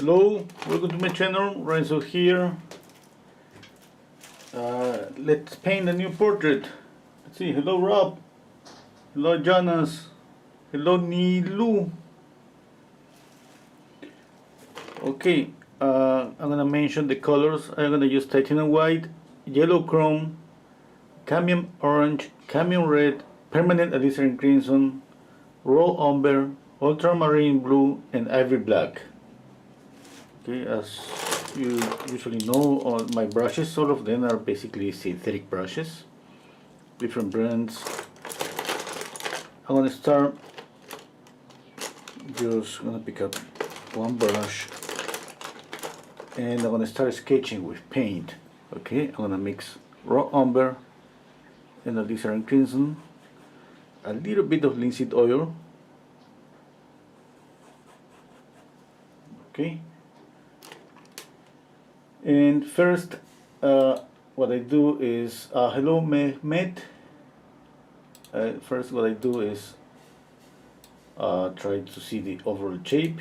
Hello, welcome to my channel. Renzo here. Let's paint a new portrait. Let's see. Hello Rob. Hello Jonas. Hello Nilu. Okay, I'm gonna mention the colors. I'm gonna use titanium white, yellow chrome, cadmium orange, cadmium red, permanent alizarin crimson, raw umber, ultramarine blue, and ivory black. Okay, as you usually know, all my brushes, all of them are basically synthetic brushes, different brands. I'm gonna start, just gonna pick up one brush and I'm gonna start sketching with paint. Okay, I'm gonna mix raw umber and alizarin crimson, a little bit of linseed oil. Okay. And first, what I do is, hello Mehmet. First what I do is try to see the overall shape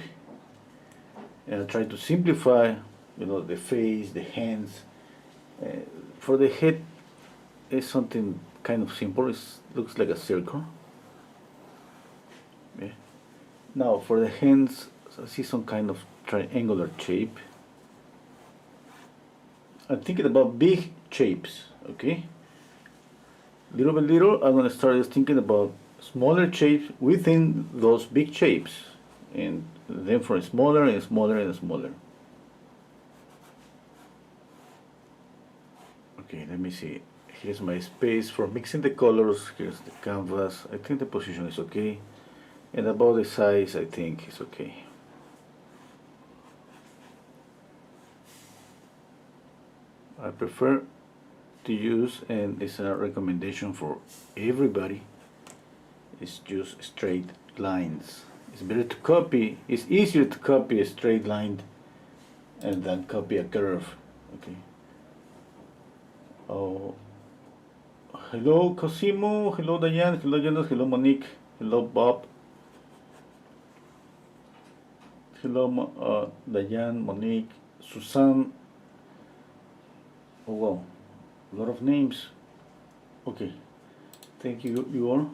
and try to simplify, the face, the hands. For the head, it's something kind of simple. It looks like a circle. Yeah. Now for the hands, I see some kind of triangular shape. I'm thinking about big shapes, okay? Little by little, I'm gonna start just thinking about smaller shapes within those big shapes, and then for smaller and smaller and smaller. Okay, let me see. Here's my space for mixing the colors. Here's the canvas. I think the position is okay, and about the size, I think it's okay. I prefer to use, and it's a recommendation for everybody, is just straight lines. It's better to copy, it's easier to copy a straight line and than copy a curve. Okay. Oh, hello Cosimo, hello Diane, hello Jonas, hello Monique, hello Bob, hello Diane, Monique, Susan. Oh wow, a lot of names. Okay, thank you all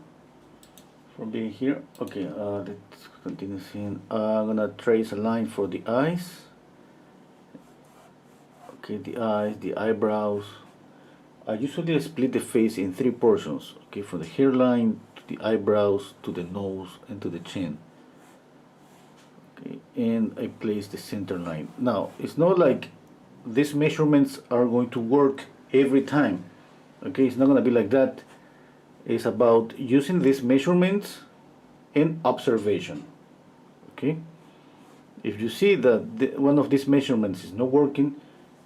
for being here. Okay, let's continue seeing. I'm gonna trace a line for the eyes. Okay, the eyes, the eyebrows. I usually split the face in three portions. Okay, from the hairline to the eyebrows to the nose and to the chin. Okay, and I place the center line. Now, it's not like these measurements are going to work every time. Okay, it's not going to be like that. It's about using these measurements and observation. Okay, if you see that one of these measurements is not working,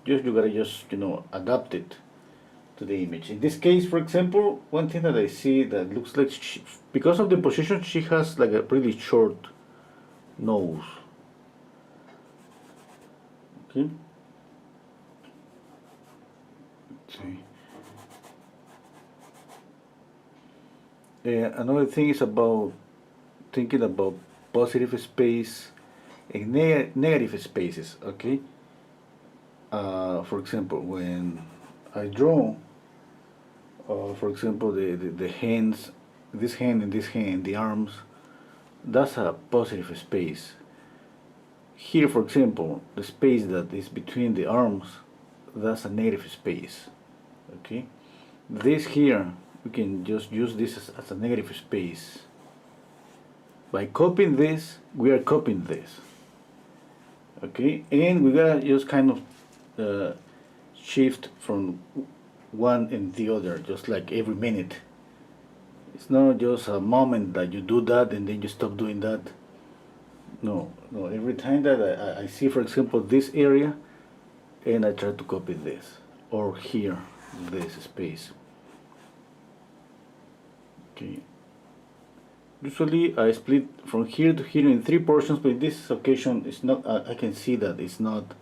you gotta just adapt it to the image. In this case, for example, one thing that I see that looks like because of the position, she has like a really short nose. Okay. See. Another thing is about thinking about positive space and negative spaces. Okay. For example, when I draw, for example, the hands, this hand and this hand, the arms, that's a positive space. Here, for example, the space that is between the arms, that's a negative space. Okay, this here, we can just use this as a negative space. By copying this, we are copying this. Okay, and we gotta just kind of shift from one and the other, just like every minute. It's not just a moment that you do that and then you stop doing that. No, every time that I see, for example, this area, and I try to copy this, or here, this space. Okay. Usually I split from here to here in three portions, but in this occasion it's not. I can see that it's not.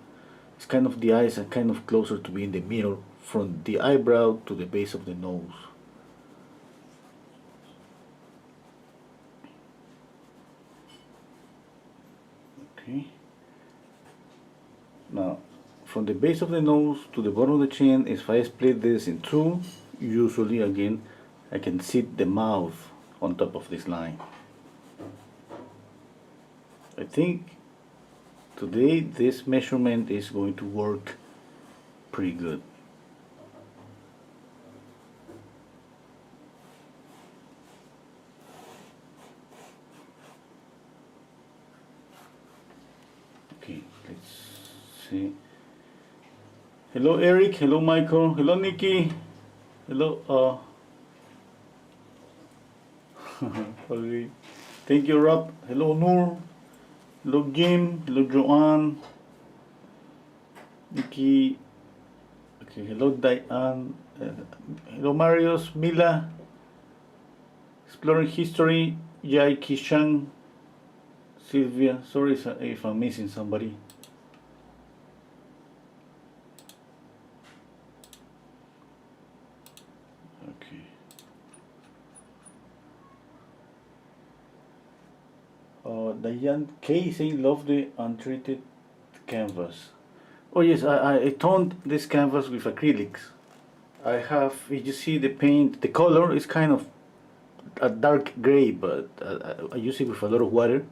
It's kind of the eyes are kind of closer to be in the middle, from the eyebrow to the base of the nose. Okay. Now, from the base of the nose to the bottom of the chin, if I split this in two, usually again, I can see the mouth on top of this line. I think today this measurement is going to work pretty good. Okay, let's see. Hello Eric, hello Michael, hello Nikki, hello okay. Thank you Rob, hello Noor, hello Jim, hello Joanne, Nikki, okay, hello Diane, hello Marius, Mila, Exploring History, Jai Kishan, Sylvia, sorry if I'm missing somebody. Okay. Diane K saying love the untreated canvas. Oh yes, I toned this canvas with acrylics. I have, you see the paint, the color is kind of a dark gray, but I use it with a lot of water,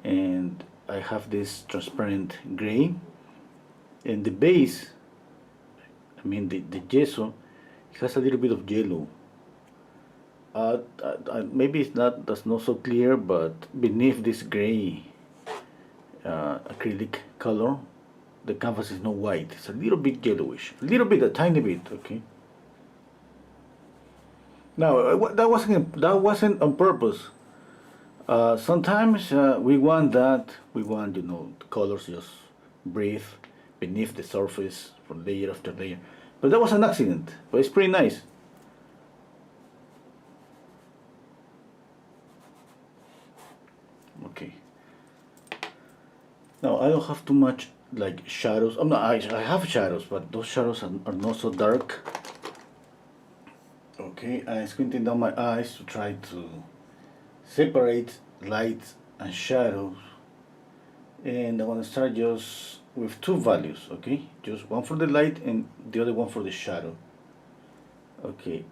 and I have this transparent gray, and the base, I mean the gesso, it has a little bit of yellow. Maybe that's not so clear, but beneath this gray acrylic color, the canvas is not white. It's a little bit yellowish, a little bit, a tiny bit. Okay. Now that wasn't on purpose. Sometimes we want the colors just breathe beneath the surface from layer after layer. But that was an accident. But it's pretty nice. Okay. Now I don't have too much like shadows. I have shadows, but those shadows are not so dark. Okay, I'm squinting down my eyes to try to separate light and shadows, and I want to start just with two values. Okay, just one for the light and the other one for the shadow. Okay,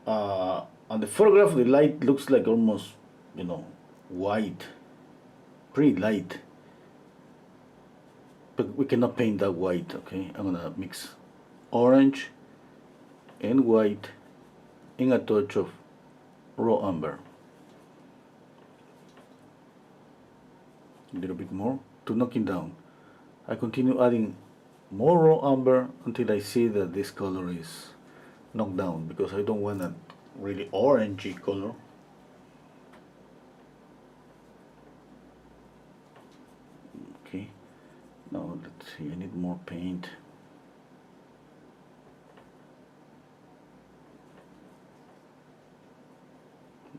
on the photograph the light looks like almost white, pretty light, but we cannot paint that white. Okay, I'm gonna mix orange and white in a touch of raw umber. A little bit more to knock it down. I continue adding more raw umber until I see that this color is knocked down, because I don't want a really orangey color. Okay, now let's see, I need more paint.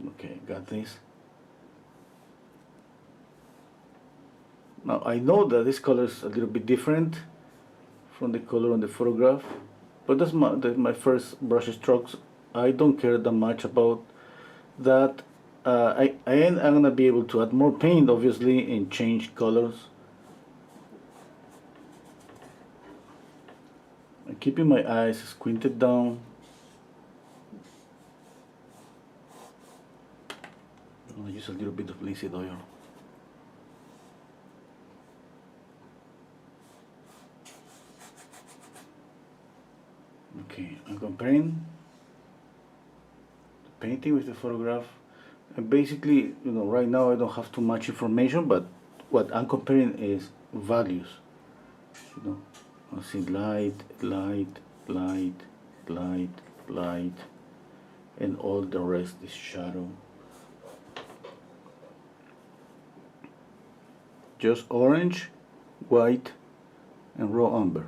Okay, got this. Now I know that this color is a little bit different from the color on the photograph, but that's my first brush strokes. I don't care that much about that. I'm gonna be able to add more paint, obviously, and change colors. I'm keeping my eyes squinted down. I'm gonna use a little bit of linseed oil. Okay, I'm comparing the painting with the photograph. And basically, right now I don't have too much information, but what I'm comparing is values. I see light, light, light, light, light, and all the rest is shadow. Just orange, white, and raw umber.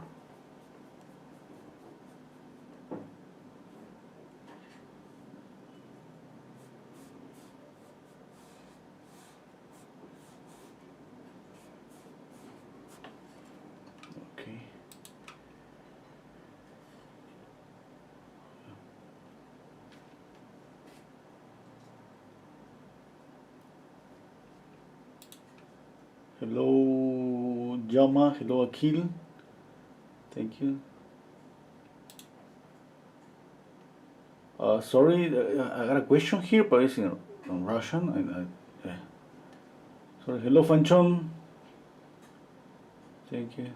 Okay. Hello Yama, hello Akil, thank you. Sorry, I got a question here, but it's in Russian. Sorry, hello Fanchon, thank you.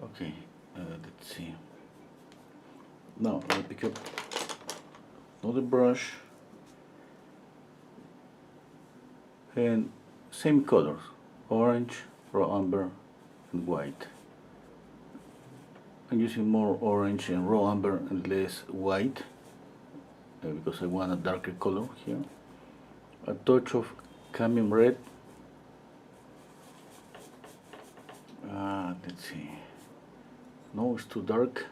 Okay, let's see. Now I'll pick up another brush and same colors, orange, raw umber, and white. I'm using more orange and raw umber and less white because I want a darker color here. A touch of cadmium red. Let's see. No, it's too dark.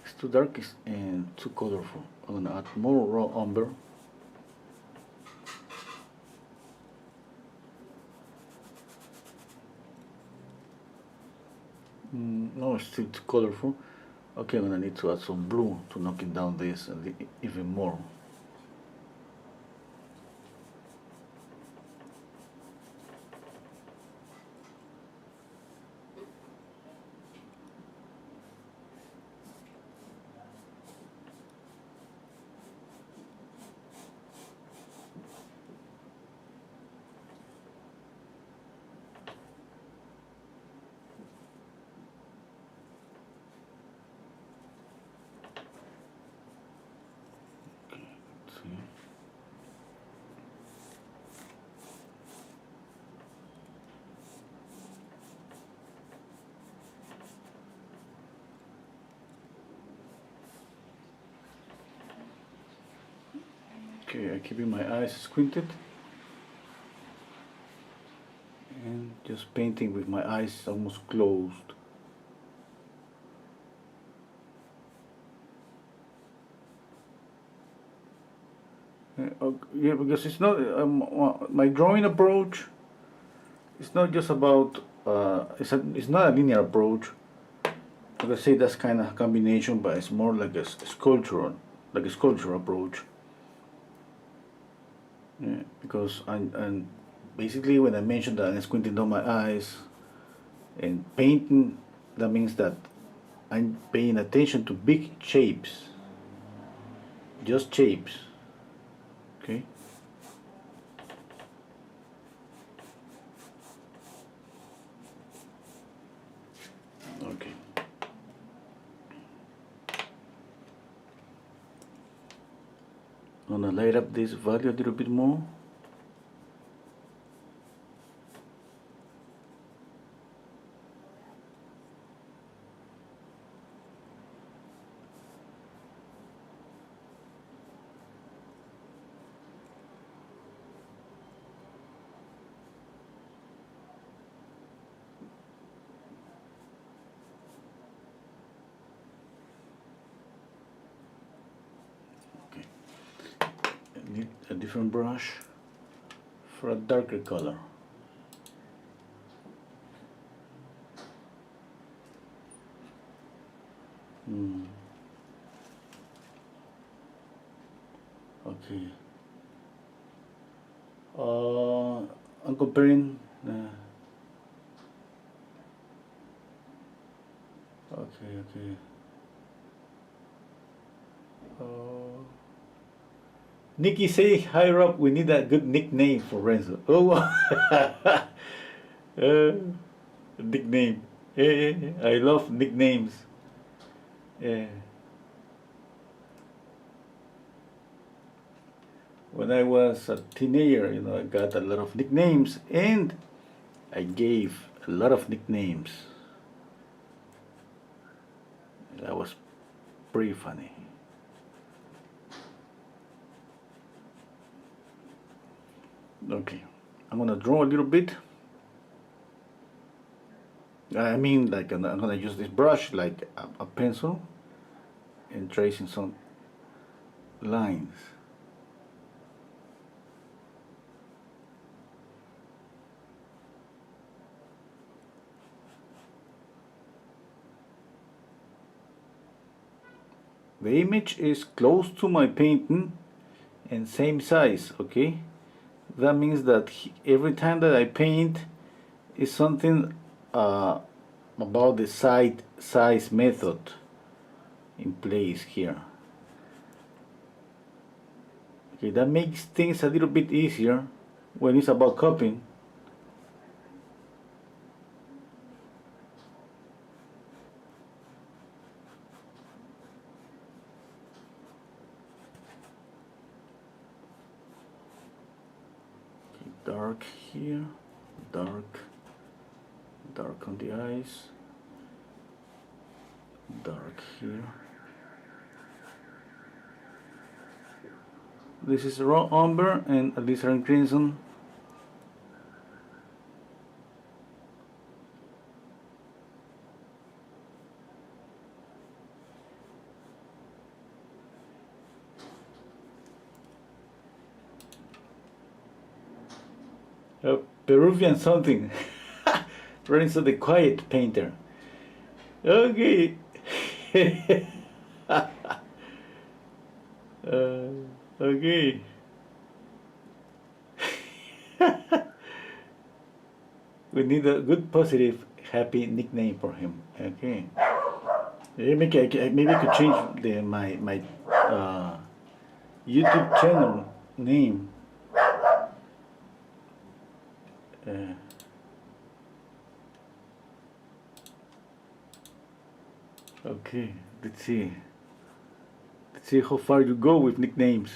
It's too dark and too colorful. I'm gonna add more raw umber. No, it's still too colorful. Okay, I'm gonna need to add some blue to knock it down this even more. Okay, I'm keeping my eyes squinted and just painting with my eyes almost closed. Yeah, because it's not my drawing approach. It's not just about it's not a linear approach. Like I say, that's kind of combination, but it's more like a sculptural approach. Yeah, because and basically when I mentioned that I'm squinting down my eyes and painting, that means that I'm paying attention to big shapes, just shapes. Okay. Okay. I'm gonna light up this value a little bit more. Need a different brush for a darker color. Okay. I'm comparing. Okay. Nikki say, hi Rob, we need a good nickname for Renzo. Oh, nickname. I love nicknames. When I was a teenager, I got a lot of nicknames and I gave a lot of nicknames. That was pretty funny. Okay, I'm gonna draw a little bit. I mean, like I'm gonna use this brush like a pencil and tracing some lines. The image is close to my painting and same size, okay? that means that every time that I paint is something about the size method in place here. Okay, that makes things a little bit easier when it's about copying. Okay, dark here, dark on the eyes, dark here. This is raw umber and a glycerin crimson. A Peruvian something. Lorenzo the Quiet Painter. Okay. Okay. We need a good, positive, happy nickname for him. Okay. Maybe I could change my YouTube channel name. Okay, let's see. Let's see how far you go with nicknames.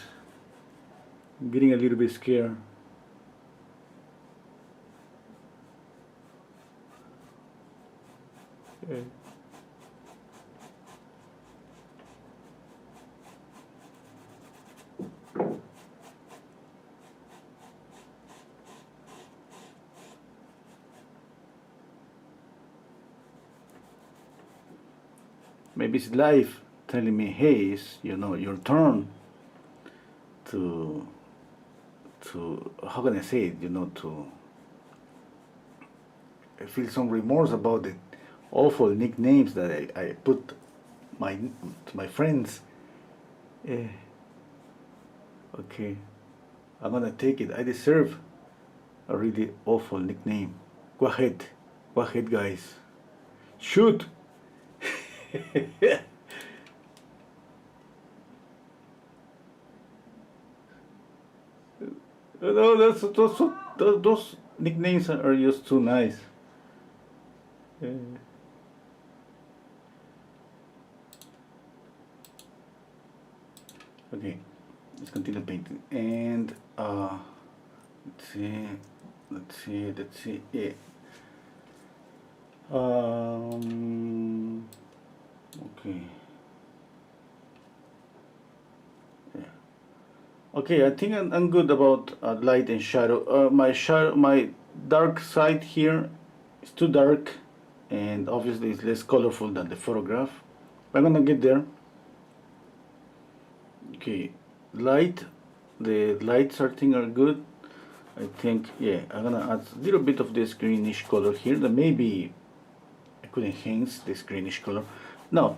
I'm getting a little bit scared. Maybe it's life telling me, hey, it's, your turn to how can I say it, to I feel some remorse about the awful nicknames that I put to my friends. Okay, I'm gonna take it. I deserve a really awful nickname. Go ahead, guys. Shoot. No, those nicknames are just too nice. Okay, let's continue painting. And let's see. Yeah. Okay. Yeah. Okay, I think I'm good about light and shadow. My dark side here is too dark, and obviously it's less colorful than the photograph. I'm gonna get there. Okay, the lights are good. I think, yeah, I'm gonna add a little bit of this greenish color here that maybe I could enhance this greenish color. Now,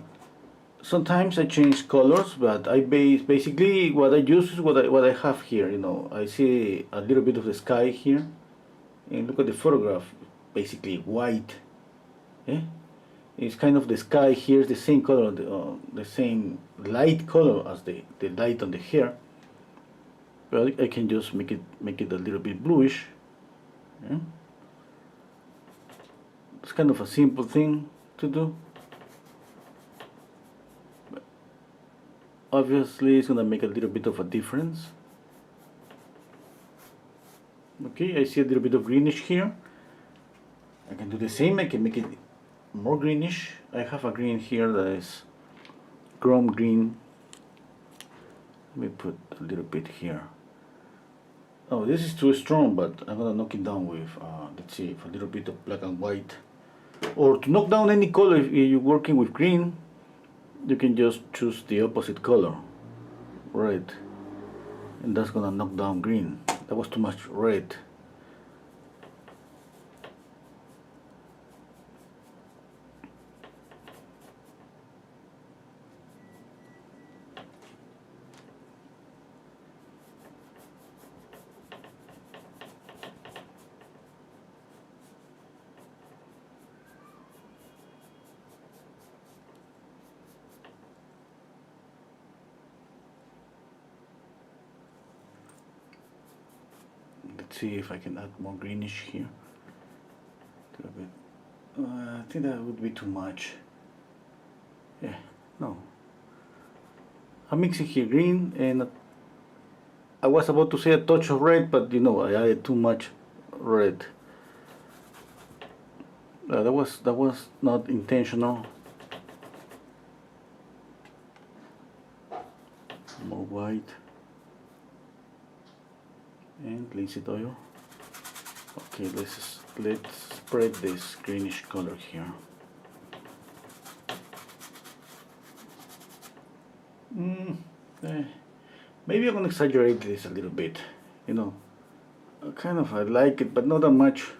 sometimes I change colors, but basically what I use is what I have here. I see a little bit of the sky here, and look at the photograph, basically white. Yeah, it's kind of the sky here is the same color, the same light color as the light on the hair. But I can just make it a little bit bluish. Yeah? It's kind of a simple thing to do. But obviously, it's gonna make a little bit of a difference. Okay, I see a little bit of greenish here. I can do the same. I can make it more greenish. I have a green here that is chrome green. Let me put a little bit here. Oh, this is too strong, but I'm gonna knock it down with, let's see, a little bit of black and white. Or to knock down any color, if you're working with green, you can just choose the opposite color, red, and that's gonna knock down green. That was too much red. Let's see if I can add more greenish here. A little bit. I think that would be too much. Yeah, no. I'm mixing here green, and I was about to say a touch of red, but you know, I added too much red. That was not intentional. More white and linseed oil. Okay, let's spread this greenish color here. Maybe I'm gonna exaggerate this a little bit. You know, I like it, but not that much.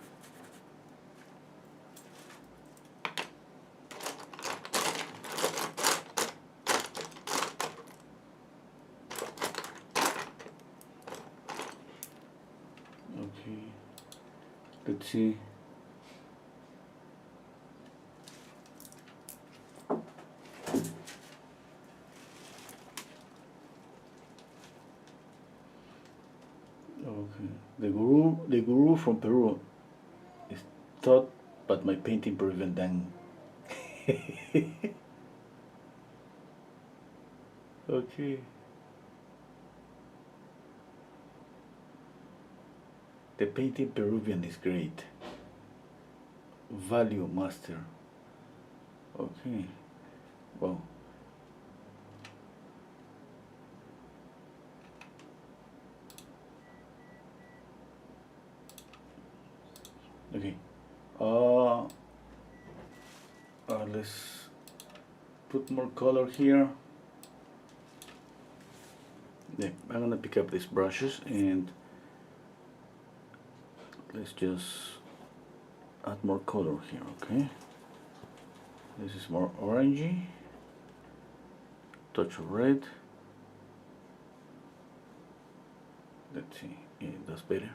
Okay, let's see. Okay, the guru from Peru is taught, but my painting Peruvian dang. Okay. The painting Peruvian is great. Value master. Okay. Well. Okay. Let's put more color here. Yeah, I'm gonna pick up these brushes and let's just add more color here. Okay. This is more orangey. Touch of red. Let's see. Yeah, that's better.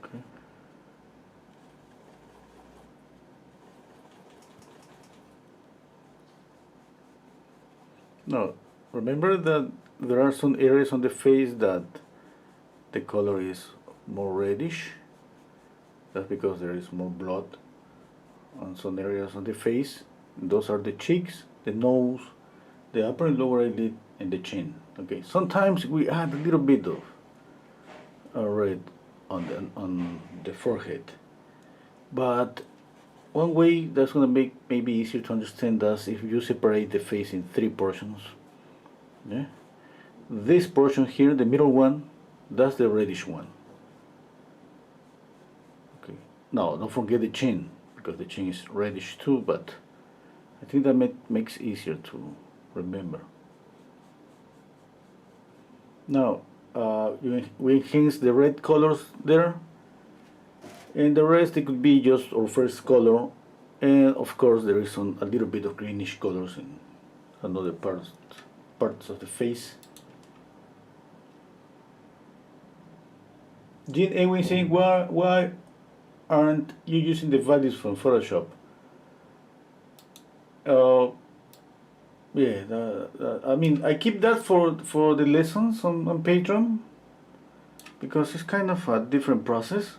Okay. Now, remember that there are some areas on the face that the color is more reddish. That's because there is more blood on some areas on the face. Those are the cheeks, the nose, the upper and lower eyelid, and the chin. Okay. Sometimes we add a little bit of red on the forehead, but one way that's going to make maybe easier to understand is if you separate the face in three portions. Yeah. This portion here, the middle one, that's the reddish one. Okay. Now, don't forget the chin, because the chin is reddish too, but I think that makes easier to remember. Now, we enhance the red colors there, and the rest it could be just our first color, and of course there is a little bit of greenish colors in another parts of the face. Jean Ewing saying, why aren't you using the values from Photoshop? Yeah, I mean, I keep that for the lessons on Patreon, because it's kind of a different process.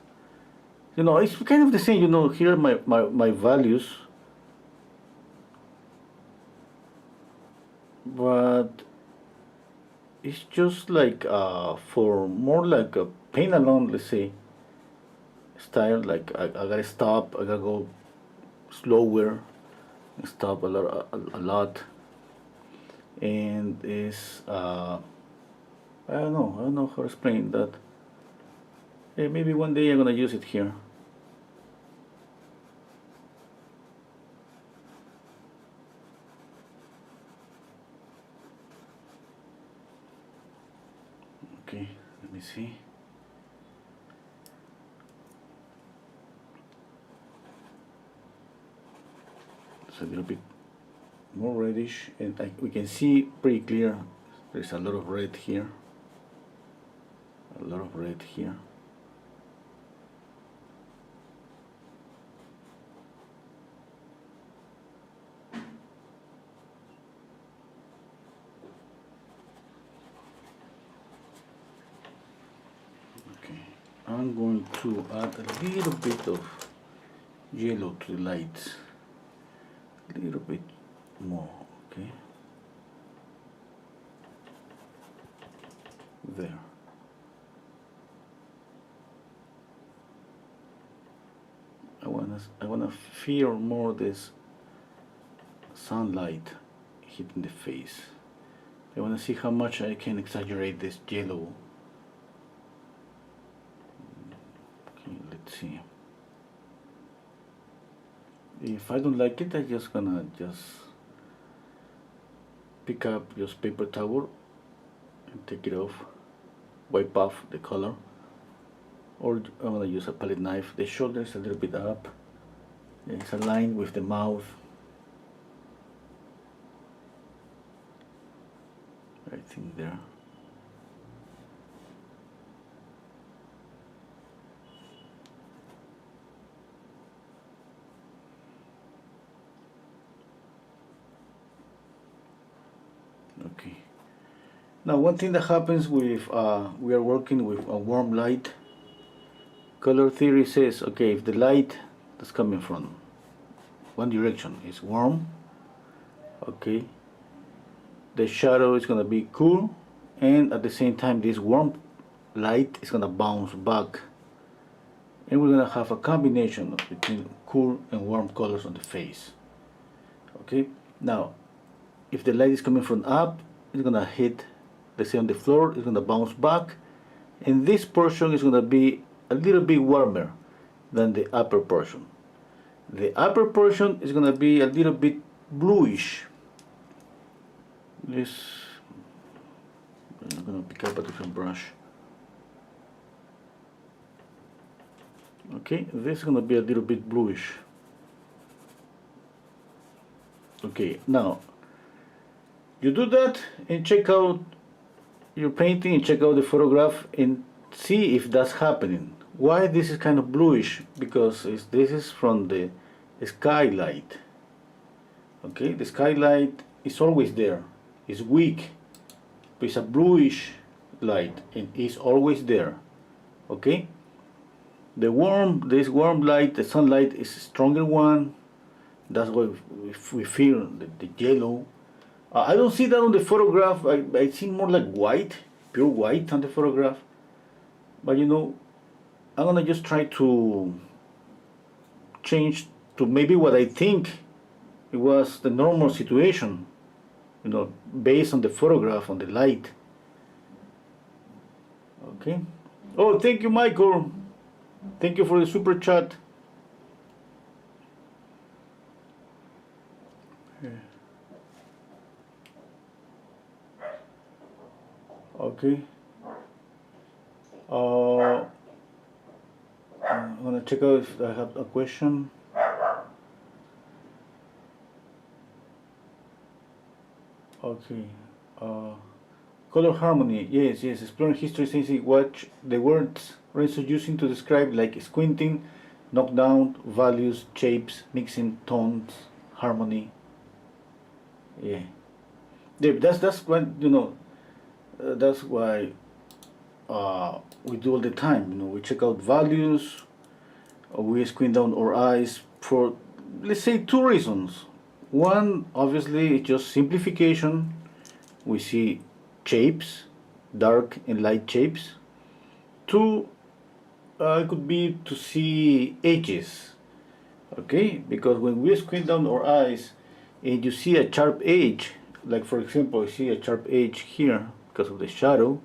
You know, it's kind of the same. You know, here are my values, but it's just like for more like a paint along, let's say, style. Like I gotta stop, I gotta go slower, stop a lot, and it's I don't know how to explain that. Hey, maybe one day I'm gonna use it here. Okay, let me see. It's a little bit more reddish, and we can see pretty clear there's a lot of red here, a lot of red here. I'm going to add a little bit of yellow to the lights, a little bit more, okay, there. I wanna feel more this sunlight hitting the face. I wanna see how much I can exaggerate this yellow. Okay, let's see. If I don't like it, I'm just gonna pick up just paper towel and take it off, wipe off the color, or I'm gonna use a palette knife. The shoulder is a little bit up, it's aligned with the mouth. I think there. Okay. Now, one thing that happens with we are working with a warm light. Color theory says, okay, if the light that's coming from one direction is warm, okay, the shadow is gonna be cool, and at the same time, this warm light is gonna bounce back, and we're gonna have a combination between cool and warm colors on the face. Okay. Now, if the light is coming from up, it's gonna hit, let's say on the floor, it's gonna bounce back, and this portion is gonna be a little bit warmer than the upper portion. The upper portion is gonna be a little bit bluish. This, I'm gonna pick up a different brush. Okay, this is gonna be a little bit bluish. Okay, now you do that and check out your painting and check out the photograph and see if that's happening. Why this is kind of bluish? Because this is from the skylight. Okay, the skylight is always there. It's weak, but it's a bluish light and it's always there. Okay, this warm light, the sunlight is a stronger one. That's why we feel the yellow. I don't see that on the photograph. I see more like white, pure white on the photograph. But you know, I'm gonna just try to change to maybe what I think it was the normal situation, you know, based on the photograph, on the light. Okay. Oh, thank you, Michael. Thank you for the super chat. Okay. I'm gonna check out if I have a question. Okay. Color harmony. Yes. Exploring history, since watch the words Renzo using to describe, like squinting, knockdown, values, shapes, mixing, tones, harmony. Yeah. That's when, you know. That's why we do all the time. You know, we check out values, or we squint down our eyes for, let's say, two reasons. One, obviously, is just simplification. We see shapes, dark and light shapes. Two, it could be to see edges. Okay, because when we squint down our eyes and you see a sharp edge, like for example, you see a sharp edge here because of the shadow,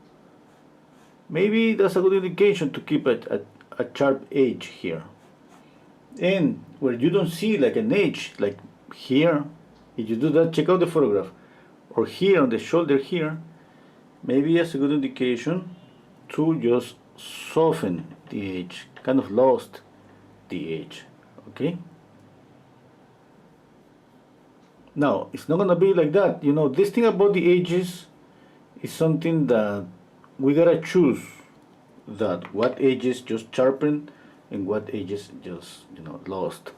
maybe that's a good indication to keep a sharp edge here. And where you don't see like an edge, like here, if you do that, check out the photograph, or here on the shoulder here, maybe that's a good indication to just soften the edge, kind of lost the edge. Okay. Now, it's not gonna be like that. You know, this thing about the edges is something that we gotta choose, that what edges just sharpen and what edges just, you know, lost.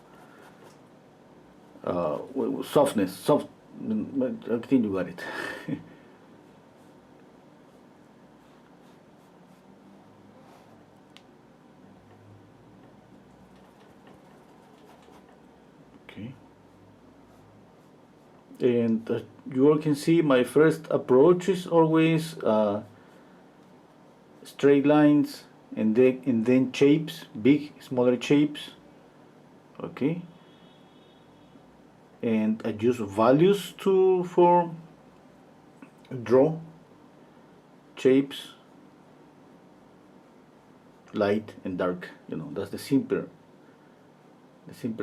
Softness, I think you got it. Okay. And you all can see my first approach is always straight lines and then shapes, big, smaller shapes. Okay. And I use values for draw shapes, light and dark. You know, that's the simpler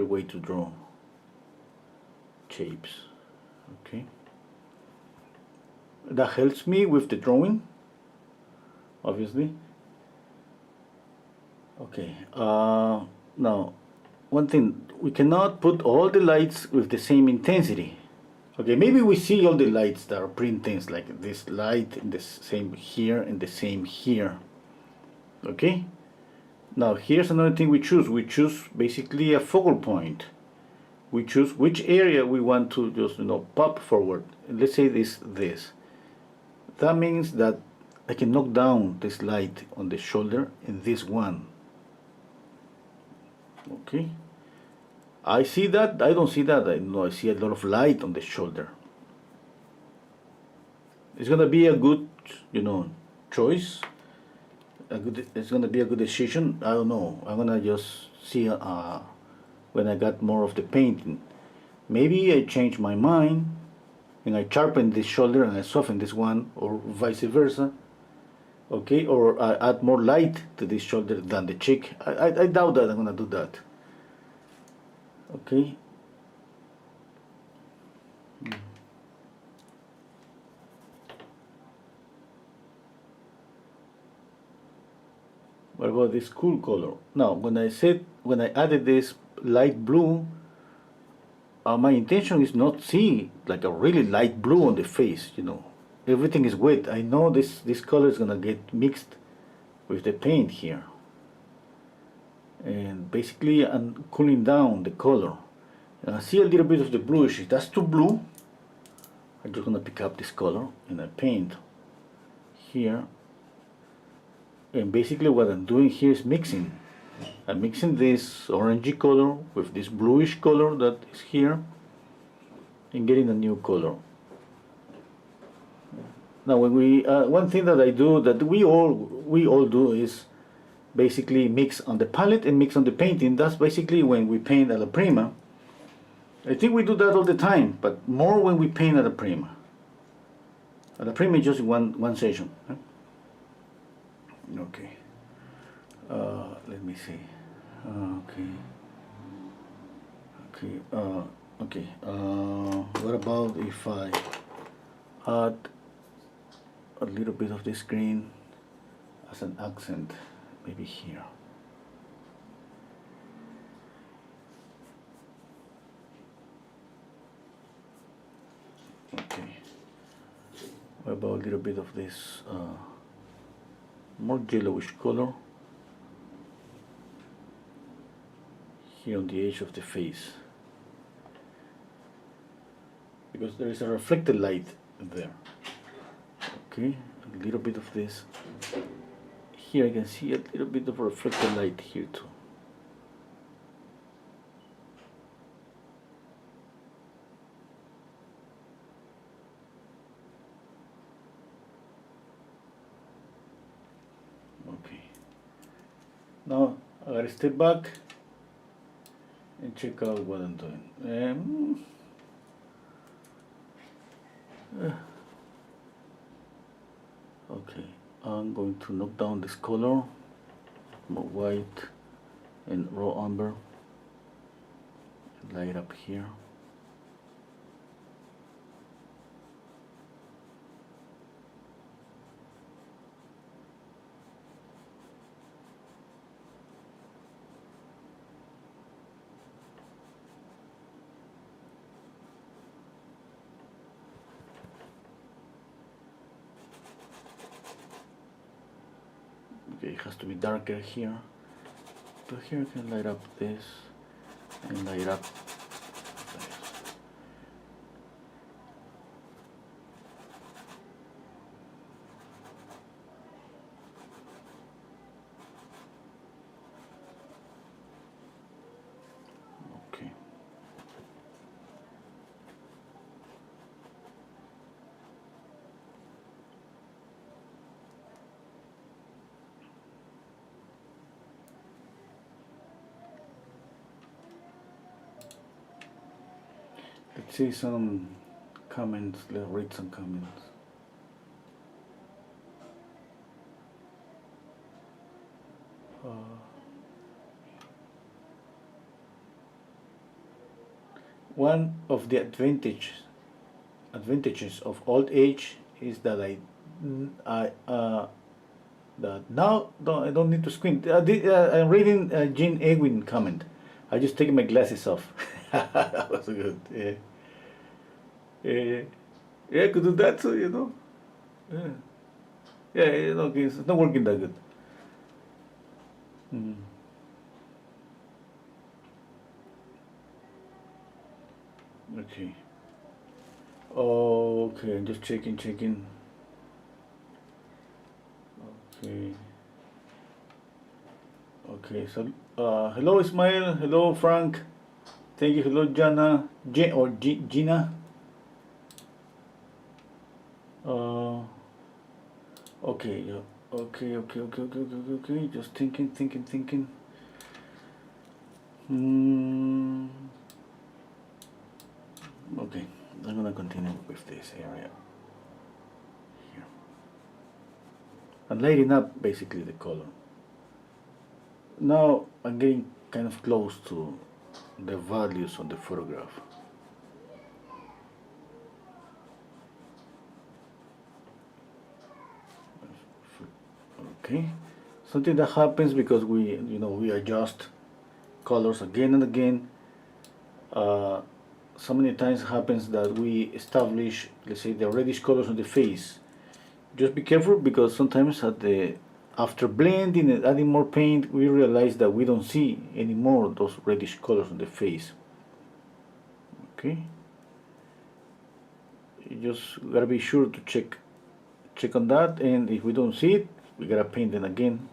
way to draw shapes. Okay. That helps me with the drawing, obviously. Okay. Now, one thing, we cannot put all the lights with the same intensity. Okay, maybe we see all the lights that are pretty intense, like this light and the same here and the same here. Okay. Now here's another thing we choose. We choose basically a focal point. We choose which area we want to just pop forward. Let's say this. That means that I can knock down this light on the shoulder and this one. Okay. I see that. I don't see that. I see a lot of light on the shoulder. It's gonna be a good, choice. It's gonna be a good decision. I don't know. I'm gonna just see when I got more of the painting. Maybe I change my mind and I sharpen this shoulder and I soften this one, or vice versa. Okay, or I add more light to this shoulder than the cheek. I doubt that I'm gonna do that. Okay. What about this cool color? Now, when I added this light blue, my intention is not see like a really light blue on the face. Everything is wet. I know this color is gonna get mixed with the paint here, and basically I'm cooling down the color. And I see a little bit of the bluish. If that's too blue, I'm just gonna pick up this color and I paint here. And basically what I'm doing here is mixing. I'm mixing this orangey color with this bluish color that is here and getting a new color. Now when we one thing that I do, that we all do, is basically mix on the palette and mix on the painting. That's basically when we paint a la prima. I think we do that all the time, but more when we paint a la prima. A la prima is just one session. Okay. Let me see. Okay. What about if I add a little bit of this green as an accent, maybe here? Okay. What about a little bit of this more yellowish color here on the edge of the face, because there is a reflected light there. Okay, a little bit of this here. I can see a little bit of reflected light here too. Okay, now I gotta step back and check out what I'm doing. Okay, I'm going to knock down this color, more white and raw umber, light up here. Okay, it has to be darker here, but here I can light up this and light up this. Okay. see some comments. Let's read some comments. One of the advantages of old age is that that now I don't need to squint. I'm reading Jean Edwin comment. I just taking my glasses off. That was good. Yeah. Yeah, I could do that too, you know. Yeah, yeah, you know, it's not working that good. Mm. Okay. Oh, okay, I'm just checking. Okay. Okay, so hello Ismail, hello Frank, thank you, hello Jana, Gina. Uh, okay, yeah. Okay, just thinking. Okay, I'm gonna continue with this area here. And lighting up basically the color. Now I'm getting kind of close to the values on the photograph. Okay, something that happens because we adjust colors again and again. So many times happens that we establish, let's say, the reddish colors on the face. Just be careful because sometimes after blending and adding more paint, we realize that we don't see anymore those reddish colors on the face. Okay, you just gotta be sure to check on that, and if we don't see it, we gotta paint them again.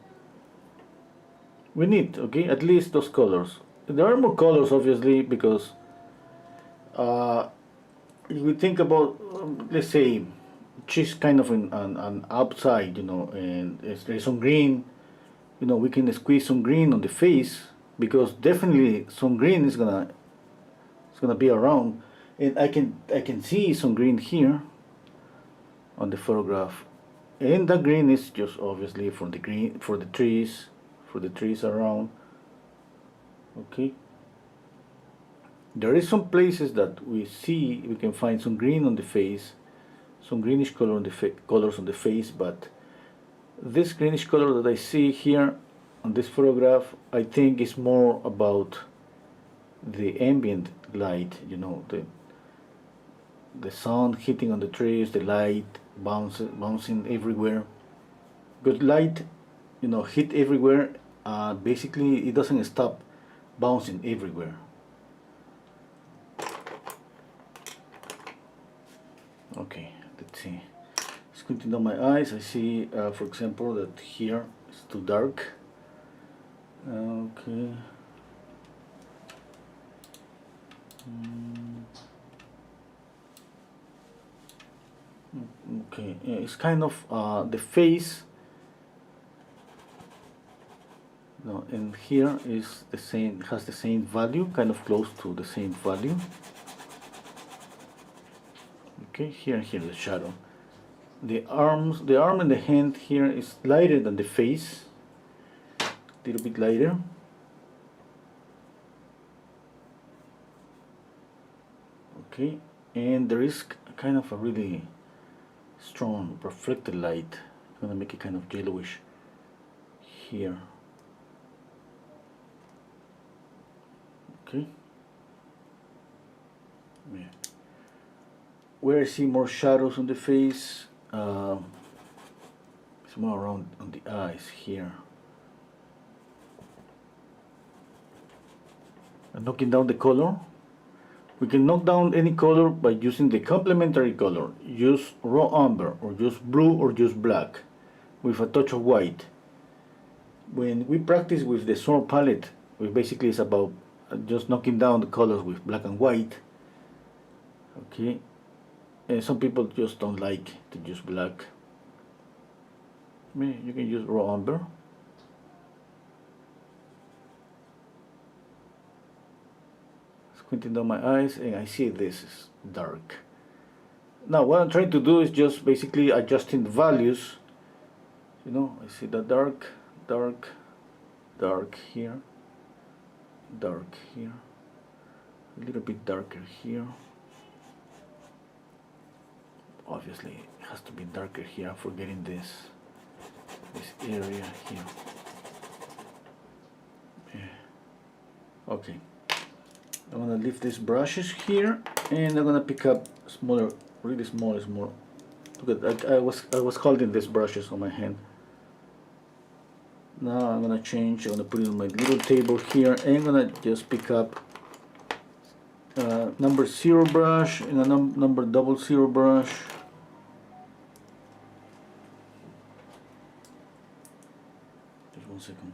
We need, okay, at least those colors. There are more colors obviously because if we think about, let's say, she's kind of an outside, and there's some green, we can squeeze some green on the face because definitely some green is gonna be around, and I can see some green here on the photograph, and that green is just obviously for the trees around. Okay, there is some places that we can find some green on the face, some greenish color on the colors on the face, but this greenish color that I see here on this photograph, I think is more about the ambient light, the sun hitting on the trees, the light bouncing everywhere. Good light, hit everywhere. Basically, it doesn't stop bouncing everywhere. Okay, let's see. Squinting down my eyes, I see, for example, that here it's too dark. Okay. Okay, it's kind of the face. No, and here is the same, has the same value, kind of close to the same value. Okay, here the shadow. The arm and the hand here is lighter than the face, a little bit lighter. Okay, and there is kind of a really strong reflected light. I'm gonna make it kind of yellowish here. Okay. Yeah. Where I see more shadows on the face, it's more around on the eyes here. And knocking down the color. We can knock down any color by using the complementary color. Use raw umber, or use blue, or use black, with a touch of white. When we practice with the sword palette, which basically is about just knocking down the colors with black and white. Okay, and some people just don't like to use black. You can use raw umber. squinting down my eyes, and I see this is dark. Now what I'm trying to do is just basically adjusting the values. You know, I see the dark, dark, dark here, dark here, a little bit darker here. Obviously it has to be darker here. I'm forgetting this area here. Yeah. Okay, I'm gonna leave these brushes here, and I'm gonna pick up smaller, really small. Look at, I was holding these brushes on my hand. Now I'm gonna change. I'm gonna put it on my little table here, and I'm gonna just pick up number 0 brush and a number 00 brush. Just 1 second.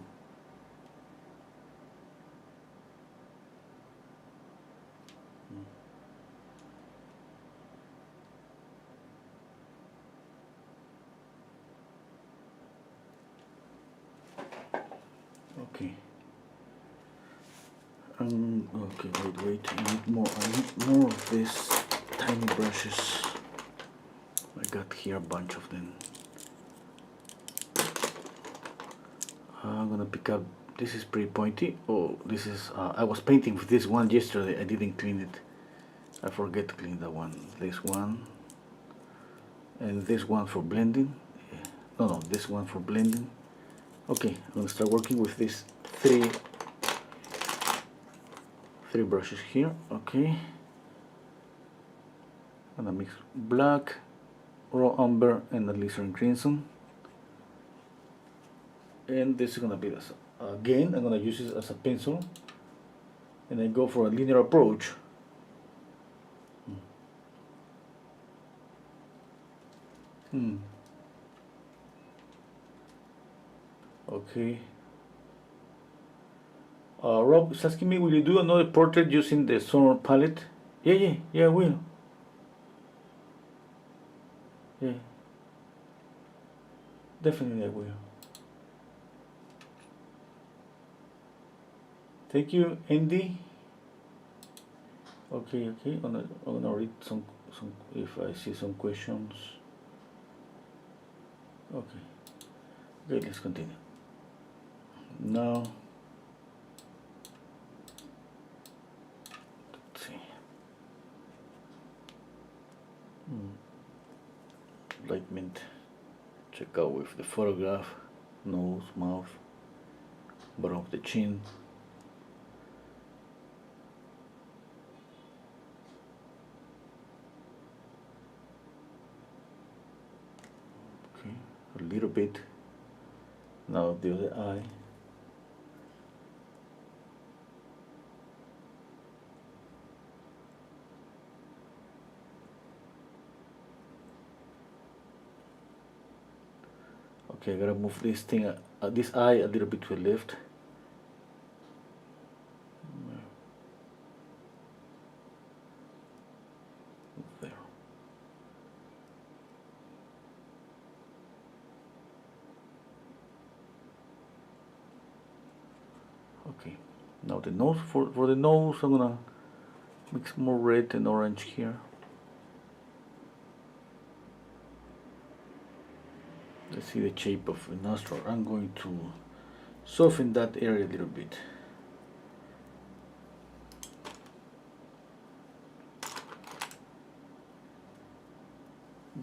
Okay. Okay, wait. I need more of these tiny brushes. I got here a bunch of them. I'm gonna pick up. This is pretty pointy. Oh, this is. I was painting with this one yesterday. I didn't clean it. I forget to clean that one. This one. And this one for blending. Yeah. No, this one for blending. Okay, I'm gonna start working with these three brushes here. Okay, I'm gonna mix black, raw umber, and alizarin crimson. And this is gonna be this. Again, I'm gonna use this as a pencil, and I go for a linear approach. Okay. Rob is asking me, will you do another portrait using the summer palette? Yeah, I will. Yeah. Definitely I will. Thank you, Andy. Okay. I'm gonna read some if I see some questions. Okay, let's continue. Now, let's see. Light mint. Check out with the photograph, nose, mouth, bottom of the chin. Okay, a little bit. Now the other eye. Okay, I gotta move this thing, this eye a little bit to the left. There. Okay, now the nose, for the nose I'm gonna mix more red and orange here. Let's see the shape of the nostril. I'm going to soften that area a little bit.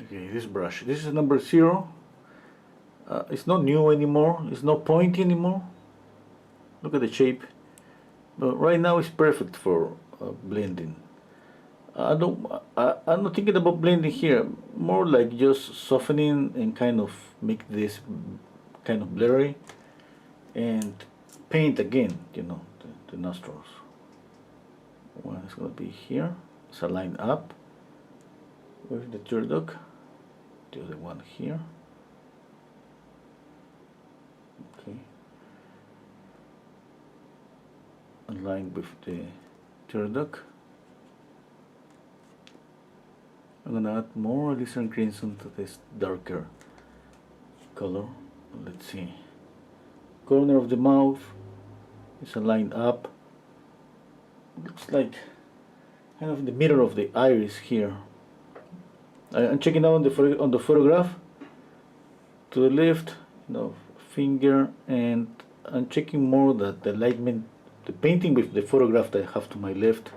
Okay, this brush. This is number 0. It's not new anymore. It's not pointy anymore. Look at the shape. But right now it's perfect for blending. I'm not thinking about blending here. More like just softening and kind of make this kind of blurry, and paint again. You know, the nostrils. One is gonna be here. It's aligned up. Where's the third duck? The other one here. Okay. Aligned with the third duck. I'm gonna add more alizarin crimson to this darker color. Let's see. Corner of the mouth is aligned up. Looks like kind of in the middle of the iris here. I'm checking out on the photograph to the left, finger, and I'm checking more that the alignment, the painting with the photograph that I have to my left.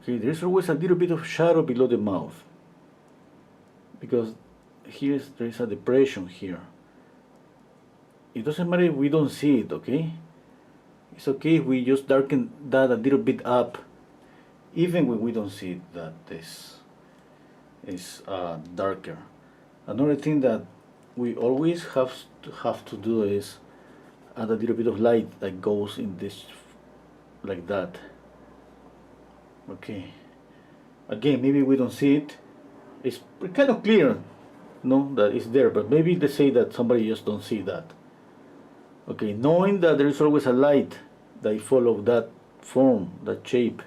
Okay, there's always a little bit of shadow below the mouth because there's a depression here. It doesn't matter if we don't see it, okay? It's okay if we just darken that a little bit up, even when we don't see it, that this is darker. Another thing that we always have to do is add a little bit of light that goes in this, like that. Okay. Again, maybe we don't see it. It's kind of clear, that it's there, but maybe they say that somebody just don't see that. Okay, knowing that there is always a light that follow that form, that shape,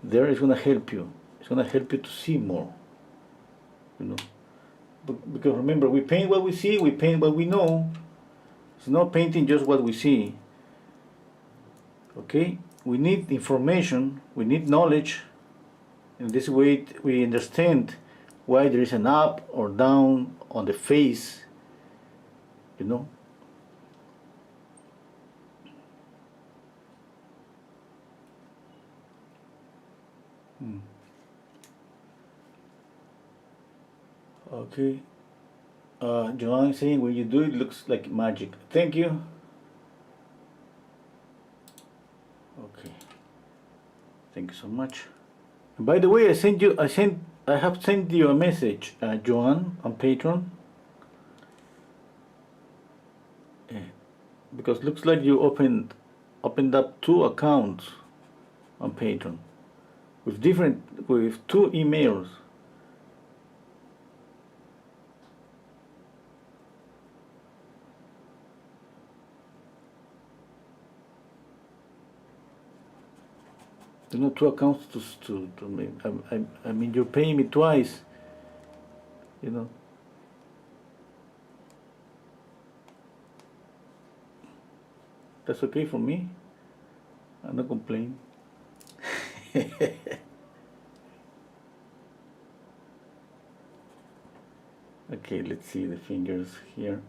there is gonna help you. It's gonna help you to see more. Because remember, we paint what we see, we paint what we know. It's not painting just what we see. Okay, we need information, we need knowledge. In this way, we understand why there is an up or down on the face. Okay. Joanne is saying when you do it looks like magic. Thank you. Okay. Thank you so much. And by the way, I have sent you a message, Joanne, on Patreon. Because looks like you opened up 2 accounts on Patreon with 2 emails. You know, 2 accounts to me. I mean, you're paying me twice. That's okay for me. I'm not complaining. Okay, let's see the fingers here.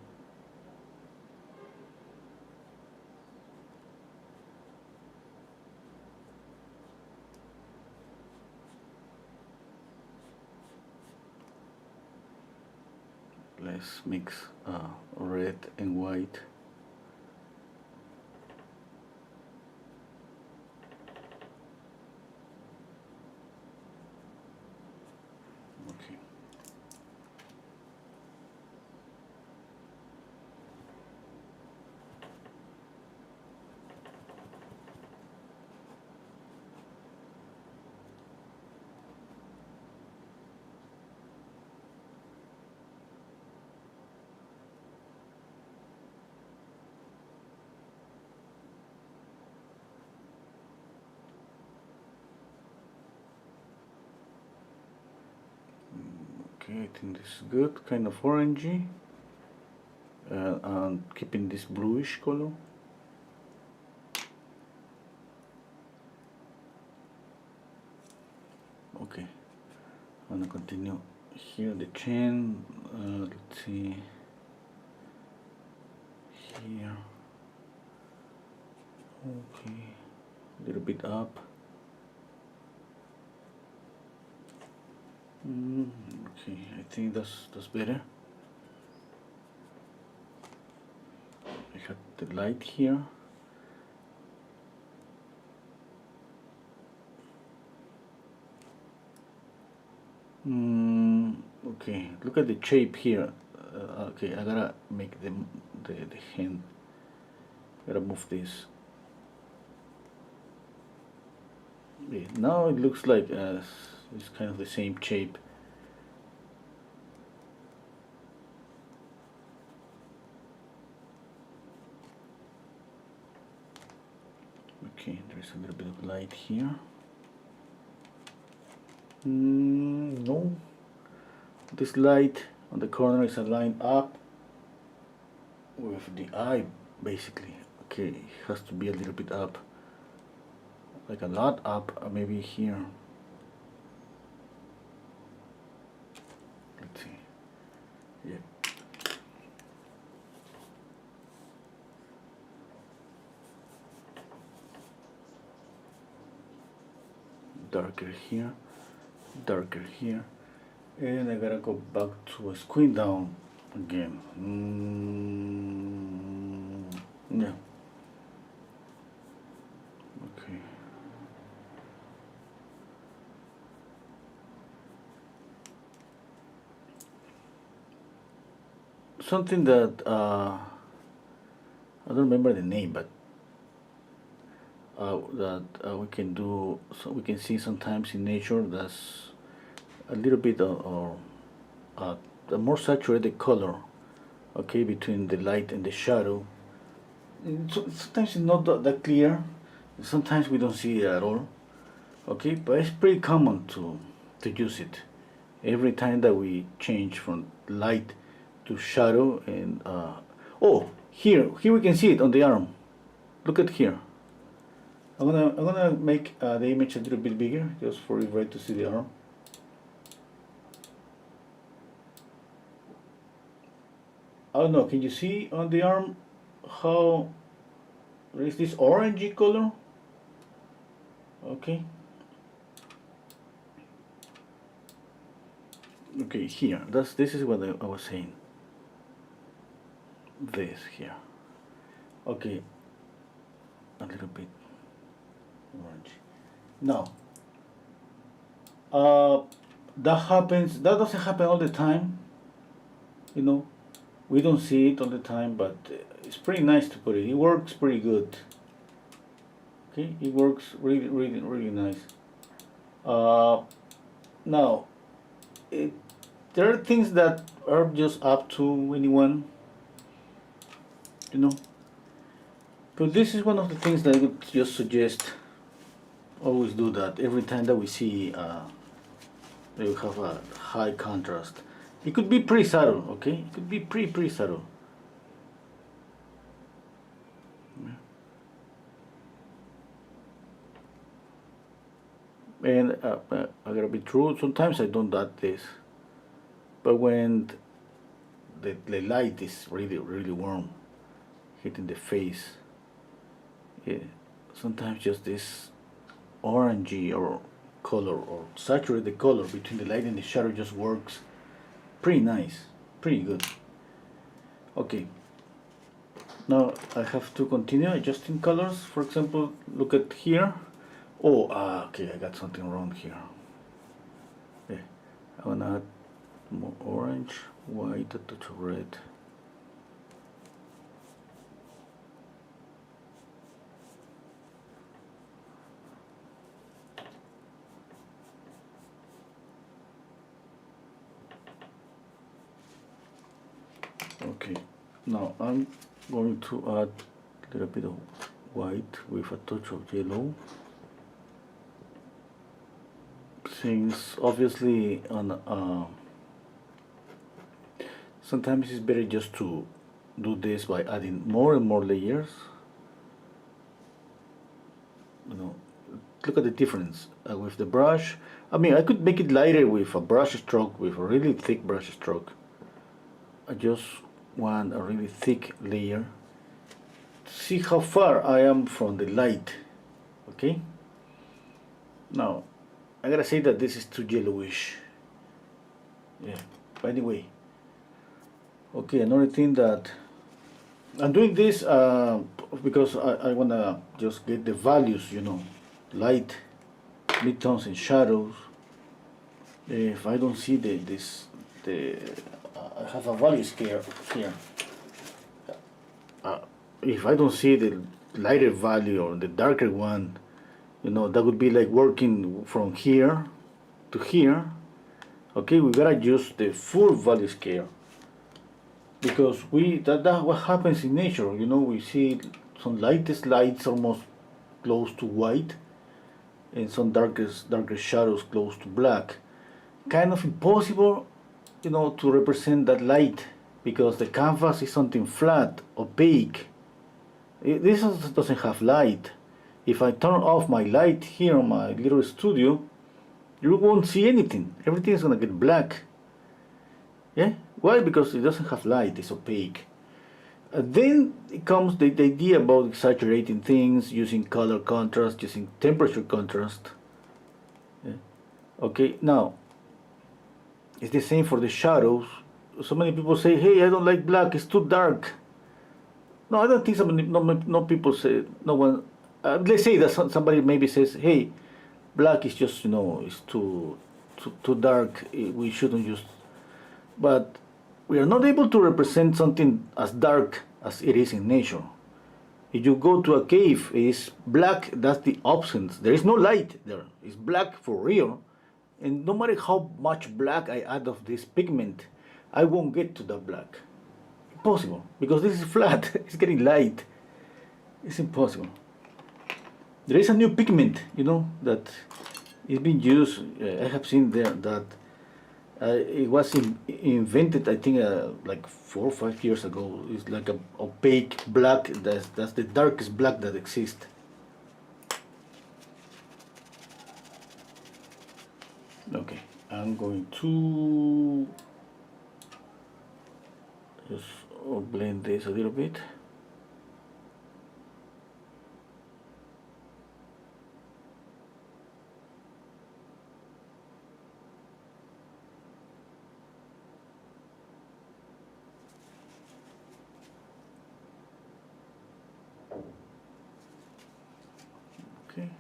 Let's mix red and white. Okay. Okay, I think this is good, kind of orangey, and keeping this bluish color. Okay, I'm gonna continue here, the chin, let's see, here, okay, a little bit up. Okay, I think that's better. I have the light here. Okay, look at the shape here. Okay, I gotta make the hand. Gotta move this. Yeah, now it looks like it's kind of the same shape. Okay, there's a little bit of light here. No, this light on the corner is aligned up with the eye, basically. Okay, it has to be a little bit up, like a lot up, maybe here. Let's see. Yeah. Darker here, darker here, and I gotta go back to a squint down again. Yeah. Okay. Something that I don't remember the name, but that we can do, so we can see sometimes in nature. That's a little bit of a more saturated color, okay, between the light and the shadow. Sometimes it's not that clear. Sometimes we don't see it at all. Okay, but it's pretty common to use it every time that we change from light to shadow. And oh, here we can see it on the arm. Look at here. I'm gonna make the image a little bit bigger just for you right to see the arm. I don't know, can you see on the arm how there is this orangey color? Okay. Okay, here. This is what I was saying. This here. Okay. A little bit orange. Now, that happens. That doesn't happen all the time. You know, we don't see it all the time, but it's pretty nice to put it. It works pretty good. Okay, it works really, really, really nice. Now, there are things that are just up to anyone, you know. But this is one of the things that I would just suggest. Always do that every time that we see they have a high contrast. It could be pretty subtle, okay? It could be pretty subtle. And I gotta be true, sometimes I don't do this. But when the light is really, really warm, hitting the face, yeah, sometimes just this orangey or color or saturated color between the light and the shadow just works pretty nice, pretty good. Okay, now I have to continue adjusting colors. For example, look at here. Oh, okay, I got something wrong here. Yeah, I wanna add more orange, white, a touch of red. Okay, now I'm going to add a little bit of white with a touch of yellow. Since obviously on sometimes it's better just to do this by adding more and more layers. You know, look at the difference with the brush. I mean, I could make it lighter with a brush stroke, with a really thick brush stroke. I just want a really thick layer. See how far I am from the light. Okay. Now, I gotta say that this is too yellowish. Yeah. But anyway. Okay, another thing that I'm doing this because I wanna just get the values, you know, light, midtones, and shadows. If I don't see I have a value scale here. If I don't see the lighter value or the darker one, you know, that would be like working from here to here. Okay, we gotta use the full value scale because that what happens in nature. You know, we see some lightest lights almost close to white, and some darker shadows close to black. Kind of impossible, to represent that light because the canvas is something flat, opaque. This doesn't have light. If I turn off my light here on my little studio, you won't see anything. Everything is gonna get black. Yeah? Why? Because it doesn't have light, it's opaque. Then it comes the idea about exaggerating things, using color contrast, using temperature contrast. Yeah? Okay, now, it's the same for the shadows. So many people say, hey, I don't like black, it's too dark. No, I don't think no people say, no one, let's say that somebody maybe says, hey, black is just, it's too dark, we shouldn't use, but we are not able to represent something as dark as it is in nature. If you go to a cave, it's black, that's the absence. There is no light there. It's black for real. And no matter how much black I add of this pigment, I won't get to that black. Impossible, because this is flat. It's getting light. It's impossible. There is a new pigment, that is being used. I have seen there that it was invented, I think, like 4 or 5 years ago. It's like a opaque black. That's the darkest black that exists. Okay, I'm going to just blend this a little bit. Okay.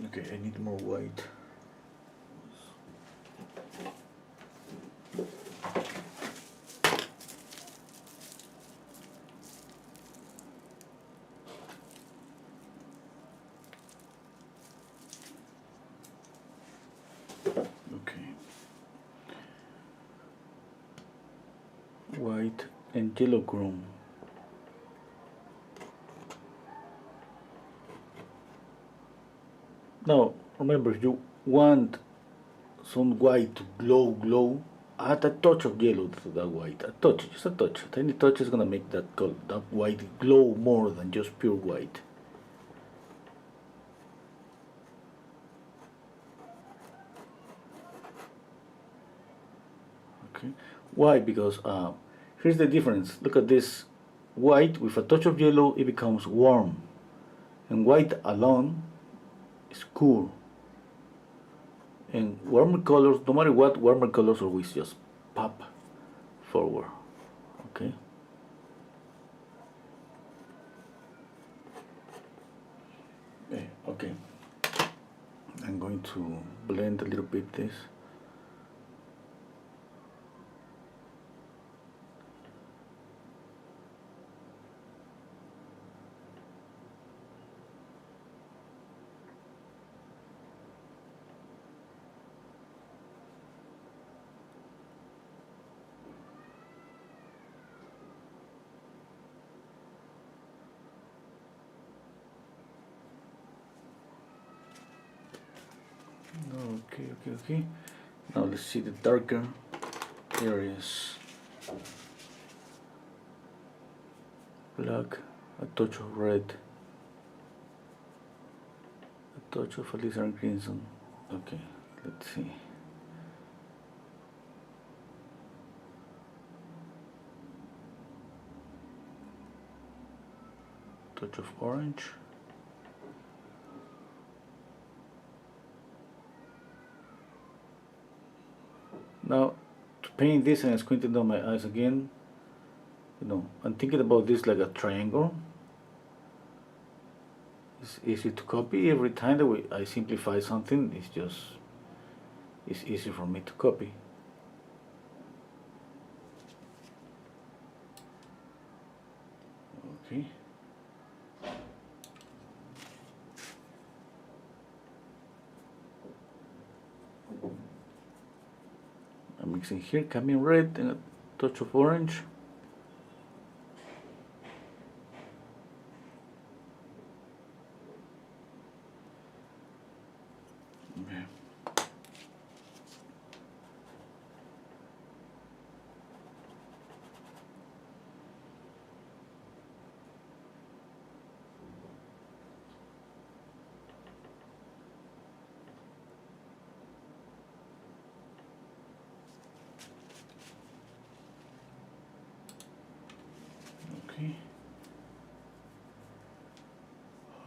Okay, I need more white. Okay. White and yellow chrome. Now, remember, you want some white to glow, add a touch of yellow to that white. A touch, just a touch. A tiny touch is gonna make that white glow more than just pure white. Okay. Why? Because here's the difference. Look at this. White with a touch of yellow, it becomes warm. And white alone is cool. And warmer colors, no matter what, warmer colors always just pop forward. Okay. Okay. I'm going to blend a little bit this. Okay. Now let's see the darker areas. Black, a touch of red, a touch of alizarin crimson. Okay, let's see. Touch of orange. Now, to paint this, and I squinted down my eyes again, I'm thinking about this like a triangle. It's easy to copy. Every time that I simplify something, it's easy for me to copy. Okay. I'm mixing here, cadmium red and a touch of orange. Okay. Okay.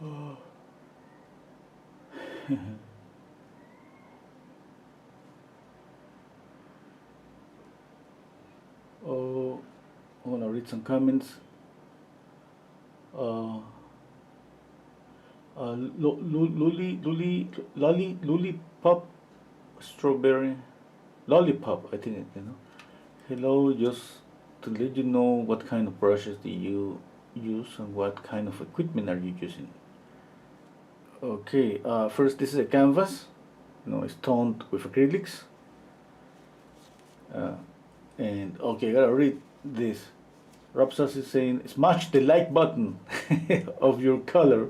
Oh. Oh, I want to read some comments. Lollipop, strawberry, lollipop. I think you know. Hello, just to let you know what kind of brushes do you use and what kind of equipment are you using. Okay, first this is a canvas. You know, it's toned with acrylics. And okay, I gotta read this. Rapsas is saying, smash the like button of your color,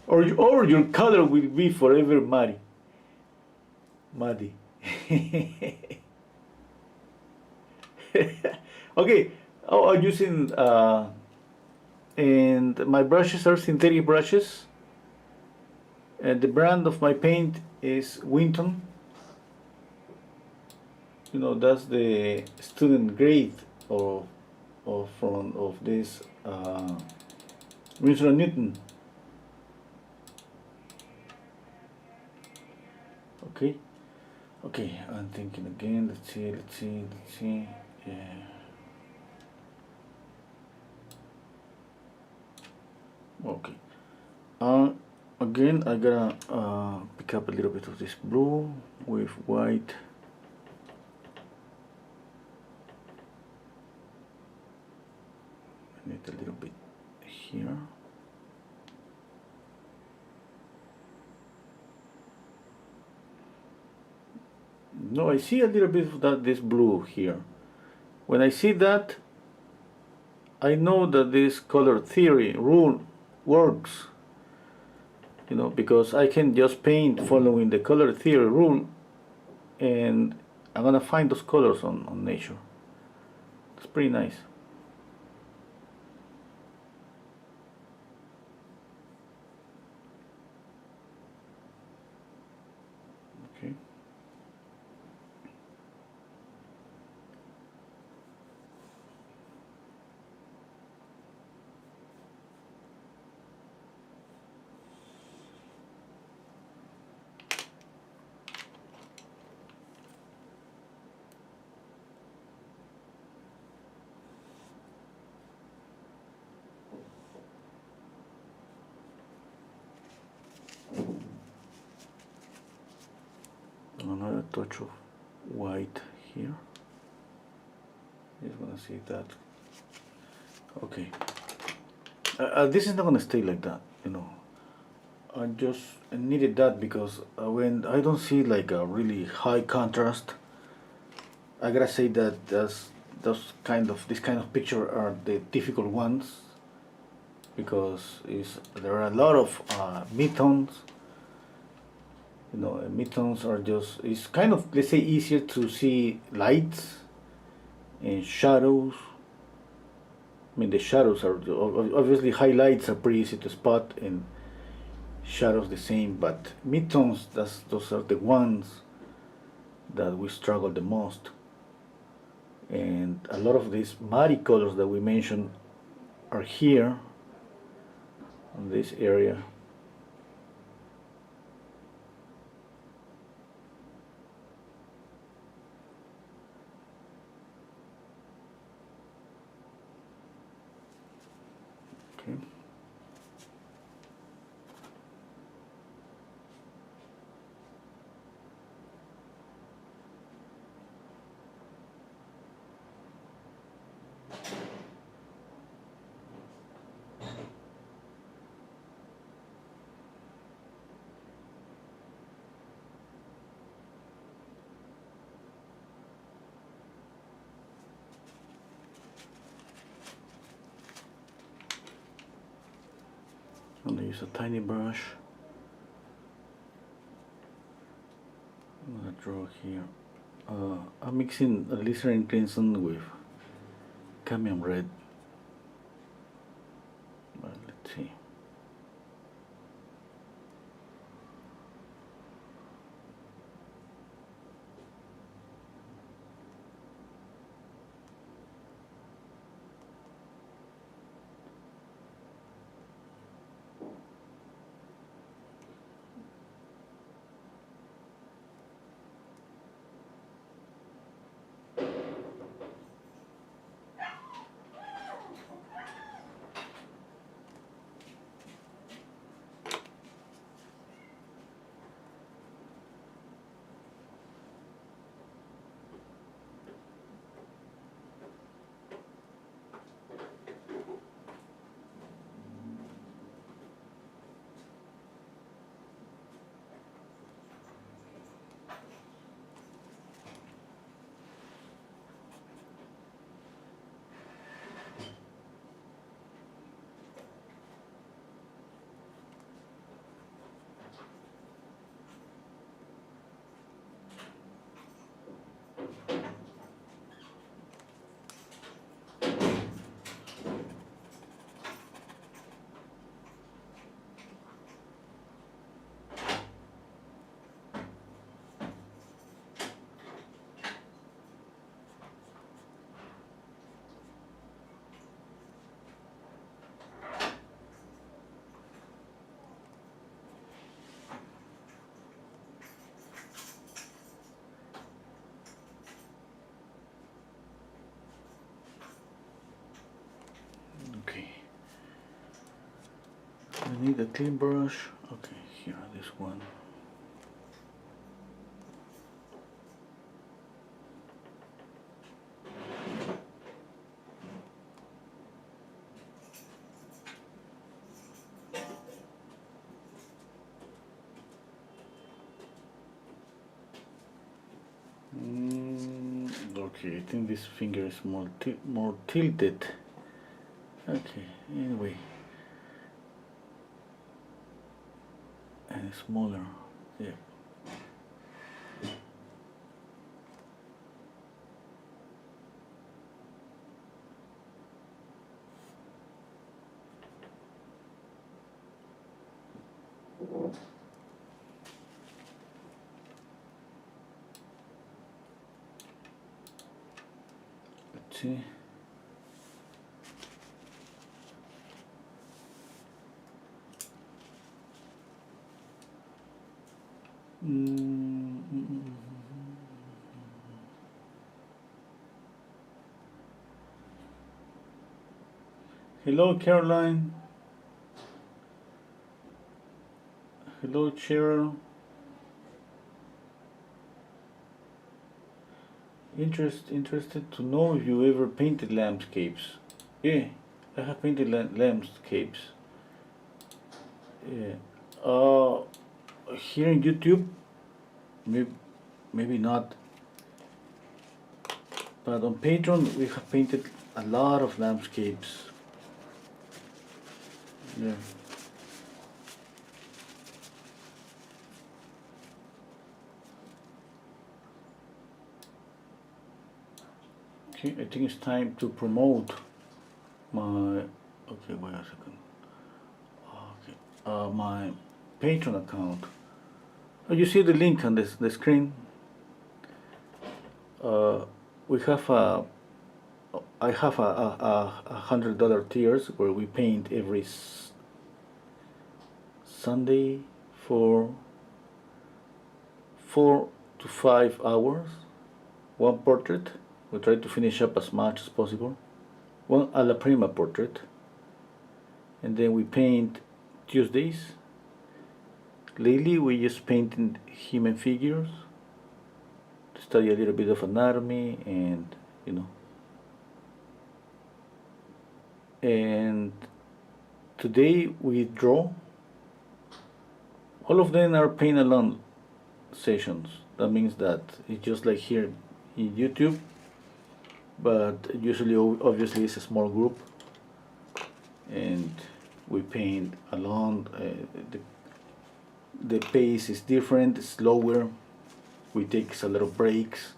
or your color will be forever muddy. Muddy. Okay, oh, I'm using, and my brushes are synthetic brushes. And the brand of my paint is Winton. You know, that's the student grade of this Winsor & Newton. Okay, okay, I'm thinking again. Let's see. Yeah. Okay. Again, I gotta pick up a little bit of this blue with white. I need a little bit here. No, I see a little bit of that, this blue here. When I see that, I know that this color theory rule works. You know, because I can just paint following the color theory rule, and I'm gonna find those colors on nature. It's pretty nice. Okay. Another touch of white here. Just gonna see that. Okay. This is not gonna stay like that, you know. I just needed that because when I don't see like a really high contrast, I gotta say that this kind of picture are the difficult ones because there are a lot of midtones. You know, midtones are just, it's kind of, let's say, easier to see lights and shadows. I mean, the shadows are obviously, highlights are pretty easy to spot and shadows the same, but midtones, those are the ones that we struggle the most. And a lot of these muddy colors that we mentioned are here in this area. Okay. I'm gonna use a tiny brush. I'm gonna draw here. I'm mixing alizarin crimson with cadmium red. Let's see. Okay. I need a clean brush. Okay, here, this one. Okay, I think this finger is more tilted. Okay, anyway. And smaller, yeah. Let's see. Hello, Caroline. Hello, Cheryl. Interested to know if you ever painted landscapes. Yeah, I have painted landscapes. Yeah. Here in YouTube, maybe not. But on Patreon, we have painted a lot of landscapes. Yeah. Okay, I think it's time to promote my. Okay, wait a second. Okay, my Patreon account. Oh, you see the link on the screen. We have I have a $100 tiers where we paint every Sunday for 4 to 5 hours, one portrait. We try to finish up as much as possible, one a la prima portrait, and then we paint Tuesdays. Lately we just painted human figures to study a little bit of anatomy and and today we draw. All of them are paint along sessions. That means that it's just like here in YouTube, but usually obviously it's a small group, and we paint along. The pace is different, slower. We take a lot of breaks.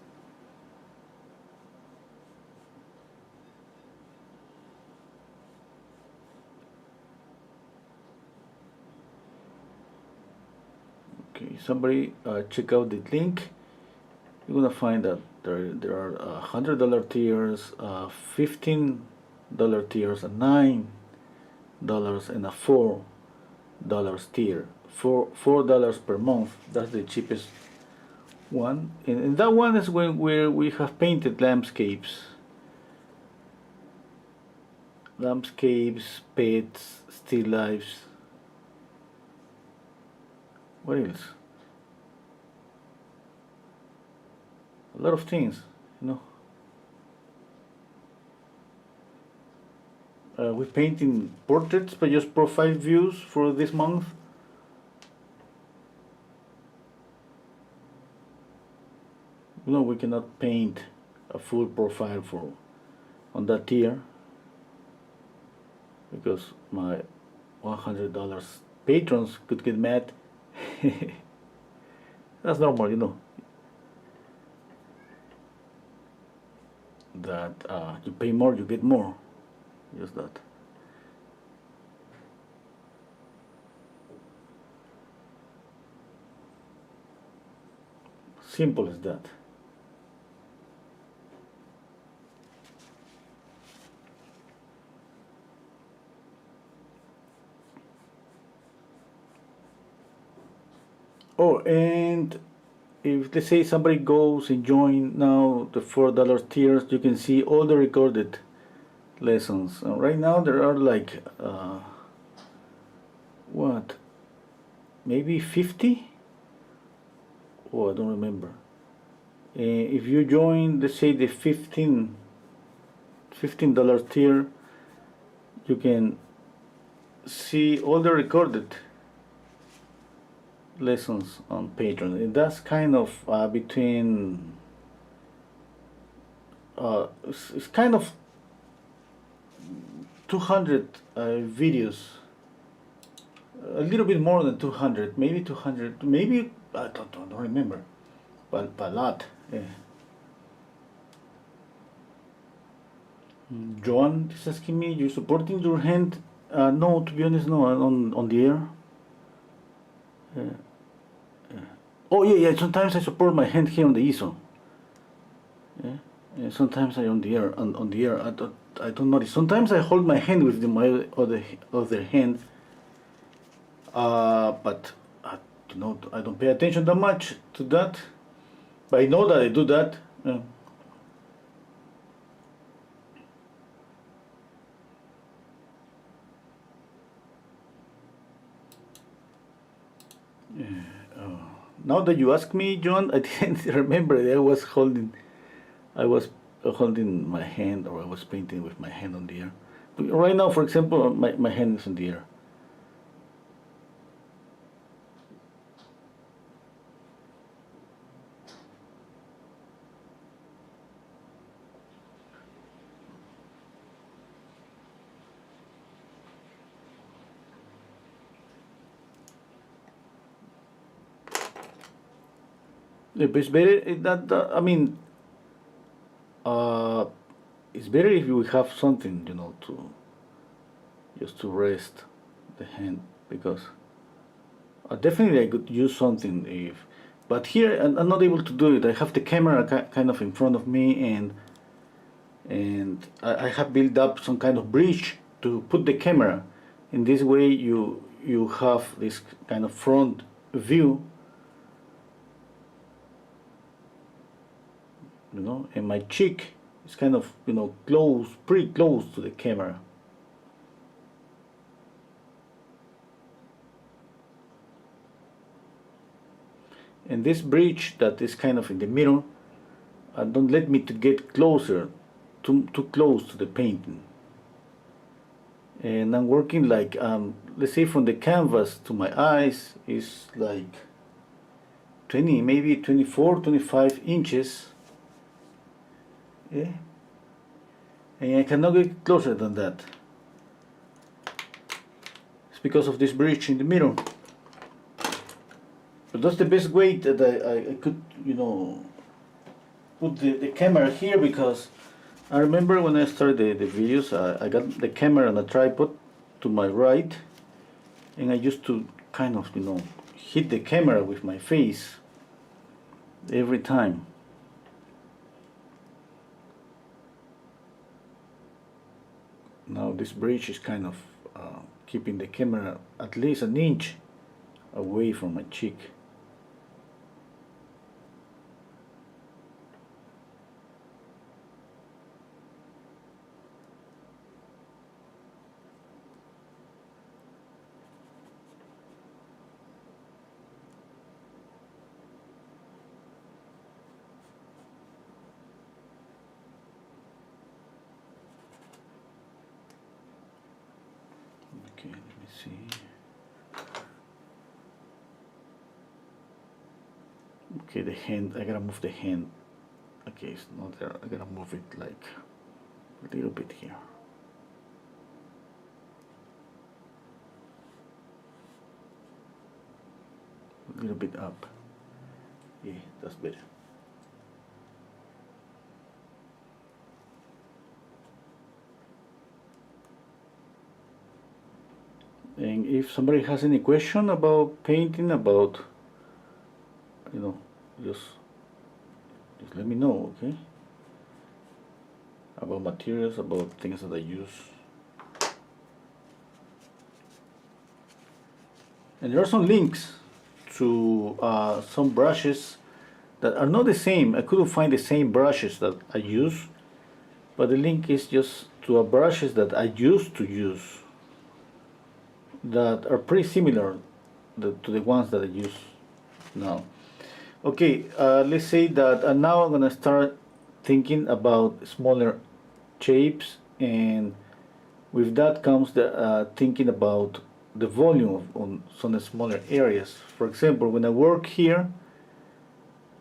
Okay, somebody check out the link. You're gonna find that there are $100 tiers, $15 tiers, and $9 and a $4 tier. $4 per month. That's the cheapest one, and that one is where we have painted landscapes, pets, still lifes. What else? A lot of things, you know. We're painting portraits, but just profile views for this month. You know, we cannot paint a full profile for on that tier because my $100 patrons could get mad. That's normal, you know. That you pay more, you get more. Just that. Simple as that. Oh, and if let's say somebody goes and join now the $4 tiers, you can see all the recorded lessons. Right now there are like what, maybe 50? Oh, I don't remember. If you join, let's say the $15 tier, you can see all the recorded lessons on Patreon, and that's kind of between it's kind of 200 videos, a little bit more than 200, maybe 200, maybe I don't remember, but a lot. Yeah. Joan is asking me, you supporting your hand? No, to be honest, no. On the air. Oh yeah. Sometimes I support my hand here on the ISO. Yeah. Sometimes I on the air. On the air, I don't notice. Sometimes I hold my hand with my other hand. But you know, I don't pay attention that much to that. But I know that I do that. Now that you ask me, John, I didn't remember that I was holding my hand, or I was painting with my hand on the air. But right now, for example, my hand is in the air. It's better I mean, it's better if you have something, you know, to just to rest the hand, because definitely I could use something but here I'm not able to do it. I have the camera kind of in front of me, and I have built up some kind of bridge to put the camera. In this way, you have this kind of front view. You know, and my cheek is kind of, you know, pretty close to the camera. And this bridge that is kind of in the middle, don't let me to get closer, too close to the painting. And I'm working like, let's say from the canvas to my eyes is like 20, maybe 24, 25 inches. Yeah, and I cannot get closer than that. because of this bridge in the middle. But that's the best way that I could, you know, put the camera here, because I remember when I started the videos, I got the camera on a tripod to my right, and I used to kind of, you know, hit the camera with my face every time. Now this bridge is kind of keeping the camera at least an inch away from my cheek. Okay, let me see. Okay, the hand, I gotta move the hand. Okay, it's not there. I gotta move it like a little bit here. A little bit up. Yeah, that's better. And if somebody has any question about painting, about, you know, just let me know, okay? About materials, about things that I use. And there are some links to some brushes that are not the same. I couldn't find the same brushes that I use, but the link is just to a brushes that I used to use that are pretty similar to the ones that I use now. Okay, let's say that now I'm gonna start thinking about smaller shapes, and with that comes the thinking about the volume on some smaller areas. For example, when I work here,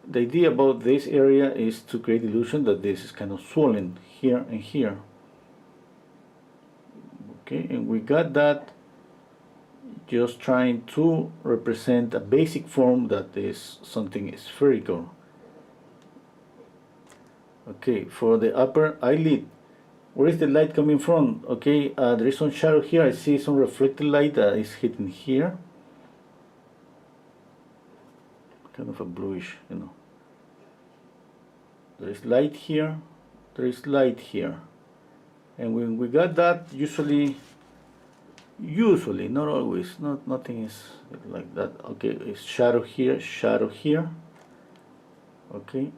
the idea about this area is to create illusion that this is kind of swollen here and here. Okay, and we got that just trying to represent a basic form that is something spherical. Okay, for the upper eyelid, where is the light coming from? Okay, there is some shadow here. I see some reflected light that is hitting here. Kind of a bluish, you know. There is light here, there is light here. And when we got that, usually, not always, nothing is like that. Okay, it's shadow here, okay,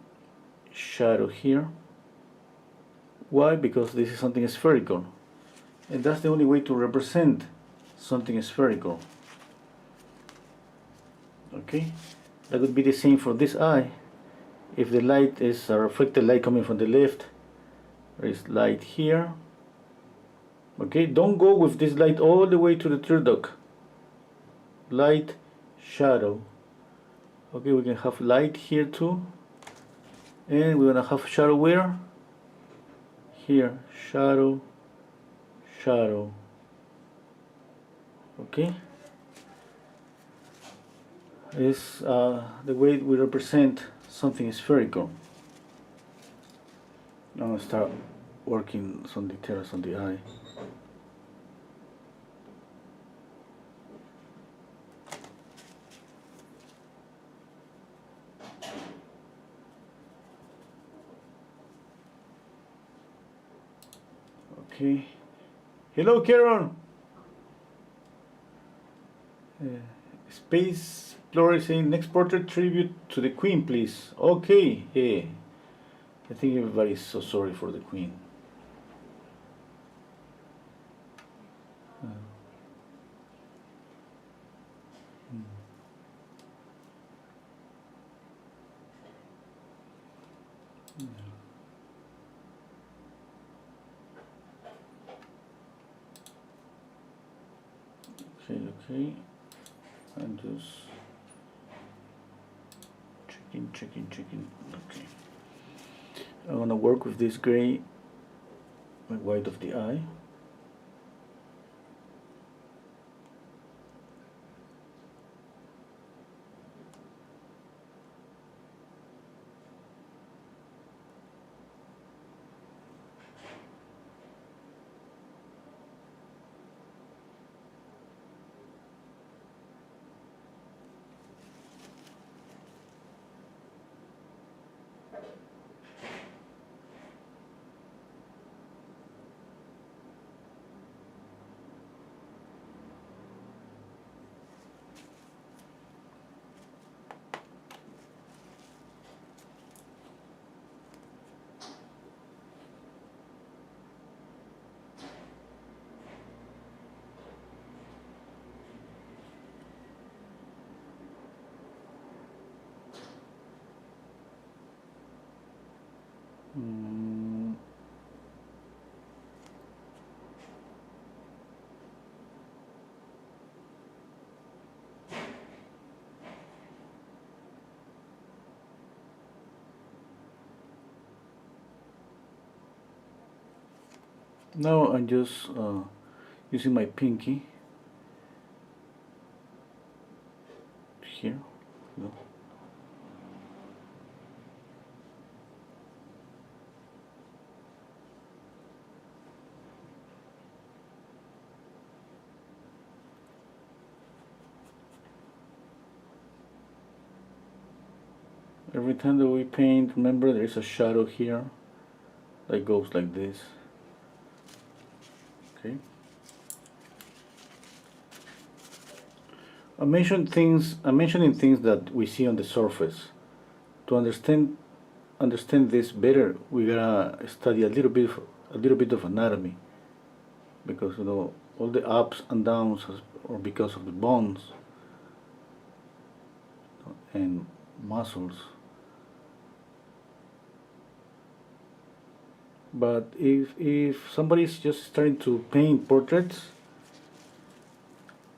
shadow here. Why? Because this is something spherical, and that's the only way to represent something spherical. Okay, that would be the same for this eye. If the light is a reflected light coming from the left, there is light here. Okay, don't go with this light all the way to the tear duct. Light, shadow. Okay, we can have light here too, and we're gonna have shadow where? Here, shadow, shadow. Okay, is the way we represent something spherical. Now I'm gonna start working some details on the eye. Okay. Hello, Karen. Space Explorer saying next portrait tribute to the Queen, please. Okay. Hey, I think everybody's so sorry for the Queen. Okay. And just checking. Okay. I'm gonna work with this gray and white of the eye. Now I'm just using my pinky here. You know. Every time that we paint, remember there is a shadow here that goes like this. Okay. I'm mentioning things that we see on the surface. To understand this better, we gotta study a little bit of anatomy, because you know all the ups and downs are because of the bones and muscles. But if somebody is just starting to paint portraits,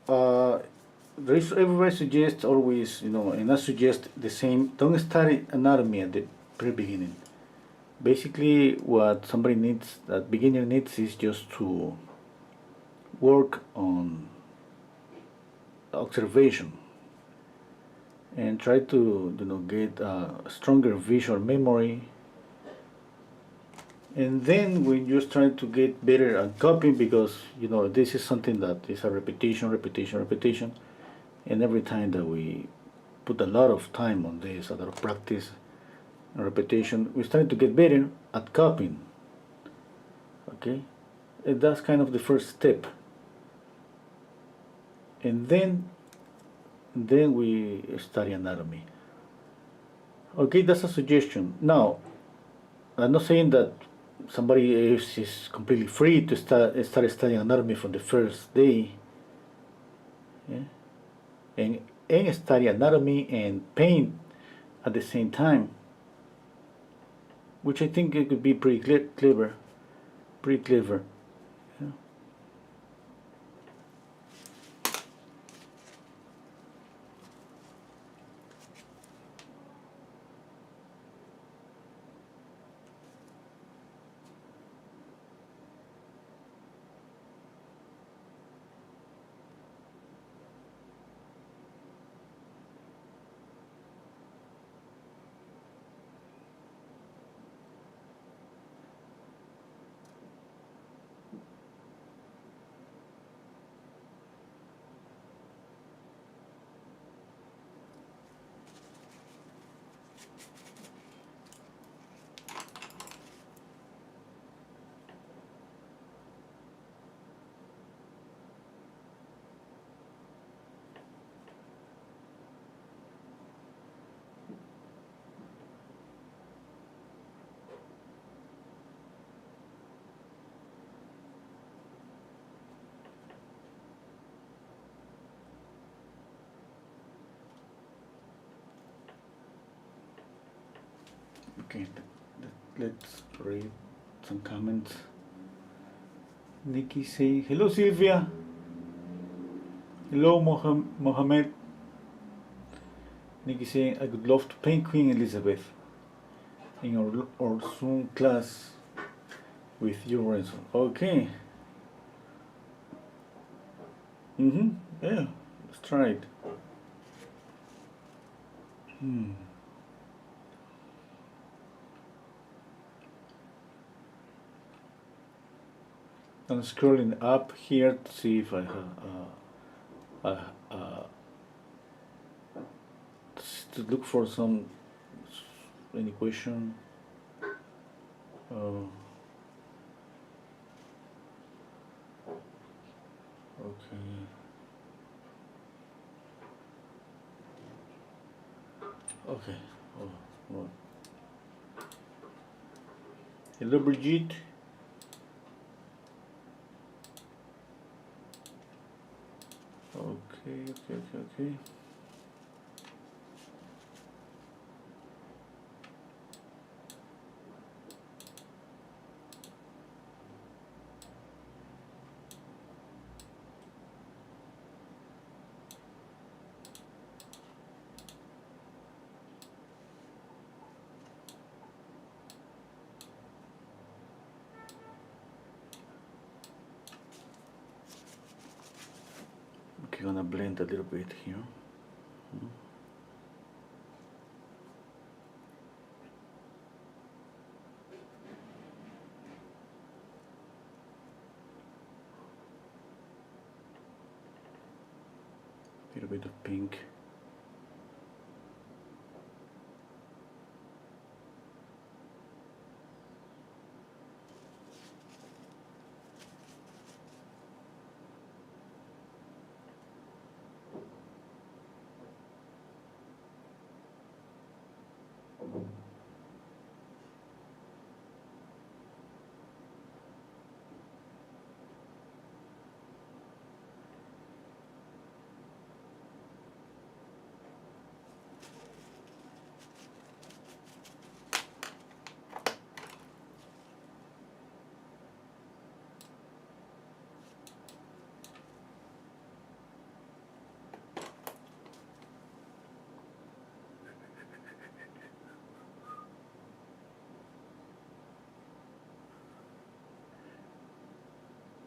uh, there is everybody suggests always, you know, and I suggest the same. Don't study anatomy at the very beginning. Basically, what somebody needs, that beginner needs, is just to work on observation and try to, you know, get a stronger visual memory. And then when you're trying to get better at copying, because you know this is something that is a repetition, repetition, repetition, and every time that we put a lot of time on this, a lot of practice and repetition, we're starting to get better at copying. Okay, and that's kind of the first step. And then we study anatomy. Okay, that's a suggestion. Now, I'm not saying that somebody else is completely free to start studying anatomy from the first day. Yeah? And study anatomy and paint at the same time, which I think it could be pretty clever. Pretty clever. Yeah. Okay, let's read some comments. Nikki saying, hello Sylvia. Hello Mohammed. Nikki saying, I would love to paint Queen Elizabeth in our Zoom class with you, Renzo. Okay. Yeah, let's try it. I'm scrolling up here to see if I have to look for any question. Okay. Okay. Oh. Hello, Brigitte. Okay. gonna blend a little bit here. A little bit of pink.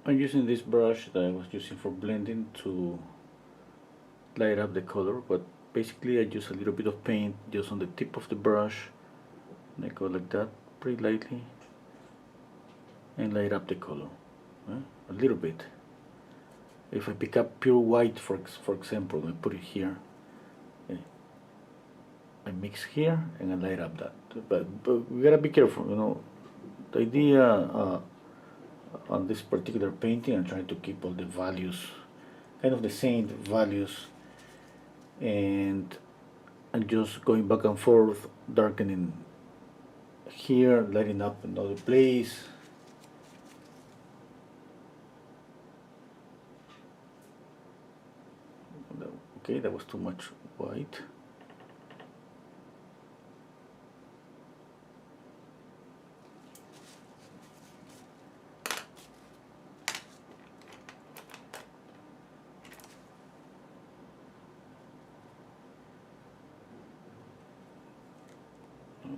I'm using this brush that I was using for blending to light up the color, but basically I use a little bit of paint just on the tip of the brush, and I go like that pretty lightly and light up the color a little bit. If I pick up pure white, for example, I put it here, I mix here and I light up that, but we gotta be careful, you know. The idea on this particular painting, I'm trying to keep all the values kind of the same values, and I'm just going back and forth, darkening here, lighting up another place. Okay, that was too much white.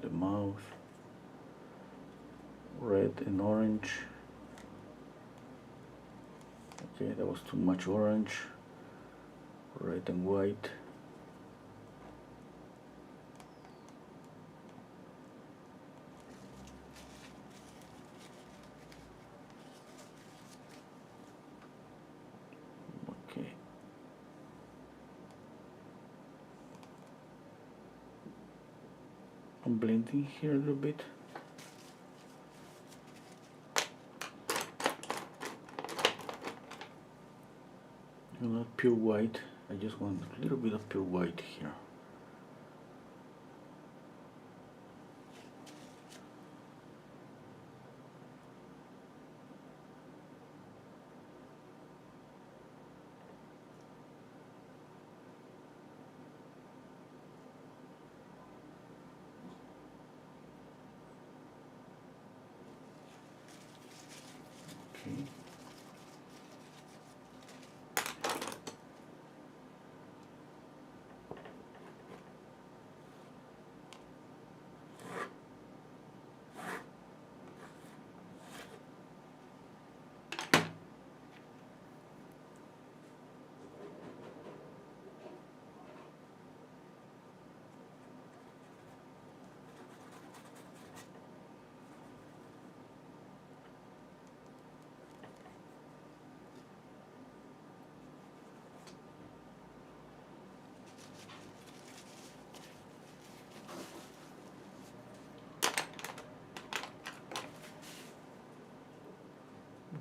The mouth, red and orange. Okay, that was too much orange. Red and white. Okay. I'm blending here a little bit. Not pure white, I just want a little bit of pure white here. Okay.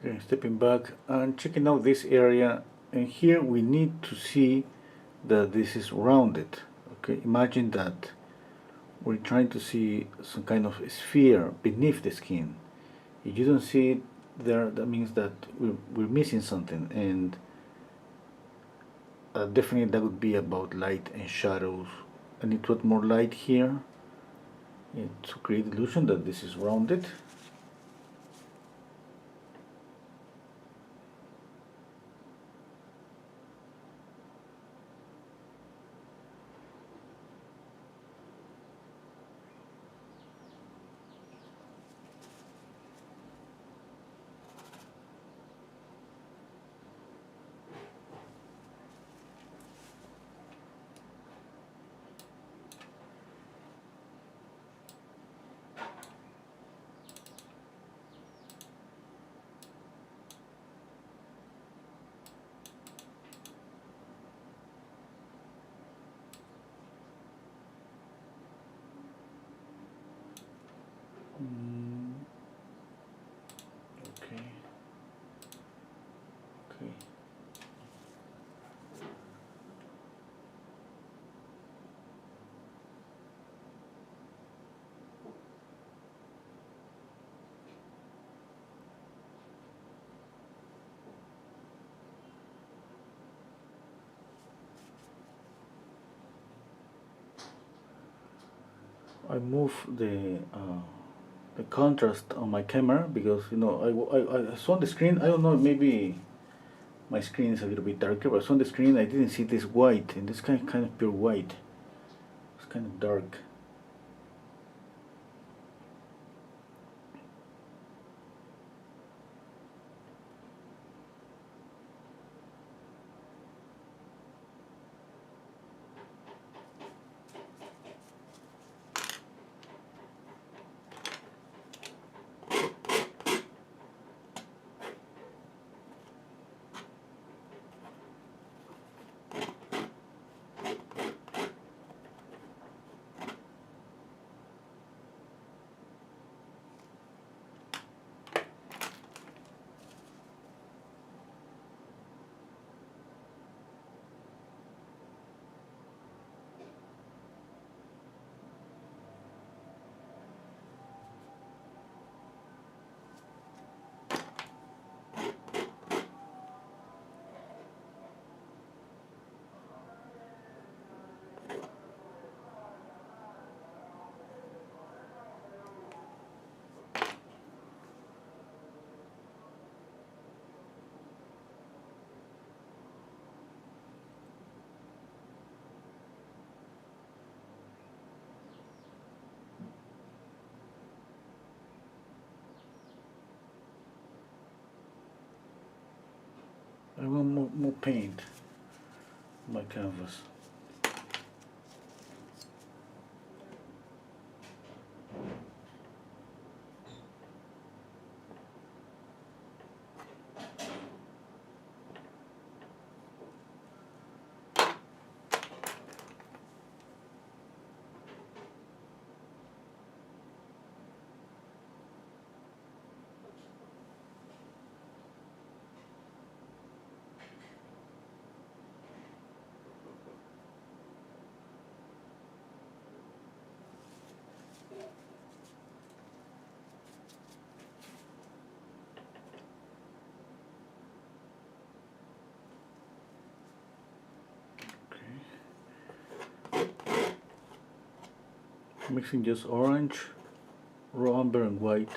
Okay, stepping back and checking out this area, and here we need to see that this is rounded. Okay, imagine that we're trying to see some kind of sphere beneath the skin. If you don't see it there, that means that we're missing something, and definitely that would be about light and shadows. I need to add more light here to create the illusion that this is rounded. Okay. I move the contrast on my camera because I saw on the screen. I don't know, maybe my screen is a little bit darker, but I saw on the screen I didn't see this white, and this kind of pure white. It's kind of dark. I want more paint on my canvas. Mixing just orange, raw umber, and white.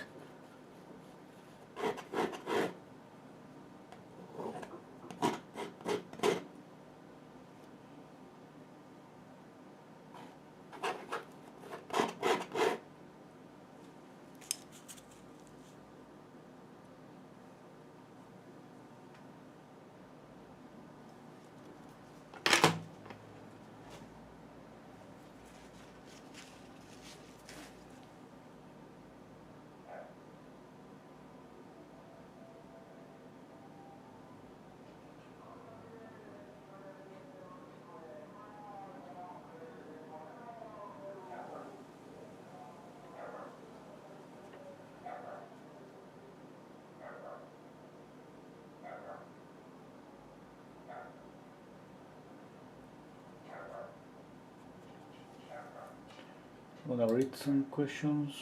I'm gonna read some questions.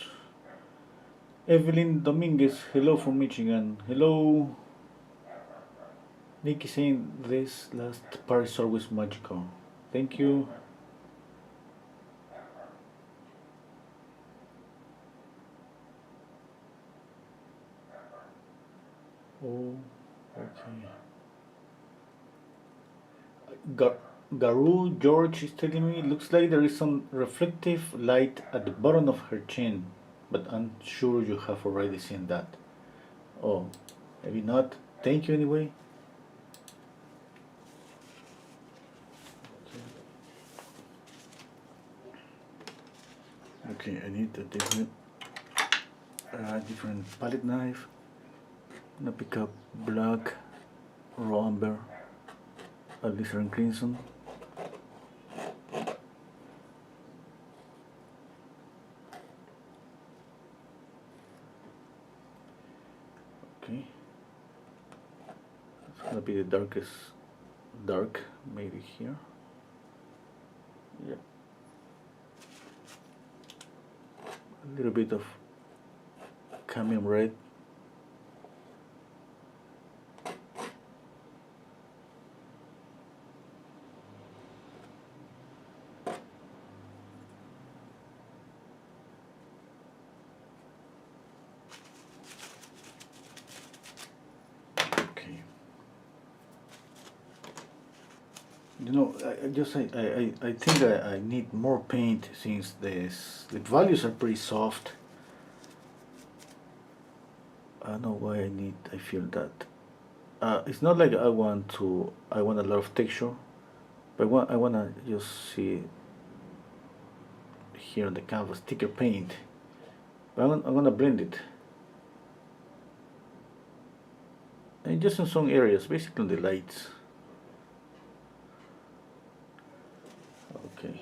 Evelyn Dominguez, hello from Michigan. Hello. Nikki saying this last part is always magical. Thank you. Oh, okay. Garu George is telling me it looks like there is some reflective light at the bottom of her chin, but I'm sure you have already seen that. Oh, maybe not. Thank you anyway. Okay, I need a different palette knife. I'm gonna pick up black, raw umber, glycerin crimson. Okay, let's gonna be the darkest dark, maybe here. Yeah. A little bit of cadmium red. You know, I think I need more paint since the values are pretty soft. I don't know why I feel that. It's not like I want a lot of texture, but I want to just see here on the canvas, thicker paint. But I'm gonna blend it. And just in some areas, basically on the lights. Okay.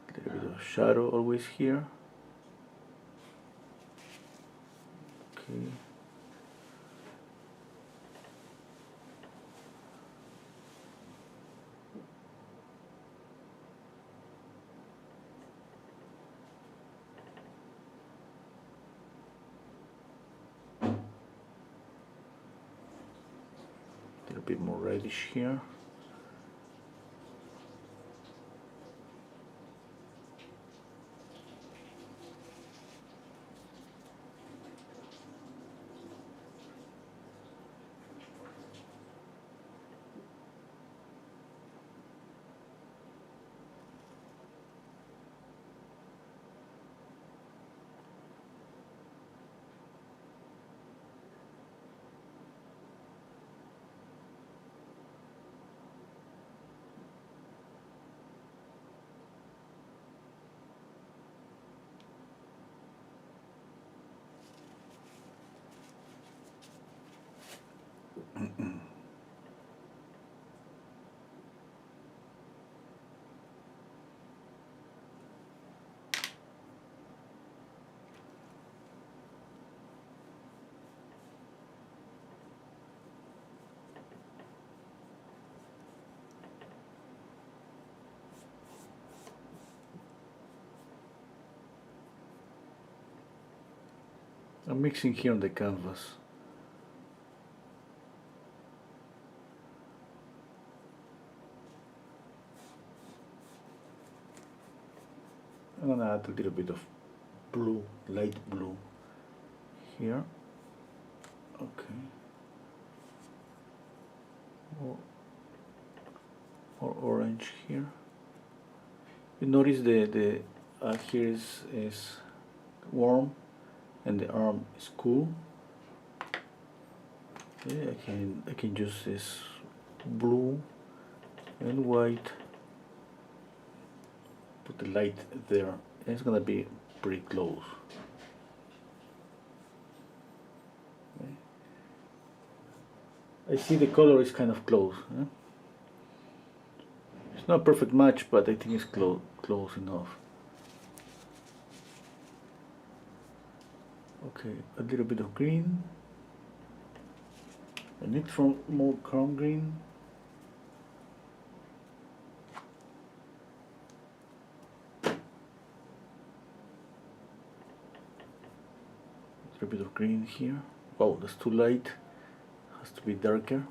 A little bit of shadow always here. Okay. A little bit more reddish here. I'm mixing here on the canvas. I'm gonna add a little bit of blue, light blue here. Okay. More orange here. You notice the here is warm and the arm is cool. Okay, I can use this blue and white. Put the light there, and it's gonna be pretty close. Okay. I see the color is kind of close. It's not a perfect match, but I think it's close enough. Okay, a little bit of green. I need some more chrome green. A little bit of green here. Wow, that's too light. Has to be darker.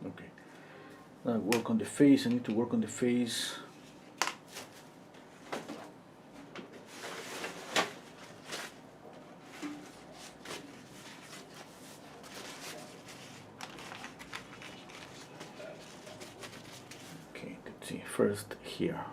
Okay. Now work on the face. I need to work on the face. Okay, let's see. First here.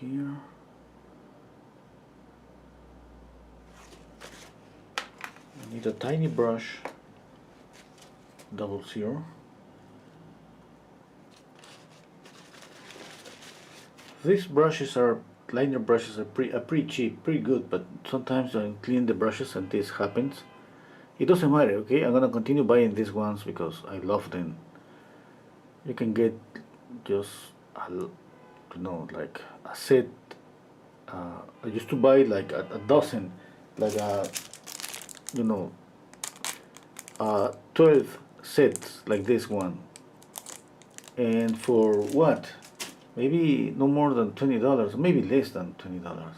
here. I need a tiny brush, 00. These brushes are liner brushes are pretty cheap, pretty good, but sometimes I clean the brushes and this happens. It doesn't matter, okay? I'm gonna continue buying these ones because I love them. You can get just like a set. I used to buy like a dozen, like you know 12 sets like this one, and for what? Maybe no more than $20, maybe less than $20.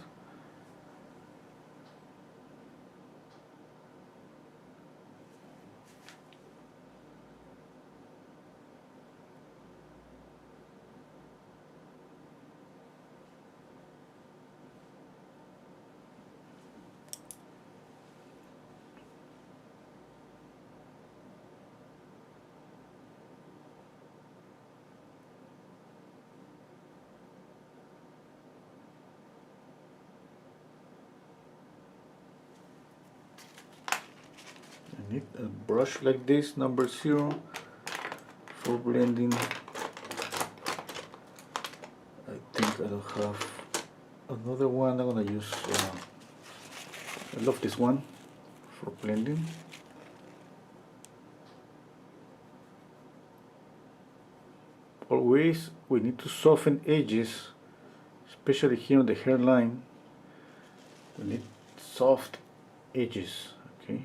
I need a brush like this, number 0, for blending. I think I don't have another one. I'm gonna use. I love this one for blending. Always we need to soften edges, especially here on the hairline. We need soft edges, okay?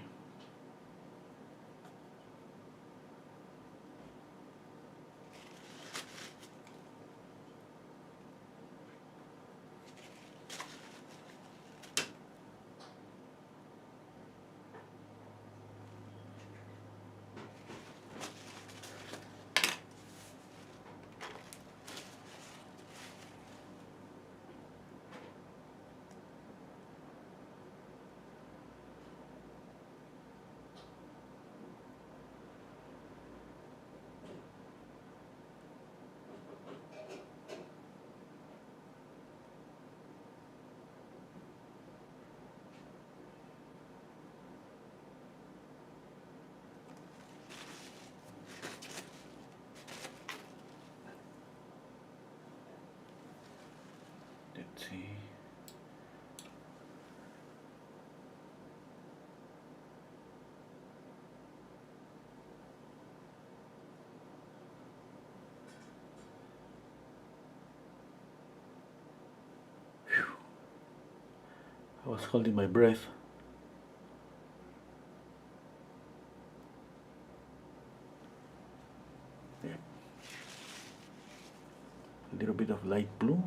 Let's see. Phew. I was holding my breath. Yeah. A little bit of light blue.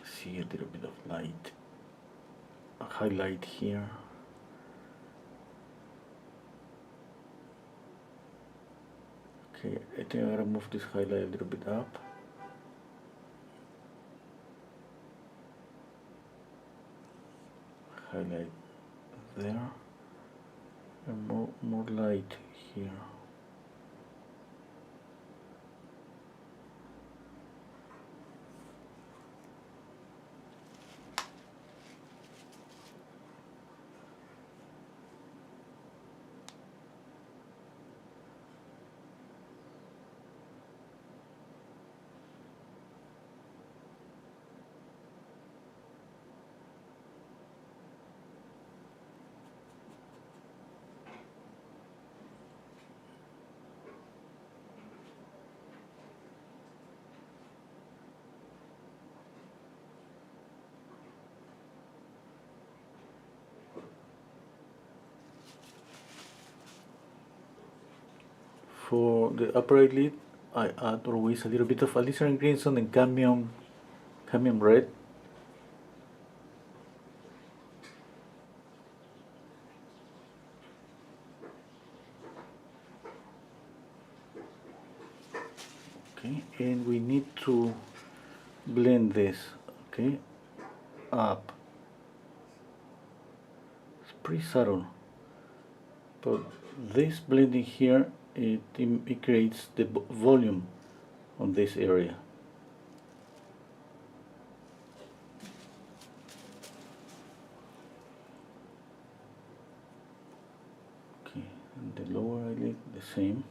See a little bit of light, a highlight here. Okay, I think I'm gonna move this highlight a little bit up. Highlight there, and more light here. For the upper eyelid, I add always a little bit of alizarin crimson and cadmium red. Okay, and we need to blend this, okay, up. It's pretty subtle, but this blending here it creates the volume on this area. Okay, and the lower eyelid the same.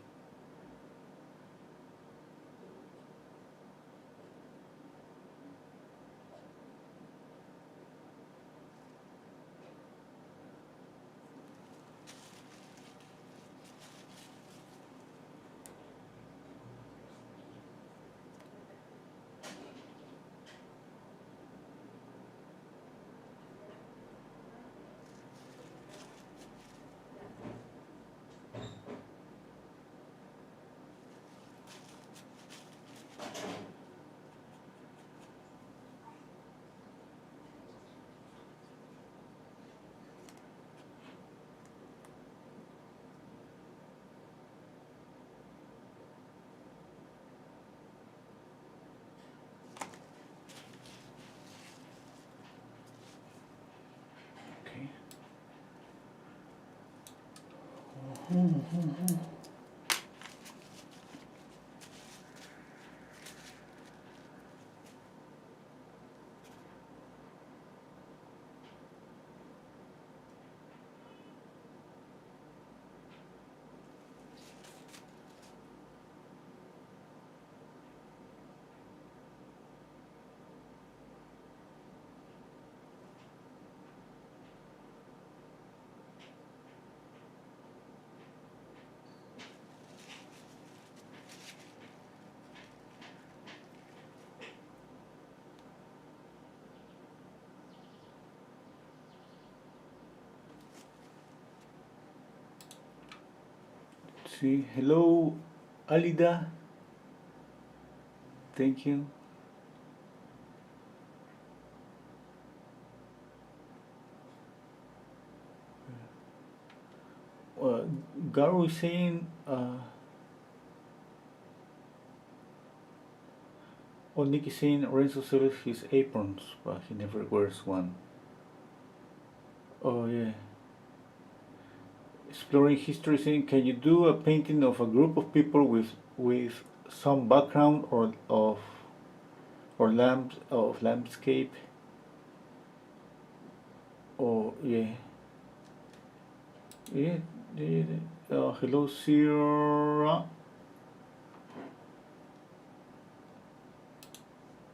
Okay. See, hello, Alida. Thank you. Garo is saying, oh, Nick is saying Renzo sells his aprons, but he never wears one. Oh, yeah. Exploring history saying, can you do a painting of a group of people with some background or landscape? Oh, yeah. Yeah, yeah. Hello, Sierra.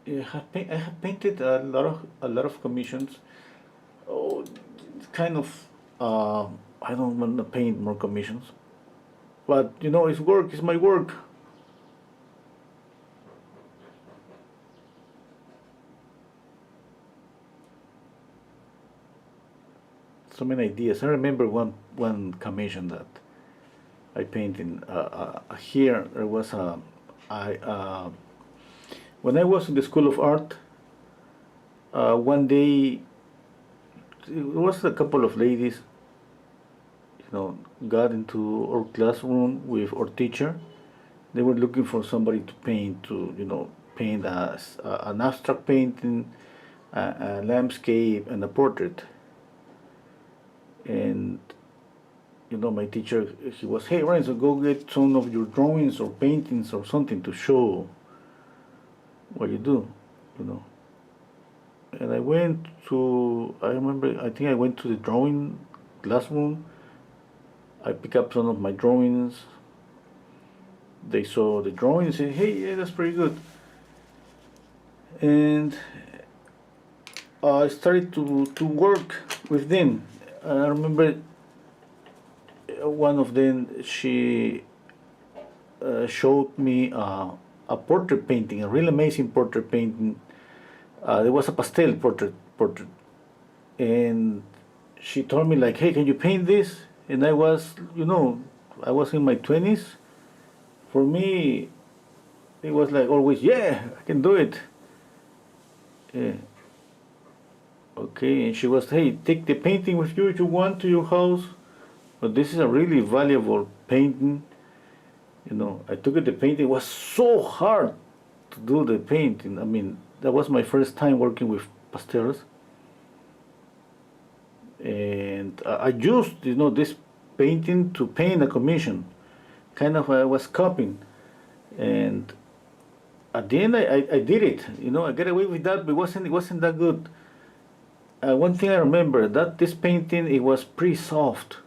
Yeah, I have painted a lot of commissions. Oh, it's kind of I don't want to paint more commissions, but you know, it's work. It's my work. So many ideas. I remember one commission that I painted here. There was a I when I was in the School of Art. One day, it was a couple of ladies, you know, got into our classroom with our teacher. They were looking for somebody to paint, paint an abstract painting, a landscape, and a portrait. And my teacher, he was, hey, Renzo, go get some of your drawings or paintings or something to show what you do, you know. And I think I went to the drawing classroom. I picked up some of my drawings. They saw the drawing and said, hey, yeah, that's pretty good. And I started to work with them. I remember one of them, she showed me a portrait painting, a real amazing portrait painting. There was a pastel portrait, and she told me like, "Hey, can you paint this?" And I was, I was in my 20s. For me, it was like always, yeah, I can do it. Yeah. Okay, and she was, hey, take the painting with you if you want to your house. But this is a really valuable painting. I took it. The painting was so hard to do the painting. I mean, that was my first time working with pastels. And I used, this painting to paint a commission. kind of was copying, and at the end I did it. You know, I got away with that, but it wasn't that good. One thing I remember that this painting, it was pretty soft.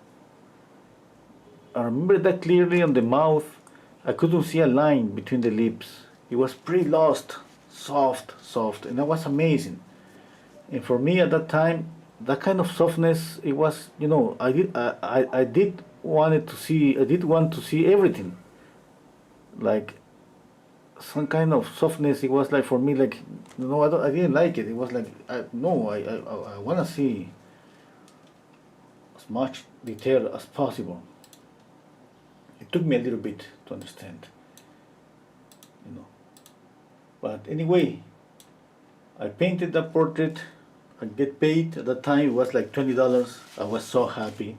I remember that clearly on the mouth. I couldn't see a line between the lips. It was pretty lost, soft, and that was amazing. And for me at that time, that kind of softness, it was, you know, I did wanted to see, I did want to see everything, like some kind of softness. It was like for me, like, no, I didn't like it. It was like, no, I want to see as much detail as possible. It took me a little bit to understand, you know. But anyway, I painted that portrait. I get paid at that time. It was like $20. I was so happy.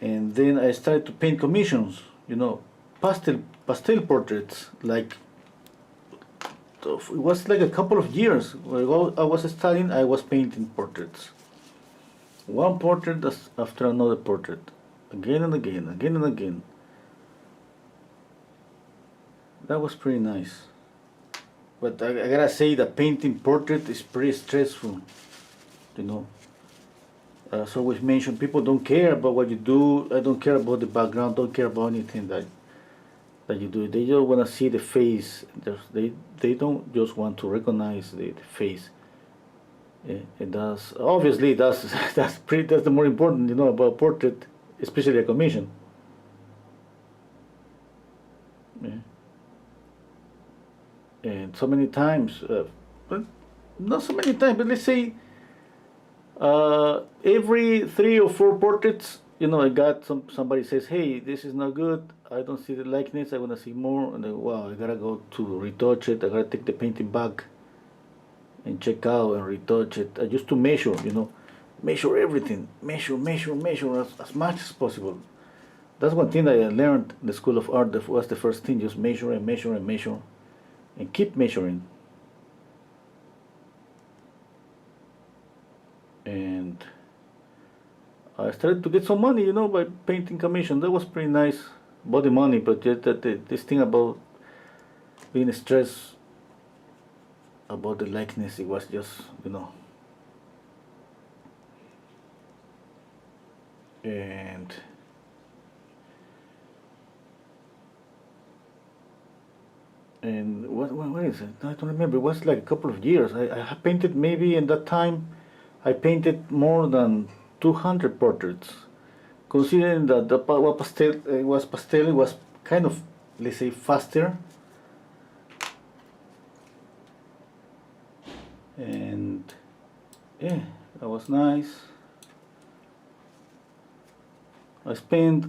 And then I started to paint commissions, you know, pastel portraits. Like it was like a couple of years. While I was studying, I was painting portraits. One portrait after another portrait, again and again, again and again. That was pretty nice. But I gotta say that painting portrait is pretty stressful, you know. As always mentioned, people don't care about what you do. I don't care about the background. Don't care about anything that you do. They just wanna see the face. They don't just want to recognize the face. It does obviously that's that's the more important, you know, about portrait, especially a commission. Yeah. And so many times, but not so many times, but let's say every 3 or 4 portraits, you know, I got somebody says, hey, this is not good. I don't see the likeness. I want to see more. And then, wow, I gotta go to retouch it. I gotta take the painting back and check out and retouch it. I used to measure, you know, measure everything, measure as much as possible. That's one thing that I learned in the School of Art. That was the first thing, just measure and measure and measure, and keep measuring. And I started to get some money, you know, by painting commission. That was pretty nice. Bought the money, but this thing about being stressed about the likeness, it was just, you know. And what is it? I don't remember. It was like a couple of years. I painted, maybe in that time, I painted more than 200 portraits. Considering that the pastel, it was kind of, let's say, faster. And yeah, that was nice. I spent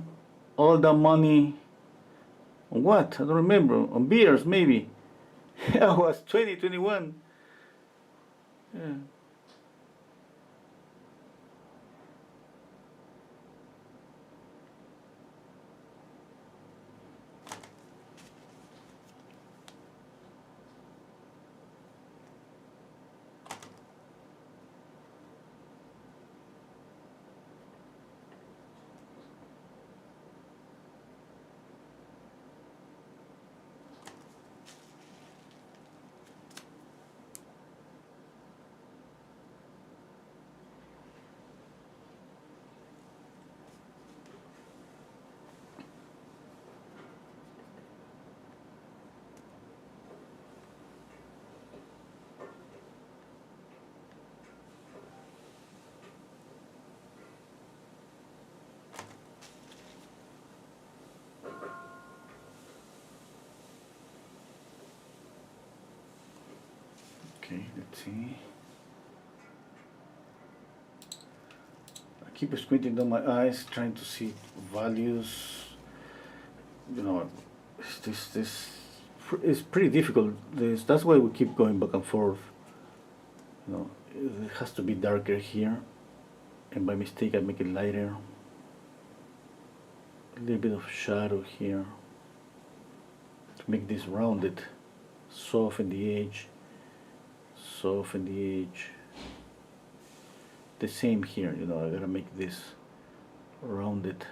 all that money on what? I don't remember. On beers, maybe. I was 20, 21. Yeah. Okay, let's see. I keep squinting down my eyes, trying to see values. You know, this is pretty difficult. That's why we keep going back and forth. You know, it has to be darker here, and by mistake I make it lighter. A little bit of shadow here to make this rounded. Soften the edge. Soften the edge. The same here, you know, I gotta make this rounded.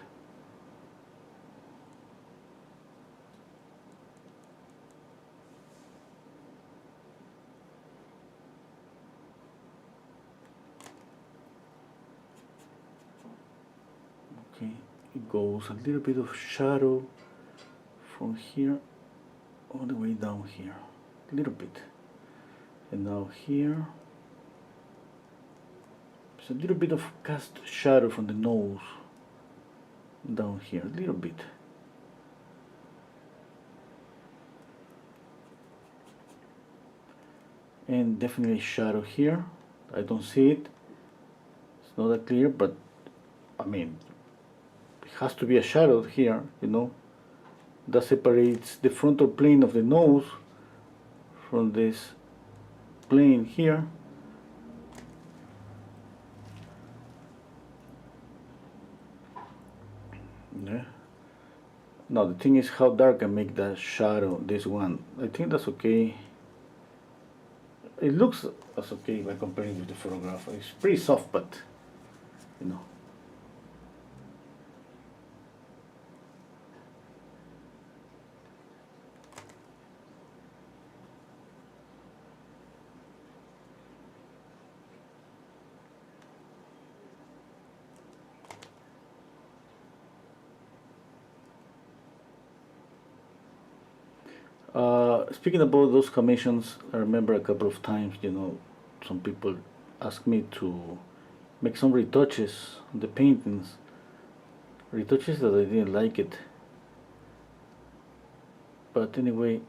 Okay, it goes a little bit of shadow from here all the way down here, a little bit. And now here, there's a little bit of cast shadow from the nose down here, a little bit. And definitely shadow here. I don't see it. It's not that clear, but I mean, it has to be a shadow here, you know. That separates the frontal plane of the nose from this plane here. Yeah. Now the thing is how dark I make that shadow, this one. I think that's okay. It looks as okay by comparing with the photograph. It's pretty soft, but you know. Speaking about those commissions, I remember a couple of times, you know, some people asked me to make some retouches on the paintings, retouches that I didn't like it. But anyway,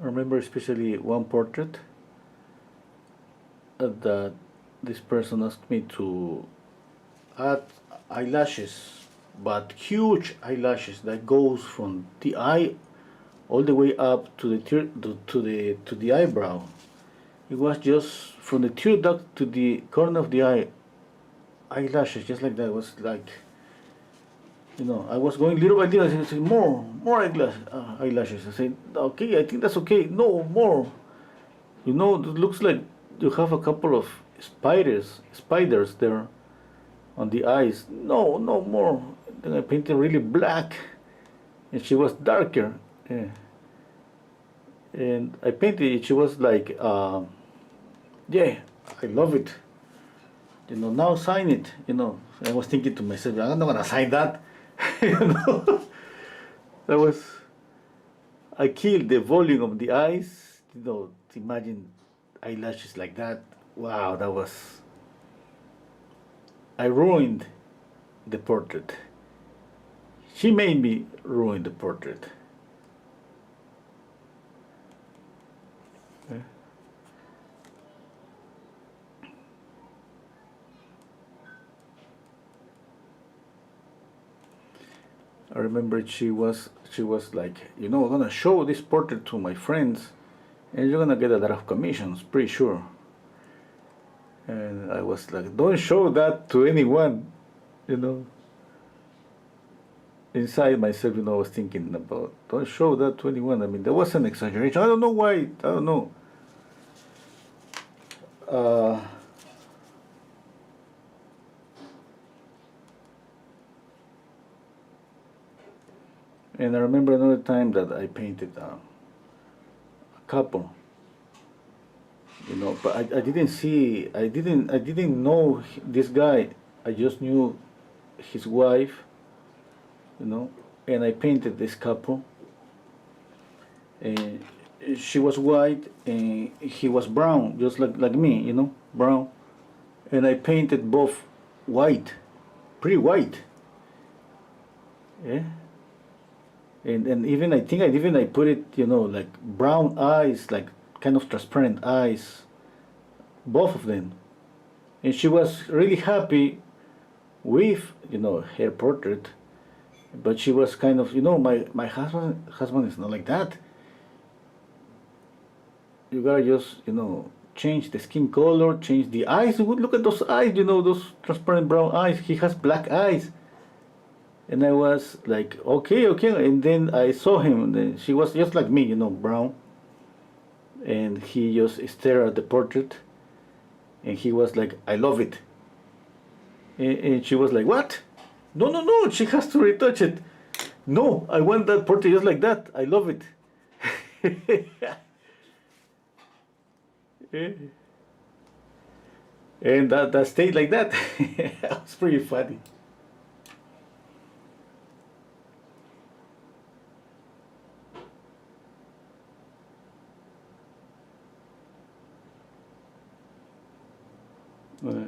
I remember especially one portrait that this person asked me to add eyelashes, but huge eyelashes that goes from the eye all the way up to the eyebrow. It was just from the tear duct to the corner of the eye, eyelashes just like that. It was like, you know, I was going little by little. I said more eyelashes. I said, okay, I think that's okay. No more. You know, it looks like you have a couple of spiders there on the eyes. No more. Then I painted really black, and she was darker. Yeah. And I painted it. She was like, yeah, I love it. You know, now sign it. You know, I was thinking to myself, I'm not gonna sign that. You know, I killed the volume of the eyes. You know, imagine eyelashes like that. Wow, I ruined the portrait. She made me ruin the portrait. Okay. I remember she was like, you know, I'm gonna show this portrait to my friends, and you're gonna get a lot of commissions, pretty sure. And I was like, don't show that to anyone, you know. Inside myself, you know, I was thinking about, don't show that to anyone. I mean, there was an exaggeration. I don't know why. I don't know. And I remember another time that I painted a couple. You know, but I didn't know this guy. I just knew his wife, you know, and I painted this couple. And she was white and he was brown, just like me, you know, brown. And I painted both white, pretty white. Yeah. And even I think I put it, you know, like brown eyes, like kind of transparent eyes, both of them. And she was really happy with, you know, her portrait, but she was kind of, you know, my husband is not like that. You gotta just, you know, change the skin color, change the eyes. Look at those eyes, you know, those transparent brown eyes. He has black eyes. And I was like, okay. And then I saw him, and then she was just like me, you know, brown. And he just stared at the portrait, and he was like, I love it. And she was like, what? No, she has to retouch it. No, I want that portrait just like that. I love it. And that stayed like that. That was pretty funny.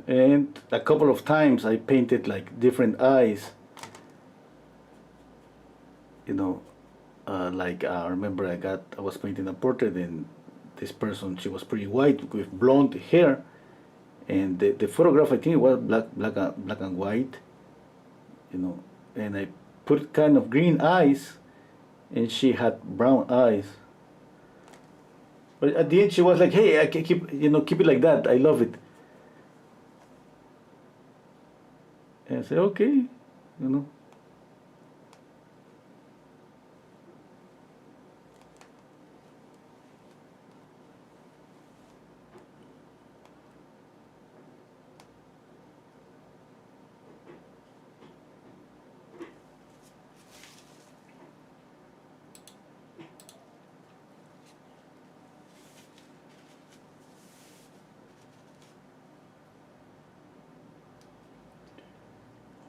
And a couple of times I painted like different eyes, you know, like I remember I was painting a portrait, and this person, she was pretty white with blonde hair, and the photograph, I think it was black and white, you know, and I put kind of green eyes, and she had brown eyes. But at the end, she was like, "Hey, I can keep it like that. I love it." And I said, "Okay, you know."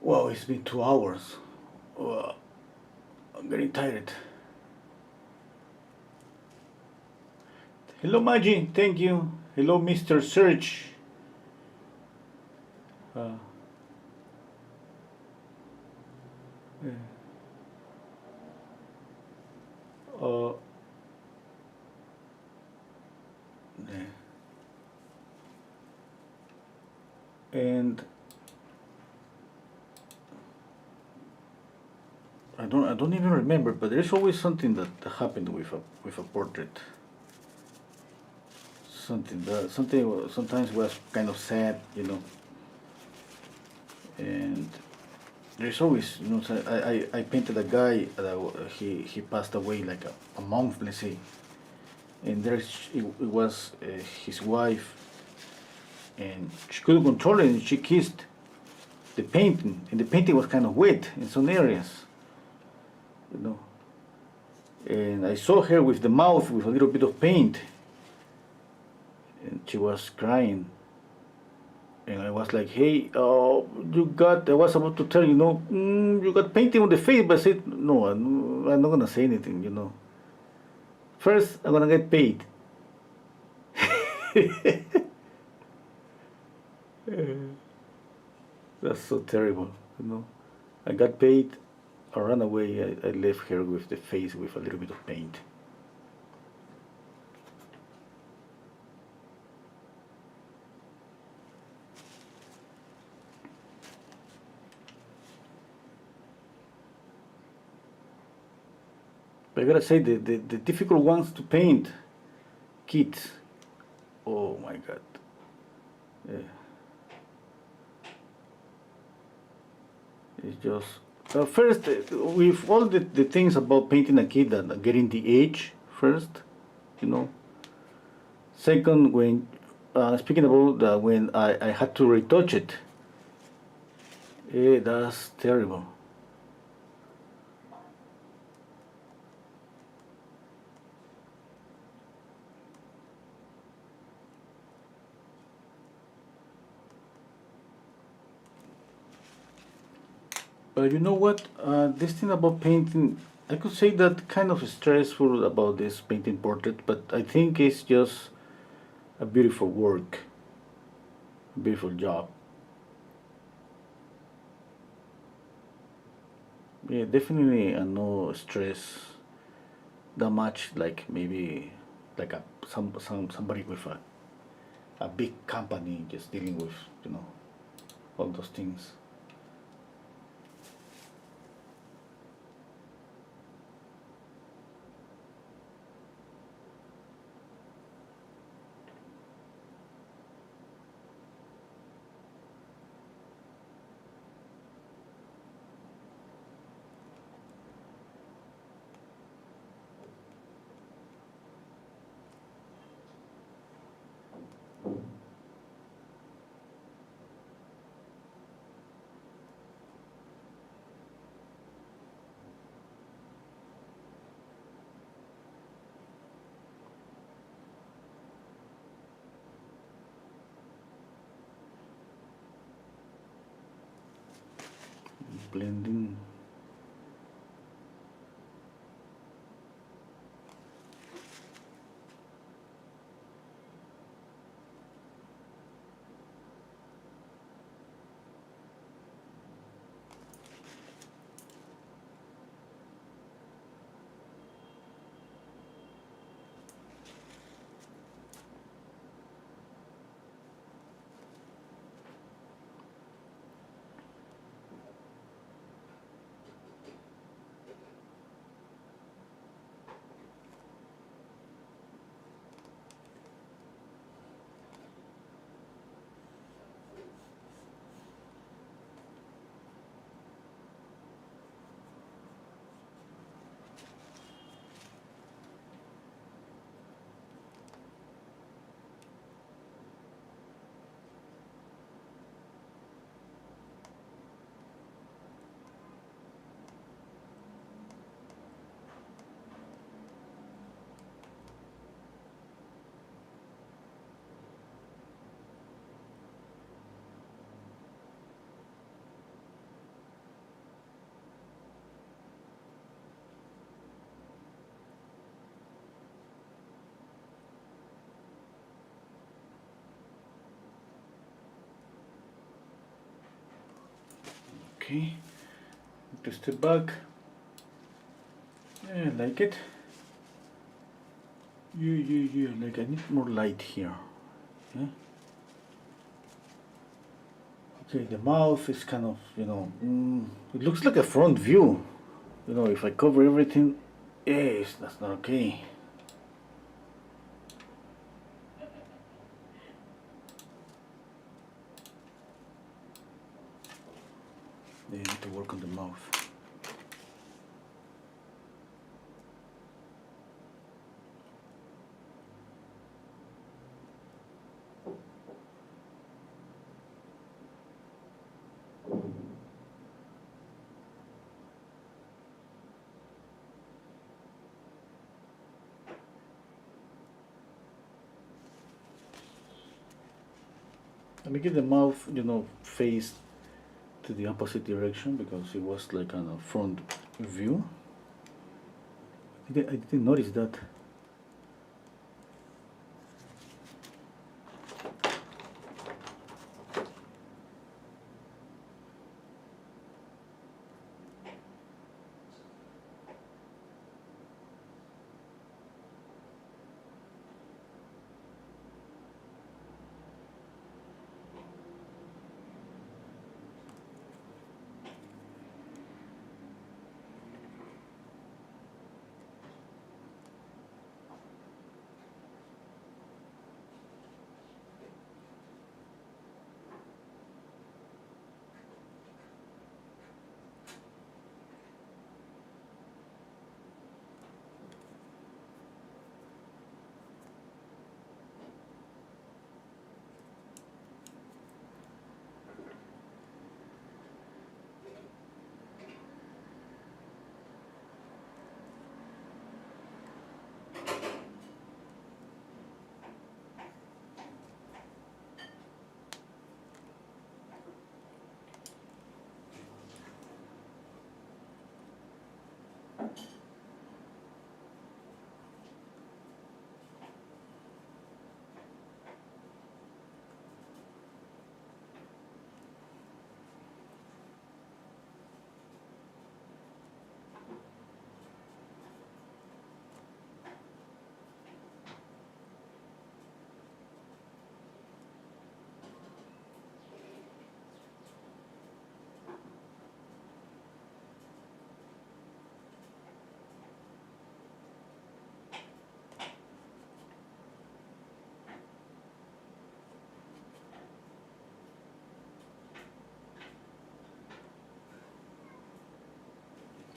Wow, it's been 2 hours. Oh, I'm getting tired. Hello, Maggie. Thank you. Hello, Mr. Search. Uh, uh, yeah. And I don't even remember, but there's always something that happened with a portrait. Something sometimes was kind of sad, you know, and there's always, you know. So I painted a guy that he passed away like a month, let's say, and it was his wife, and she couldn't control it, and she kissed the painting, and the painting was kind of wet in some areas, you know. And I saw her with the mouth with a little bit of paint, and she was crying. And I was like, "Hey, I was about to tell you, you got painting on the face," but I said, "No, I'm not gonna say anything, you know. First, I'm gonna get paid." That's so terrible, you know. I got paid, I ran away, I left her with the face with a little bit of paint. But I gotta say, the difficult ones to paint, kids, oh my god. Yeah. It's just first with all the things about painting a kid, that getting the age first, you know. Second, when speaking about when I had to retouch it, that's terrible. But you know what? This thing about painting, I could say that kind of stressful about this painting portrait, but I think it's just a beautiful work, a beautiful job. Yeah, definitely no stress that much, like maybe like somebody with a big company just dealing with, you know, all those things. blending. Okay, to step back. Yeah, I like it. Yeah, like I need more light here. Yeah. Okay, the mouth is kind of, it looks like a front view. If I cover everything, yes, that's not okay. They need to work on the mouth. Let me get the mouth, face to the opposite direction because it was like on a front view. I didn't notice that.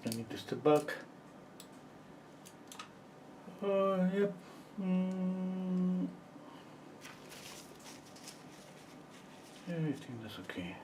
I need to step back. Yep. Yeah, I think that's okay.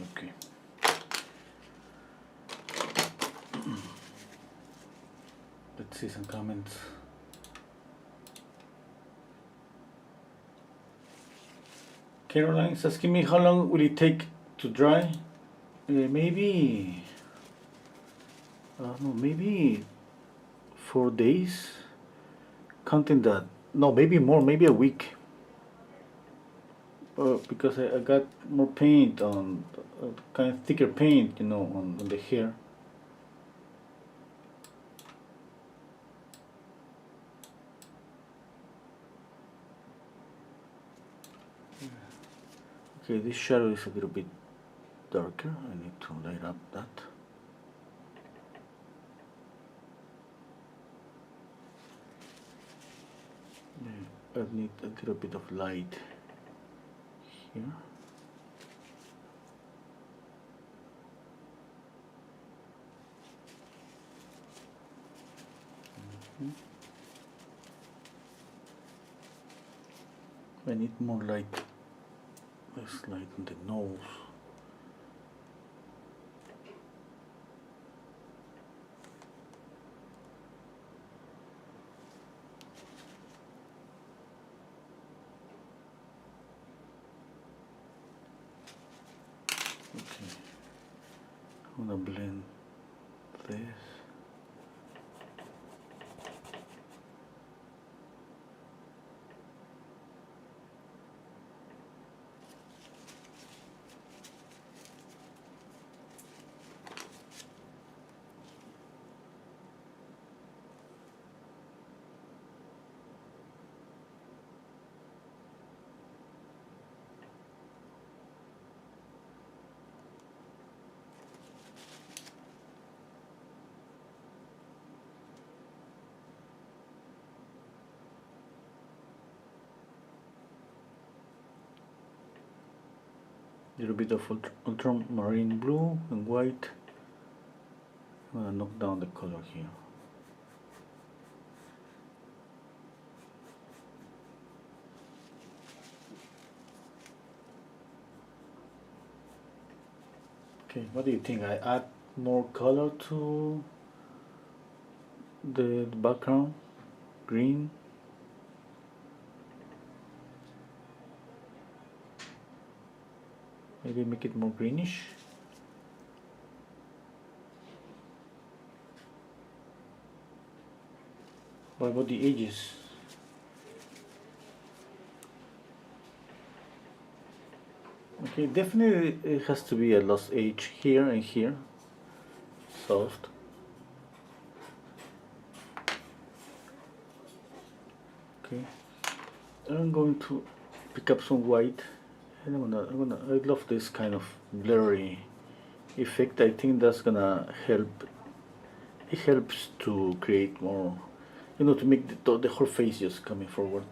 Okay. Let's see some comments. Caroline is asking me how long will it take to dry? Maybe, no, maybe 4 days. Counting that, no, maybe more, maybe a week. Because I got more paint on, kind of thicker paint, you know, on the hair. Okay, this shadow is a little bit darker. I need to light up that. I need a little bit of light here. I need more light. Less light on the nose. Okay, I'm gonna blend this. Little bit of ultramarine blue and white. I'm gonna knock down the color here. Okay, what do you think? I add more color to the background, green. Maybe make it more greenish. What about the edges? Okay, definitely it has to be a lost edge here and here. Soft. Okay. I'm going to pick up some white. And I love this kind of blurry effect. I think that's gonna help. It helps to create more, you know, to make the whole face just coming forward.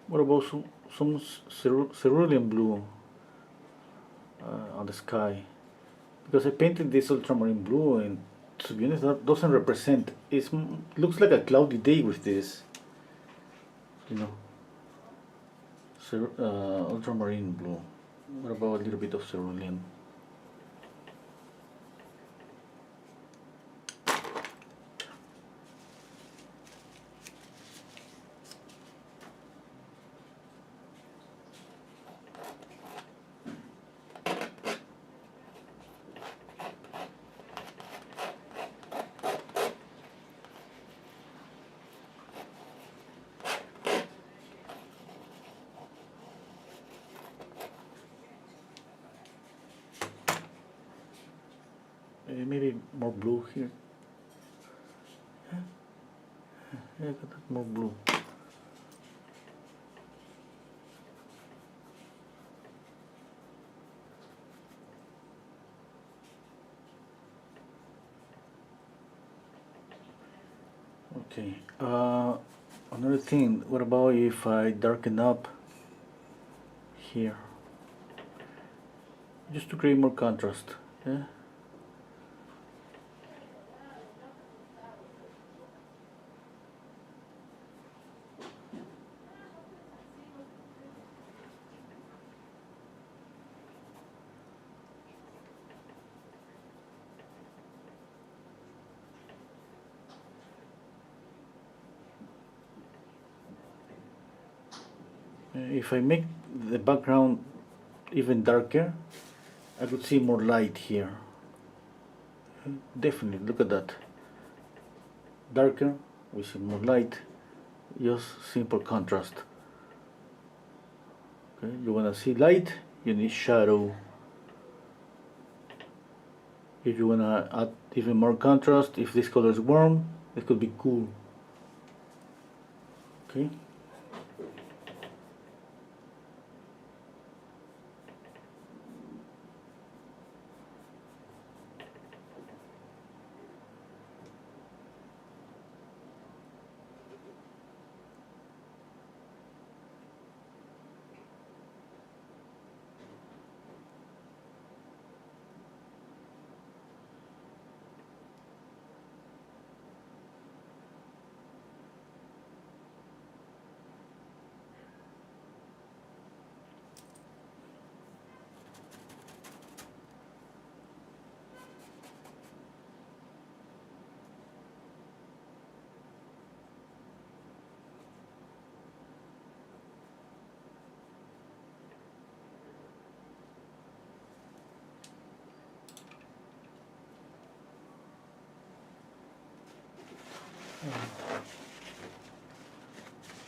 What about some cerulean blue on the sky? Because I painted this ultramarine blue, and to be honest, that doesn't represent. It looks like a cloudy day with this, you know. Ultramarine blue. What about a little bit of cerulean? Maybe more blue here. Yeah, I got that more blue. Okay. Another thing. What about if I darken up here, just to create more contrast. Yeah. If I make the background even darker, I could see more light here. Definitely, look at that. Darker, we see more light, just simple contrast. Okay, you want to see light, you need shadow. If you want to add even more contrast, if this color is warm, it could be cool. Okay.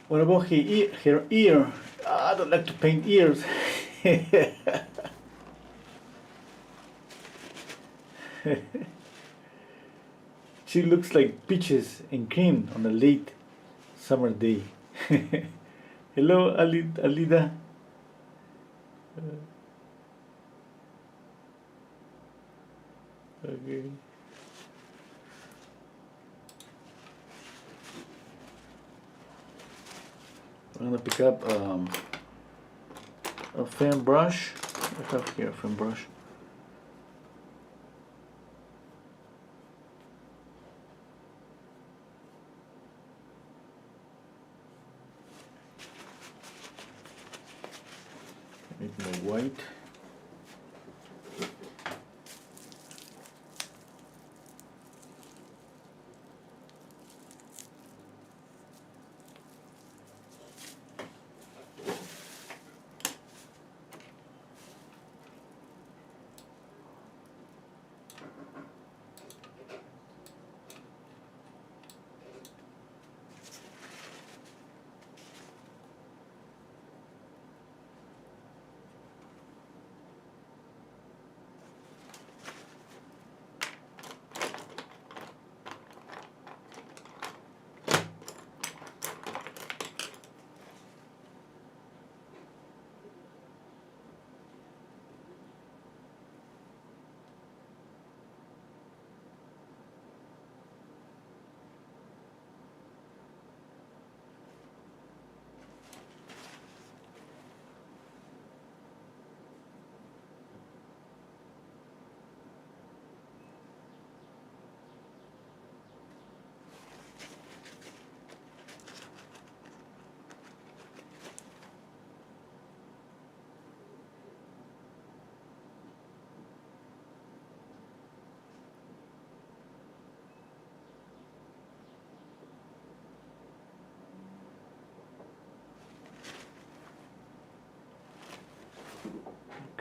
What about her ear? I don't like to paint ears. She looks like peaches and cream on a late summer day. Hello, Alida. Okay. I'm gonna pick up a fan brush. I have here a fan brush. Need more white.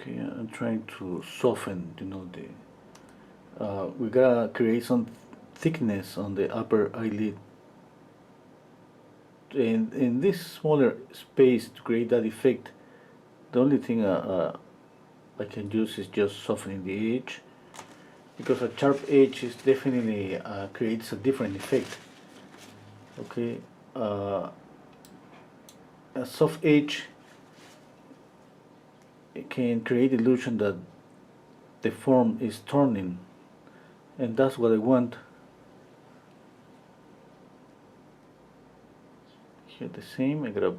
Okay, I'm trying to soften, we gotta create some thickness on the upper eyelid. And in this smaller space to create that effect, the only thing I can use is just softening the edge, because a sharp edge is definitely creates a different effect. Okay, a soft edge, it can create illusion that the form is turning, and that's what I want. Here the same, I gotta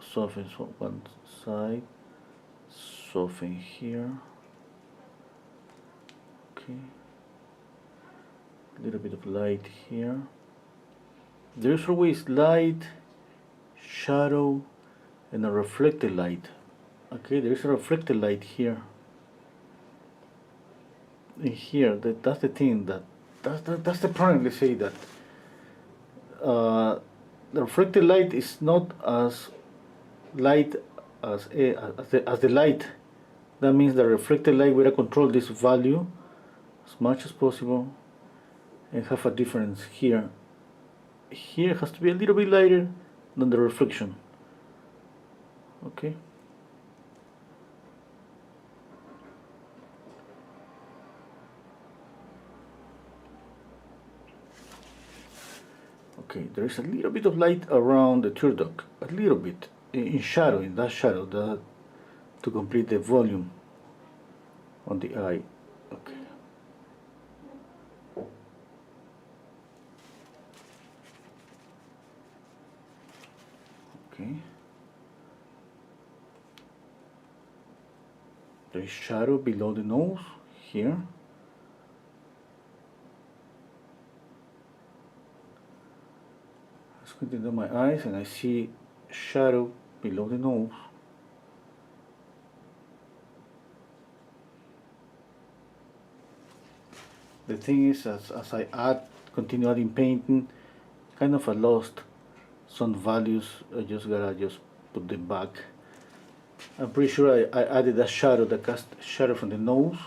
soften one side, soften here. Okay, a little bit of light here. There's always light, shadow, and a reflected light. Okay, there's a reflected light here. And here, that's the thing that's the problem. Let's say that the reflected light is not as light as the light. That means the reflected light, we gotta control this value as much as possible and have a difference here. Here it has to be a little bit lighter than the reflection. Okay. Okay, there is a little bit of light around the tear duct, a little bit in shadow, in that shadow, to complete the volume on the eye. Okay. Okay. There is shadow below the nose here. I squint into my eyes and I see shadow below the nose. The thing is, as I continue adding painting, kind of I lost some values. I just gotta put them back. I'm pretty sure I added a shadow, the cast shadow from the nose.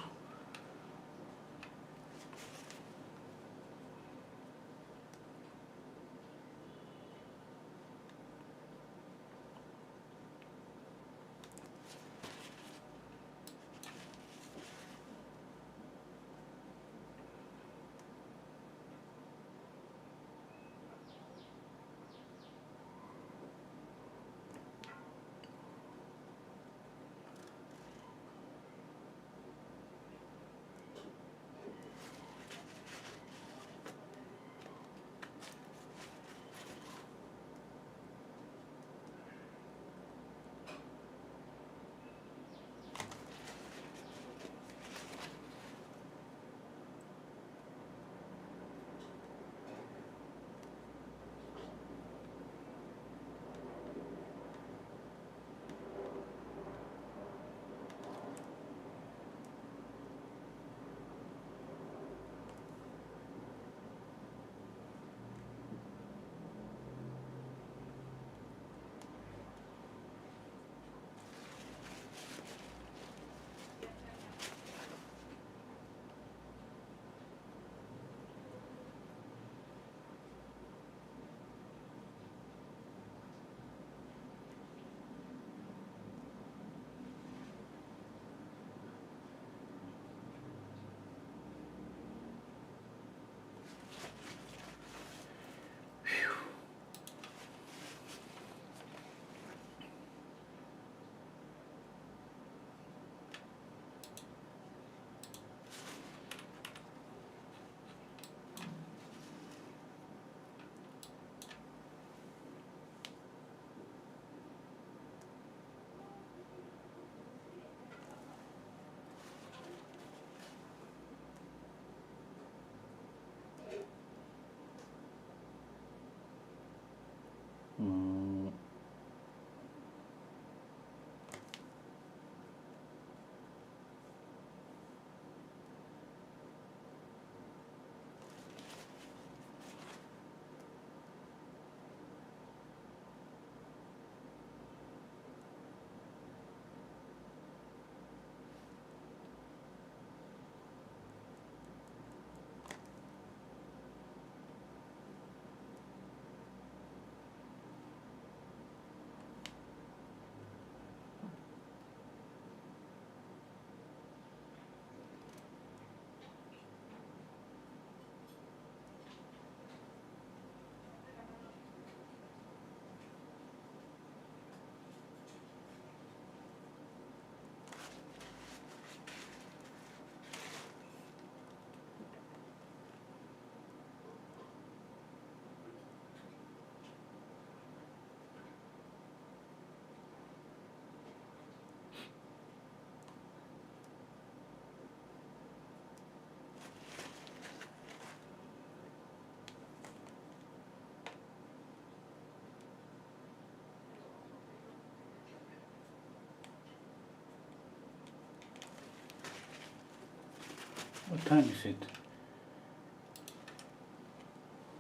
What time is it?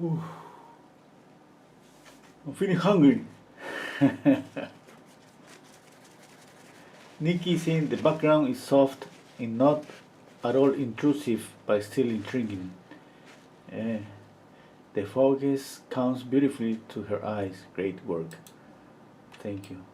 Ooh. I'm feeling hungry. Nikki saying the background is soft and not at all intrusive, but still intriguing. Eh, the focus comes beautifully to her eyes. Great work. Thank you.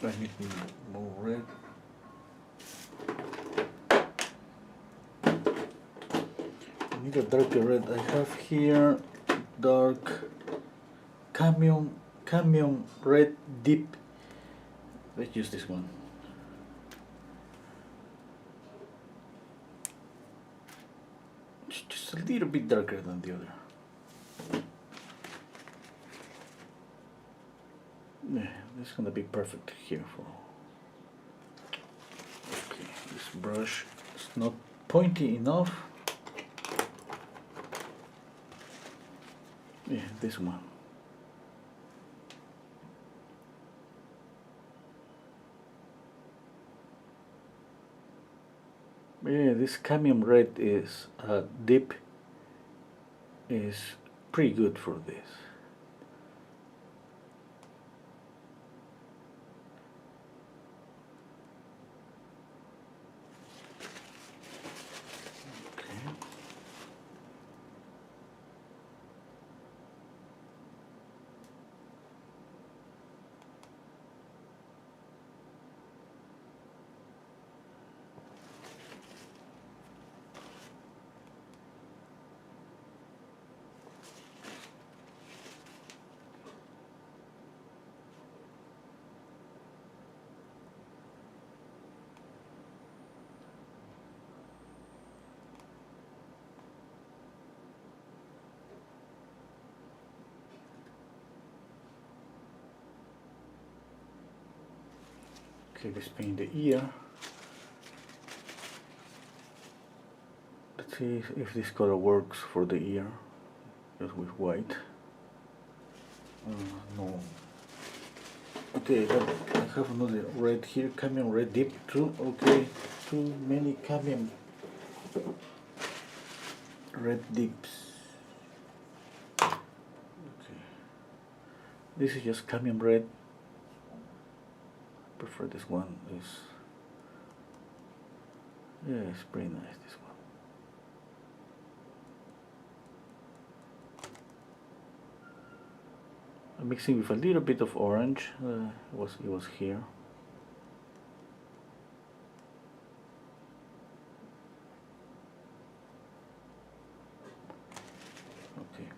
I need more red. I need a darker red. I have here dark cadmium red deep. Let's use this one. It's just a little bit darker than the other. Yeah, this is gonna be perfect here for. Okay, this brush is not pointy enough. Yeah, this one. Yeah, this cadmium red is deep. Is pretty good for this. Okay, let's paint the ear. Let's see if this color works for the ear, just with white. No. Okay, I have another red here, cadmium red deep too. Okay, too many cadmium red dips. Okay, this is just cadmium red. I prefer this one. Yeah, it's pretty nice, this one. I'm mixing with a little bit of orange. It was here. Okay.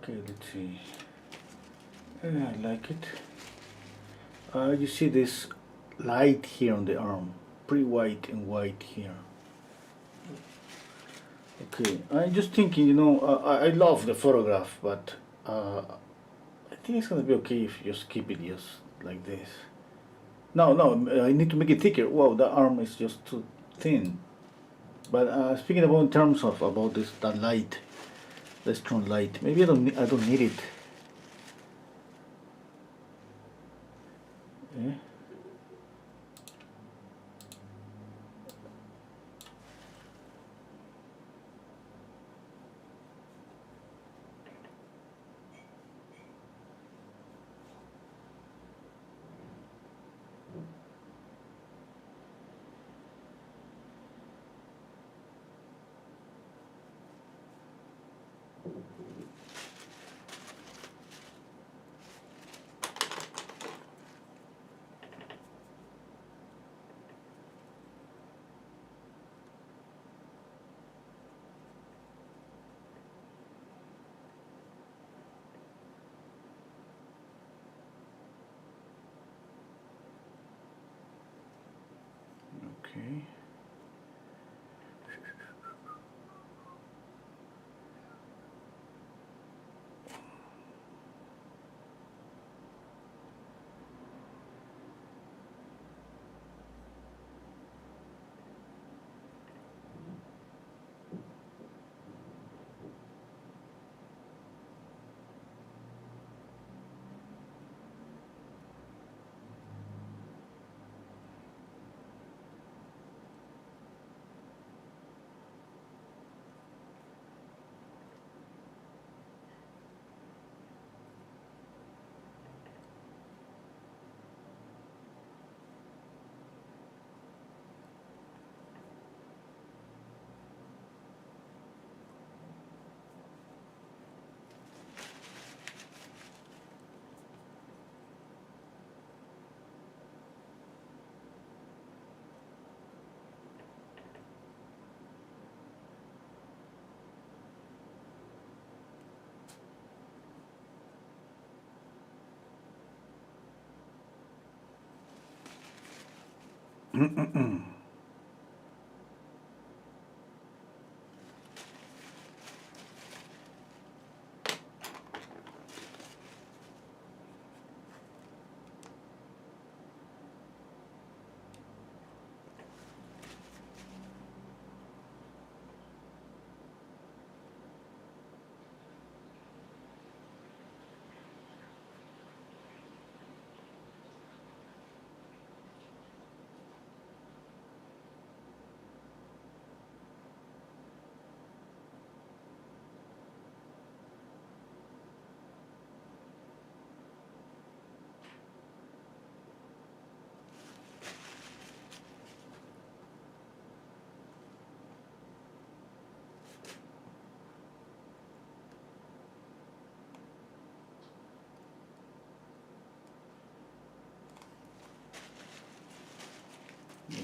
Okay, let's see. I like it. You see this light here on the arm, pretty white and white here. Okay, I'm just thinking, I love the photograph, but I think it's gonna be okay if you just keep it just like this. No, no, I need to make it thicker. Wow, the arm is just too thin. But speaking about in terms of about this that light, the strong light, maybe I don't need it. Yeah. Okay.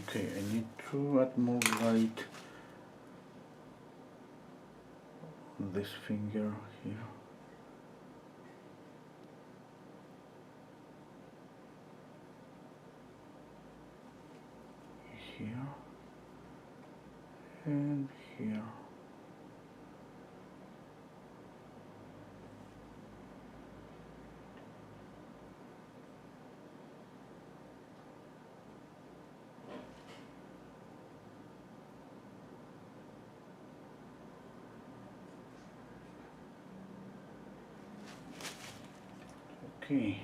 Okay, I need to add more light on this finger here. Here and here. Okay.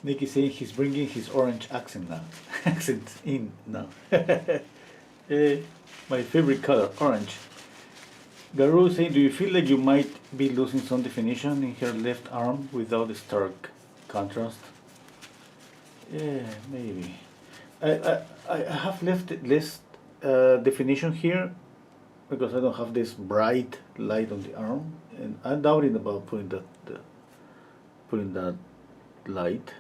Nick is saying he's bringing his orange accent now. Accent in now. My favorite color, orange. Garu is saying, do you feel like you might be losing some definition in her left arm without the stark contrast? Yeah, maybe. I have left less definition here because I don't have this bright light on the arm, and I'm doubting about putting that light.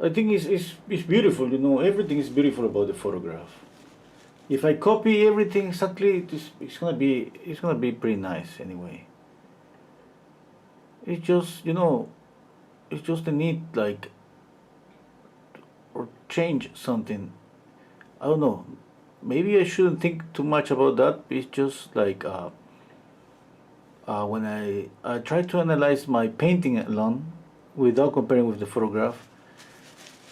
I think it's beautiful, you know, everything is beautiful about the photograph. If I copy everything exactly, it's gonna be pretty nice anyway. It's just, you know, it's just a need, like, or change something. I don't know. Maybe I shouldn't think too much about that. It's just like when I try to analyze my painting alone without comparing with the photograph,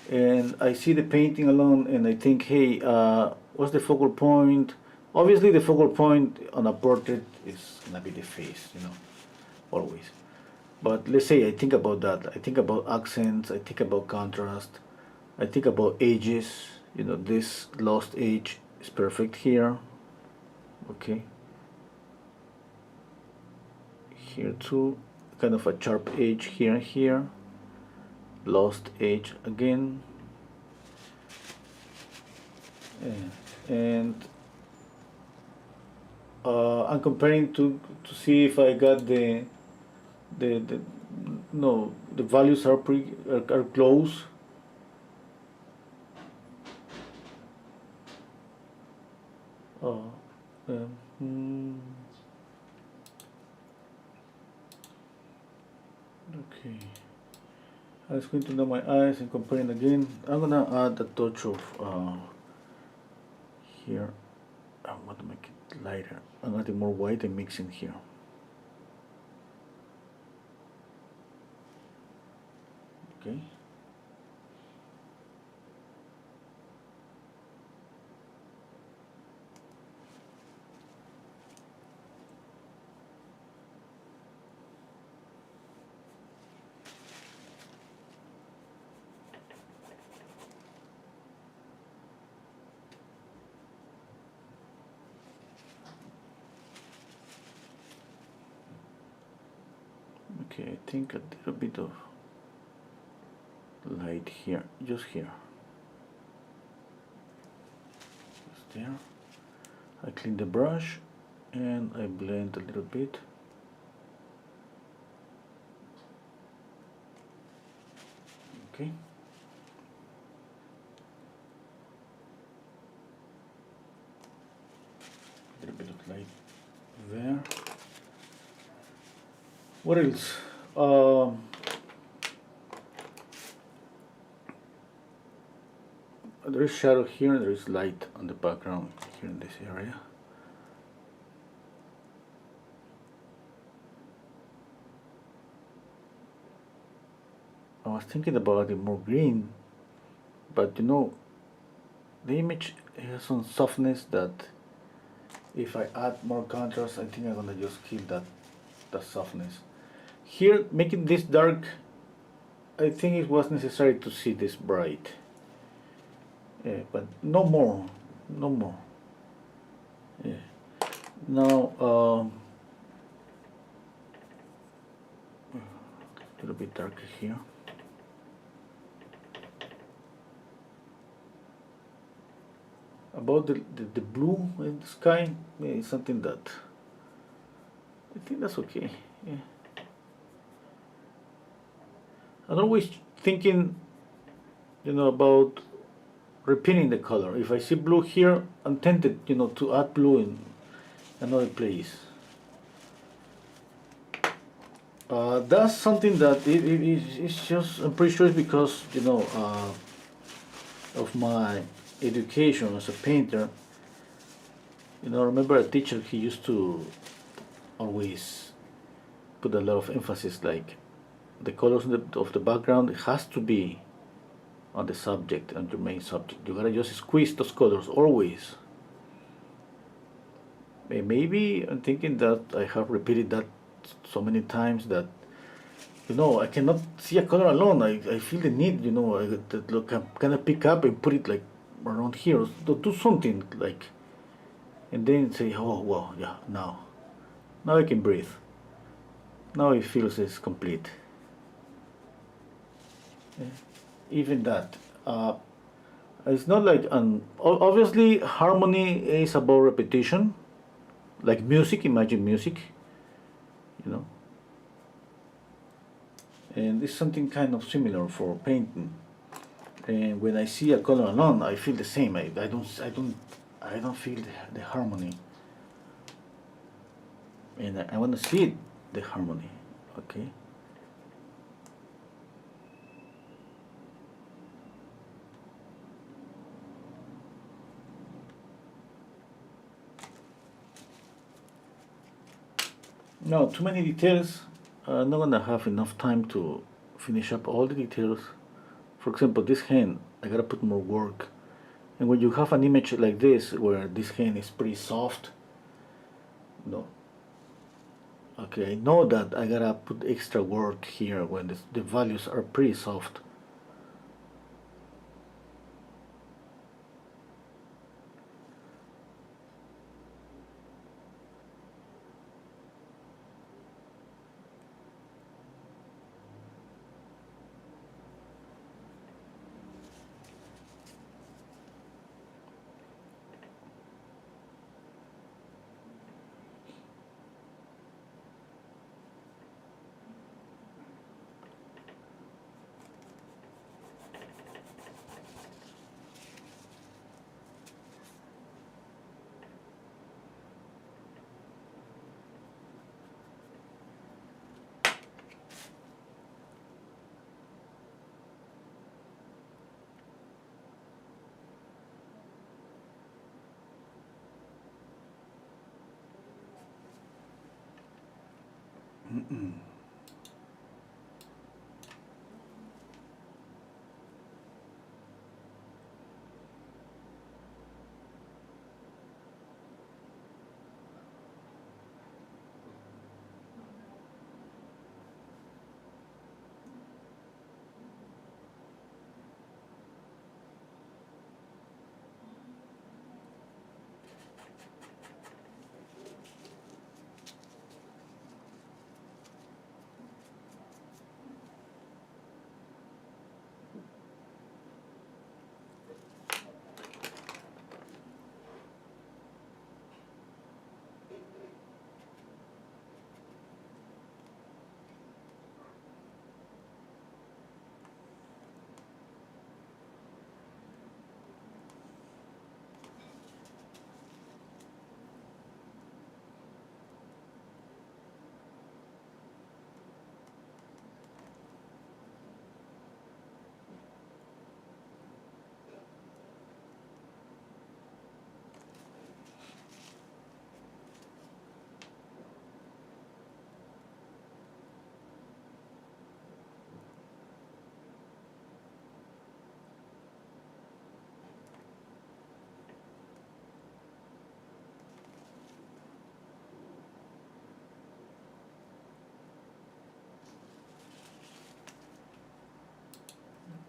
and I see the painting alone and I think, hey, what's the focal point? Obviously, the focal point on a portrait is gonna be the face, you know, always. But let's say I think about that. I think about accents. I think about contrast. I think about ages. You know, this lost age is perfect here. Okay. Here too, kind of a sharp edge here and here. Lost edge again. And I'm comparing to see if I got the no, the values are are close. Oh, okay. I was going to know my eyes and comparing again. I'm gonna add a touch of here. I want to make it lighter. I'm adding more white and mixing here. Okay. Okay, I think a little bit of light here, just here. Just there. I clean the brush and I blend a little bit. Okay. A little bit of light there. What else? There is shadow here, there is light on the background here in this area. I was thinking about it more green, but you know, the image has some softness that if I add more contrast, I think I'm gonna just kill that softness. Here, making this dark, I think it was necessary to see this bright. But no more, no more. Yeah. Now, a little bit darker here. About the blue in the sky, is something that I think that's okay. Yeah. I'm always thinking, you know, about repeating the color. If I see blue here, I'm tempted, you know, to add blue in another place. That's something that it's just, I'm pretty sure it's because, you know, of my education as a painter. You know, I remember a teacher, he used to always put a lot of emphasis, like the colors of the background, it has to be on the subject, on your main subject. You gotta just squeeze those colors always. Maybe I'm thinking that I have repeated that so many times that, you know, I cannot see a color alone. I feel the need, you know, look, I'm gonna pick up and put it like around here. Do something like, and then say, oh well, yeah, now I can breathe. Now it feels it's complete. Yeah. Even that. It's not like obviously harmony is about repetition, like music. Imagine music, you know, and it's something kind of similar for painting. And when I see a color alone, I feel the same. I don't feel the harmony, and I want to see the harmony. Okay. No, too many details. I'm not gonna have enough time to finish up all the details. For example, this hand, I gotta put more work. And when you have an image like this, where this hand is pretty soft, no. Okay, I know that I gotta put extra work here when the values are pretty soft.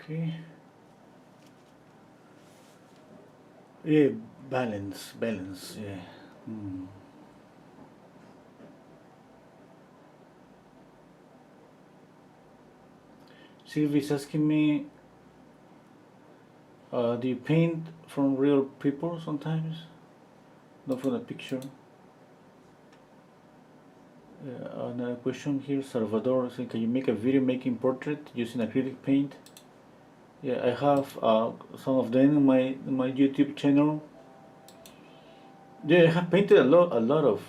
Okay. Yeah, balance. Yeah. Hmm. Sylvie's asking me, do you paint from real people sometimes? Not from a picture? Another question here, Salvador saying, can you make a video making portrait using acrylic paint? Yeah, I have some of them in my YouTube channel. Yeah, I have painted a lot of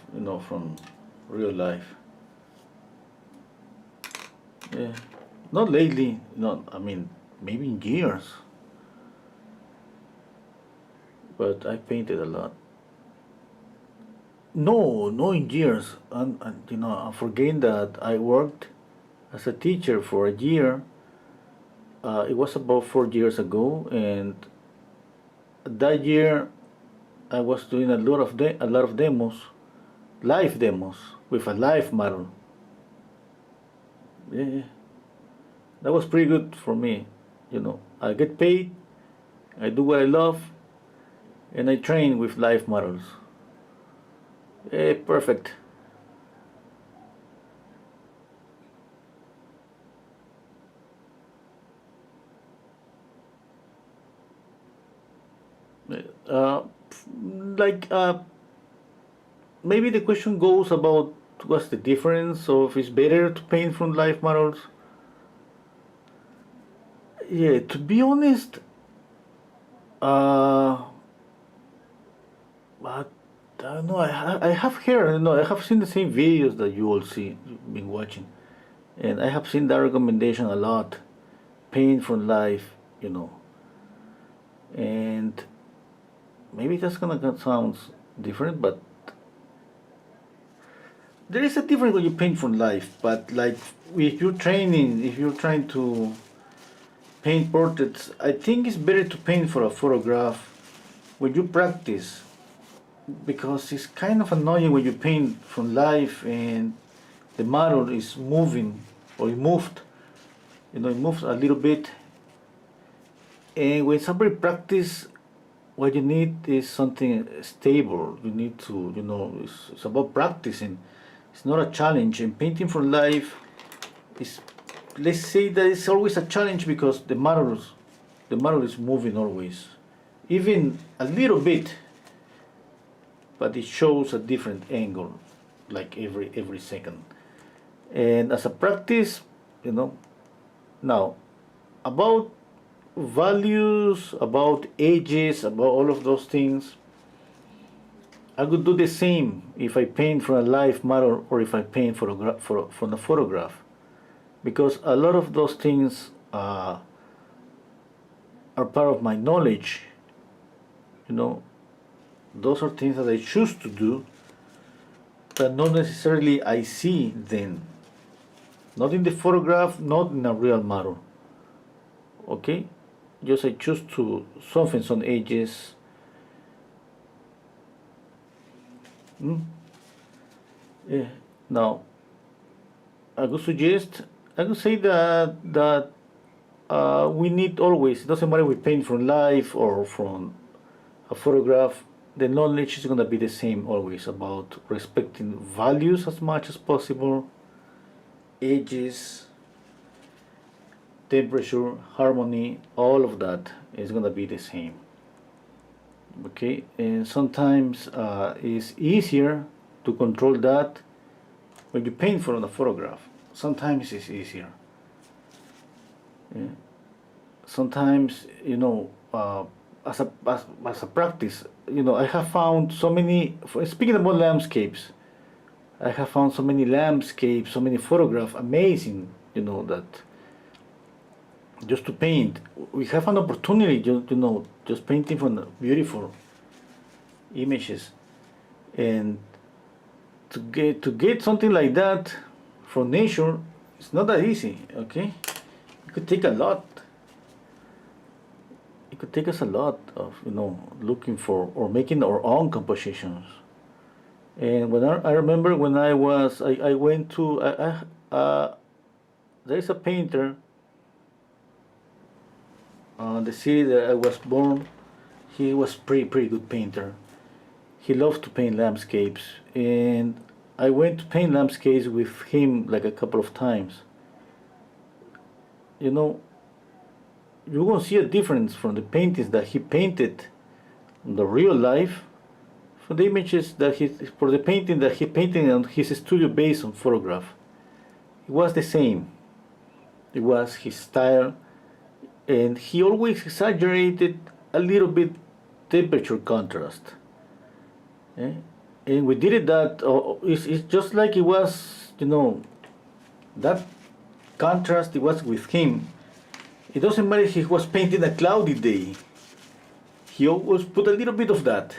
from real life. Yeah, not lately. Not I mean maybe in years, but I painted a lot. No, in years. And I'm forgetting that I worked as a teacher for a year. It was about 4 years ago, and that year I was doing a lot of demos, live demos with a live model. Yeah, that was pretty good for me. I get paid, I do what I love, and I train with live models. Perfect. Uh, like maybe the question goes about what's the difference, or if it's better to paint from life models. Yeah, to be honest, uh, but I don't know. I have heard, I have seen the same videos that you all see, you've been watching, and I have seen that recommendation a lot. Paint from life, and maybe that's gonna sound different, but there is a difference when you paint from life. But like if you're training, if you're trying to paint portraits, I think it's better to paint for a photograph when you practice, because it's kind of annoying when you paint from life and the model is moving, or it moved, it moves a little bit. And when somebody practice, what you need is something stable. You need to, it's about practicing. It's not a challenge. And painting from life is, let's say that it's always a challenge because the model is moving always, even a little bit, but it shows a different angle, like every second. And as a practice, now about values, about ages, about all of those things, I could do the same if I paint from a live model or if I paint from a photograph, because a lot of those things are part of my knowledge. Those are things that I choose to do, but not necessarily I see then. Not in the photograph, not in a real model. Okay? Just I choose to soften some edges. Yeah. Now, I could say that we need always. It doesn't matter if we paint from life or from a photograph. The knowledge is gonna be the same always, about respecting values as much as possible, edges, temperature, harmony, all of that is gonna be the same. Okay, and sometimes it's easier to control that when you paint from a photograph. Sometimes it's easier. Yeah. Sometimes, as a practice, I have found so many. Speaking about landscapes, I have found so many landscapes, so many photographs, amazing. That just to paint, we have an opportunity, just painting from beautiful images, and to get something like that from nature, it's not that easy. Okay, it could take a lot. It could take us a lot of looking for or making our own compositions. And when I remember when I went to there is a painter, the city that I was born. He was pretty good painter. He loved to paint landscapes, and I went to paint landscapes with him like a couple of times. You're gonna see a difference from the paintings that he painted in the real life, for the images for the painting that he painted on his studio based on photograph. It was the same. It was his style, and he always exaggerated a little bit temperature contrast. Eh? And we did it that it's just like it was, that contrast. It was with him. It doesn't matter if he was painting a cloudy day. He always put a little bit of that.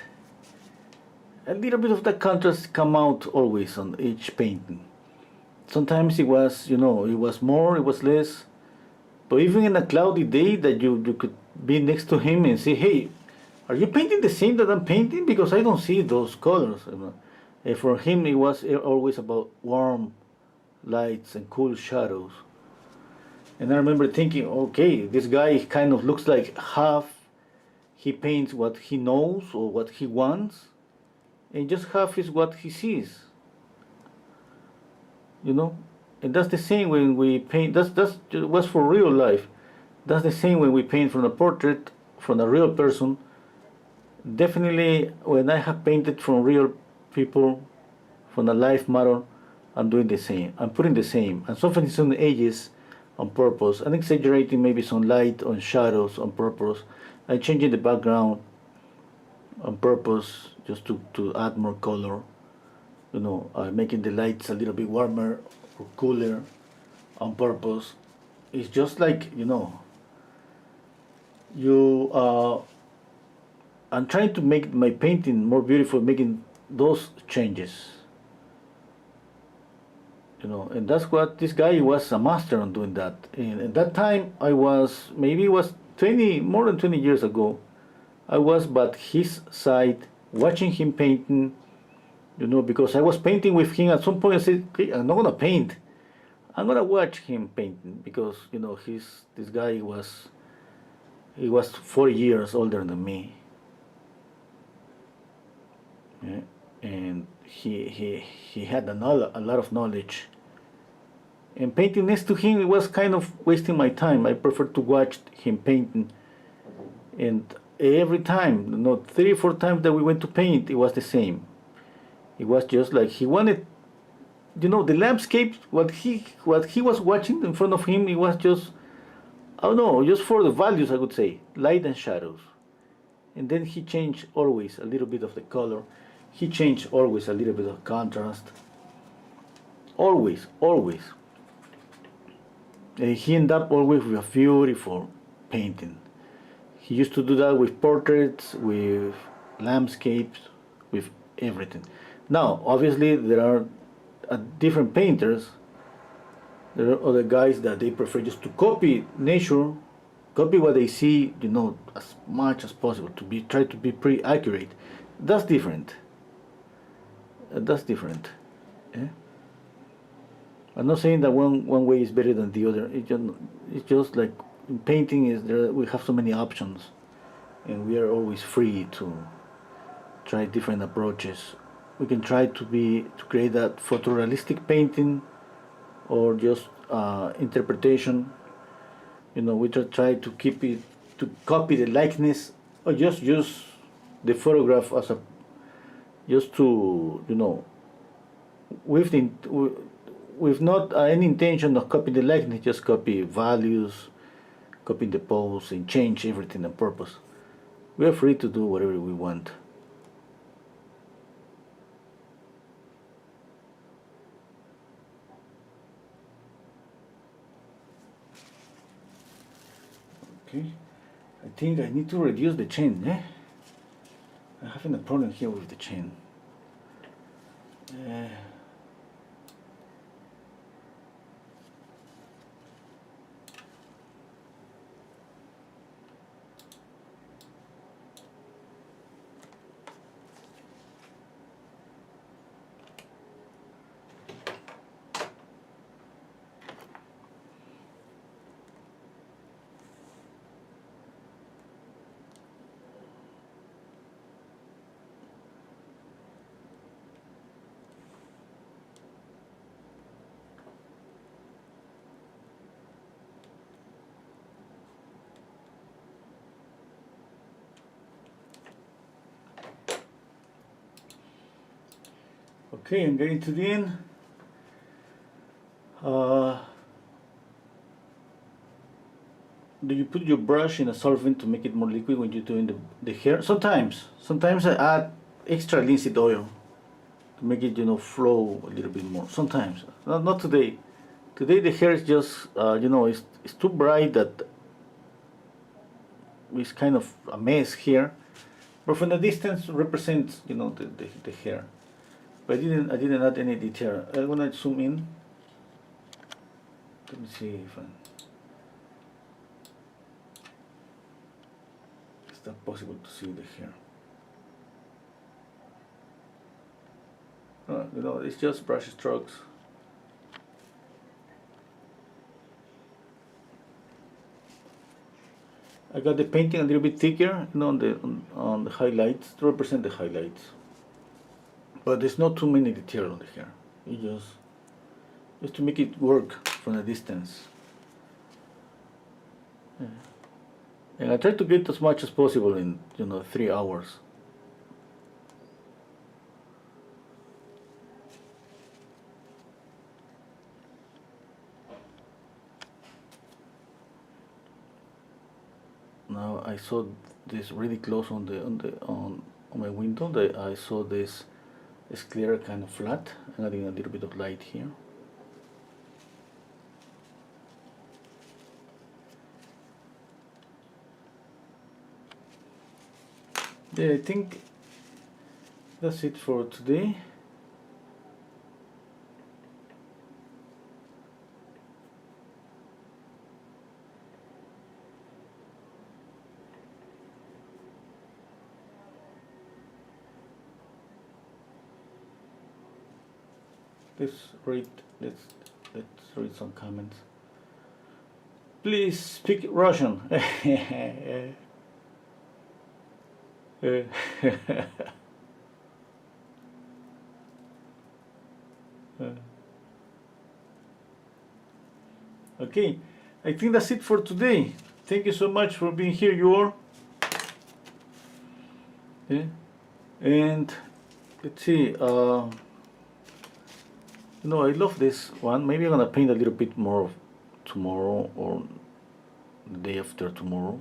A little bit of that contrast come out always on each painting. Sometimes it was, it was more, it was less. But even in a cloudy day, that you could be next to him and say, hey, are you painting the same that I'm painting? Because I don't see those colors. And for him, it was always about warm lights and cool shadows. And I remember thinking, okay, this guy kind of looks like half he paints what he knows or what he wants, and just half is what he sees. You know, and that's the same when we paint. That's was for real life. That's the same when we paint from a portrait, from a real person. Definitely, when I have painted from real people, from a life model, I'm doing the same. I'm putting the same. I'm softening some edges on purpose. I'm exaggerating maybe some light on shadows on purpose. I'm changing the background on purpose just to add more color. You know, making the lights a little bit warmer or cooler on purpose. It's just like, you know, I'm trying to make my painting more beautiful, making those changes. You know, and that's what this guy was a master on doing that. And at that time, I was, maybe it was 20, more than 20 years ago, I was but his side, watching him painting, you know, because I was painting with him. At some point I said, okay, I'm not gonna paint, I'm gonna watch him painting, because, you know, this guy he was 4 years older than me. Yeah? And he had a lot of knowledge. And painting next to him, it was kind of wasting my time. I preferred to watch him painting. And every time, you know, 3 or 4 times that we went to paint, it was the same. It was just like he wanted, you know, the landscape, what he was watching in front of him, it was just, I don't know, just for the values, I would say, light and shadows. And then he changed always a little bit of the color. He changed always a little bit of contrast. Always, always. And he ended up always with a beautiful painting. He used to do that with portraits, with landscapes, with everything. Now, obviously, there are different painters. There are other guys that they prefer just to copy nature, copy what they see, you know, as much as possible, try to be pretty accurate. That's different. That's different. Yeah? I'm not saying that one way is better than the other. It's just like in painting we have so many options, and we are always free to try different approaches. We can try to create that photorealistic painting, or just interpretation. You know, we try to copy the likeness, or just use the photograph as a, just to, you know, with not any intention of copying the likeness, just copy values, copy the pose, and change everything on purpose. We are free to do whatever we want. Okay, I think I need to reduce the chain. I'm having a problem here with the chain. Okay, I'm getting to the end. Do you put your brush in a solvent to make it more liquid when you're doing the hair? Sometimes I add extra linseed oil to make it, you know, flow a little bit more. Sometimes, not today. Today the hair is just, you know, it's too bright that it's kind of a mess here. But from the distance represents, you know, the hair. But I didn't add any detail. I'm gonna zoom in. Let me see if it's not possible to see the hair. You know, it's just brush strokes. I got the painting a little bit thicker, you know, on the highlights, to represent the highlights. but there's not too many details on the hair. You just to make it work from a distance. Yeah. And I try to get as much as possible in 3 hours. Now I saw this really close on my window. I saw this clear kind of flat, and adding a little bit of light here. Yeah, I think that's it for today. Let's read some comments. Please speak Russian. Okay, I think that's it for today. Thank you so much for being here, you all. Yeah. And let's see. I love this one. Maybe I'm gonna paint a little bit more tomorrow or the day after tomorrow.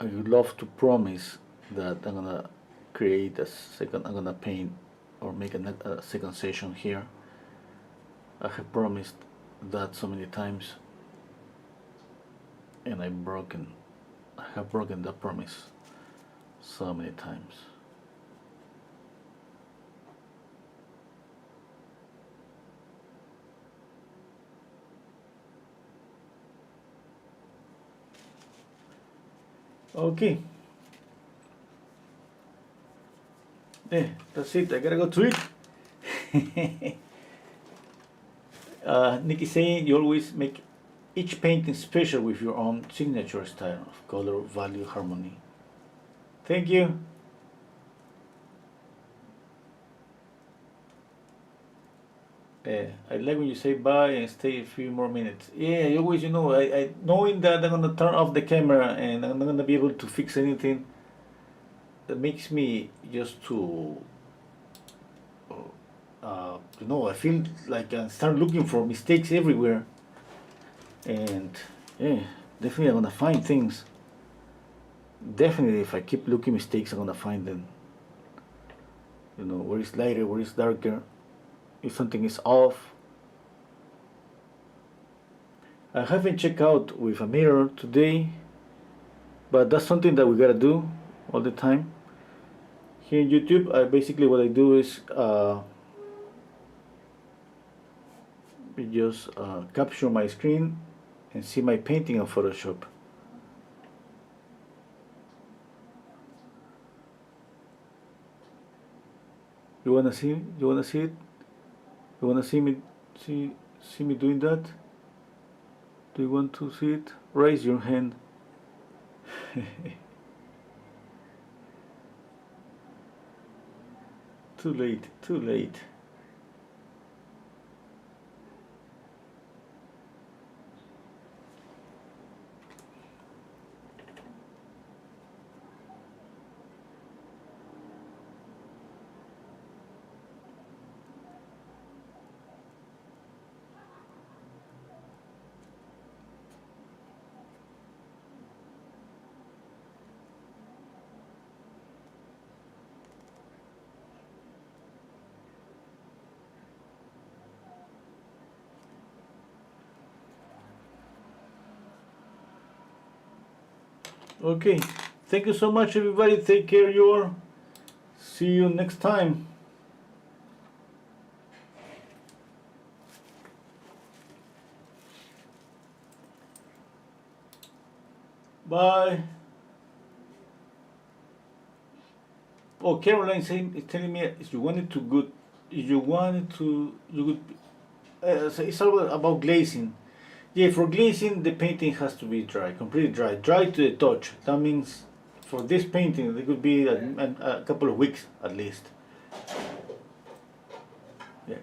I would love to promise that I'm gonna create I'm gonna paint or make a second session here. I have promised that so many times, and I have broken that promise so many times. Okay. Yeah, that's it. I gotta go to it. Nikki saying you always make each painting special with your own signature style of color, value, harmony. Thank you. I like when you say bye and stay a few more minutes. Yeah, I always, I knowing that I'm gonna turn off the camera and I'm not gonna be able to fix anything, that makes me just to, I feel like I start looking for mistakes everywhere. And yeah, definitely I'm gonna find things. Definitely, if I keep looking mistakes, I'm gonna find them. Where it's lighter, where it's darker. If something is off. I haven't checked out with a mirror today, but that's something that we gotta do all the time. Here in YouTube, basically what I do is just capture my screen and see my painting on Photoshop. You wanna see it? You wanna see me see me doing that? Do you want to see it? Raise your hand. Too late, too late. Okay, thank you so much, everybody. Take care, you all. See you next time. Bye. Oh, Caroline is telling me if you wanted to you could. So it's all about glazing. Yeah, for glazing, the painting has to be dry, completely dry, dry to the touch. That means for this painting, it could be a couple of weeks at least. Yeah.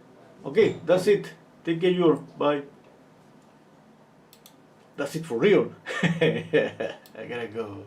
Okay, that's it. Take care, your bye. That's it for real. I gotta go.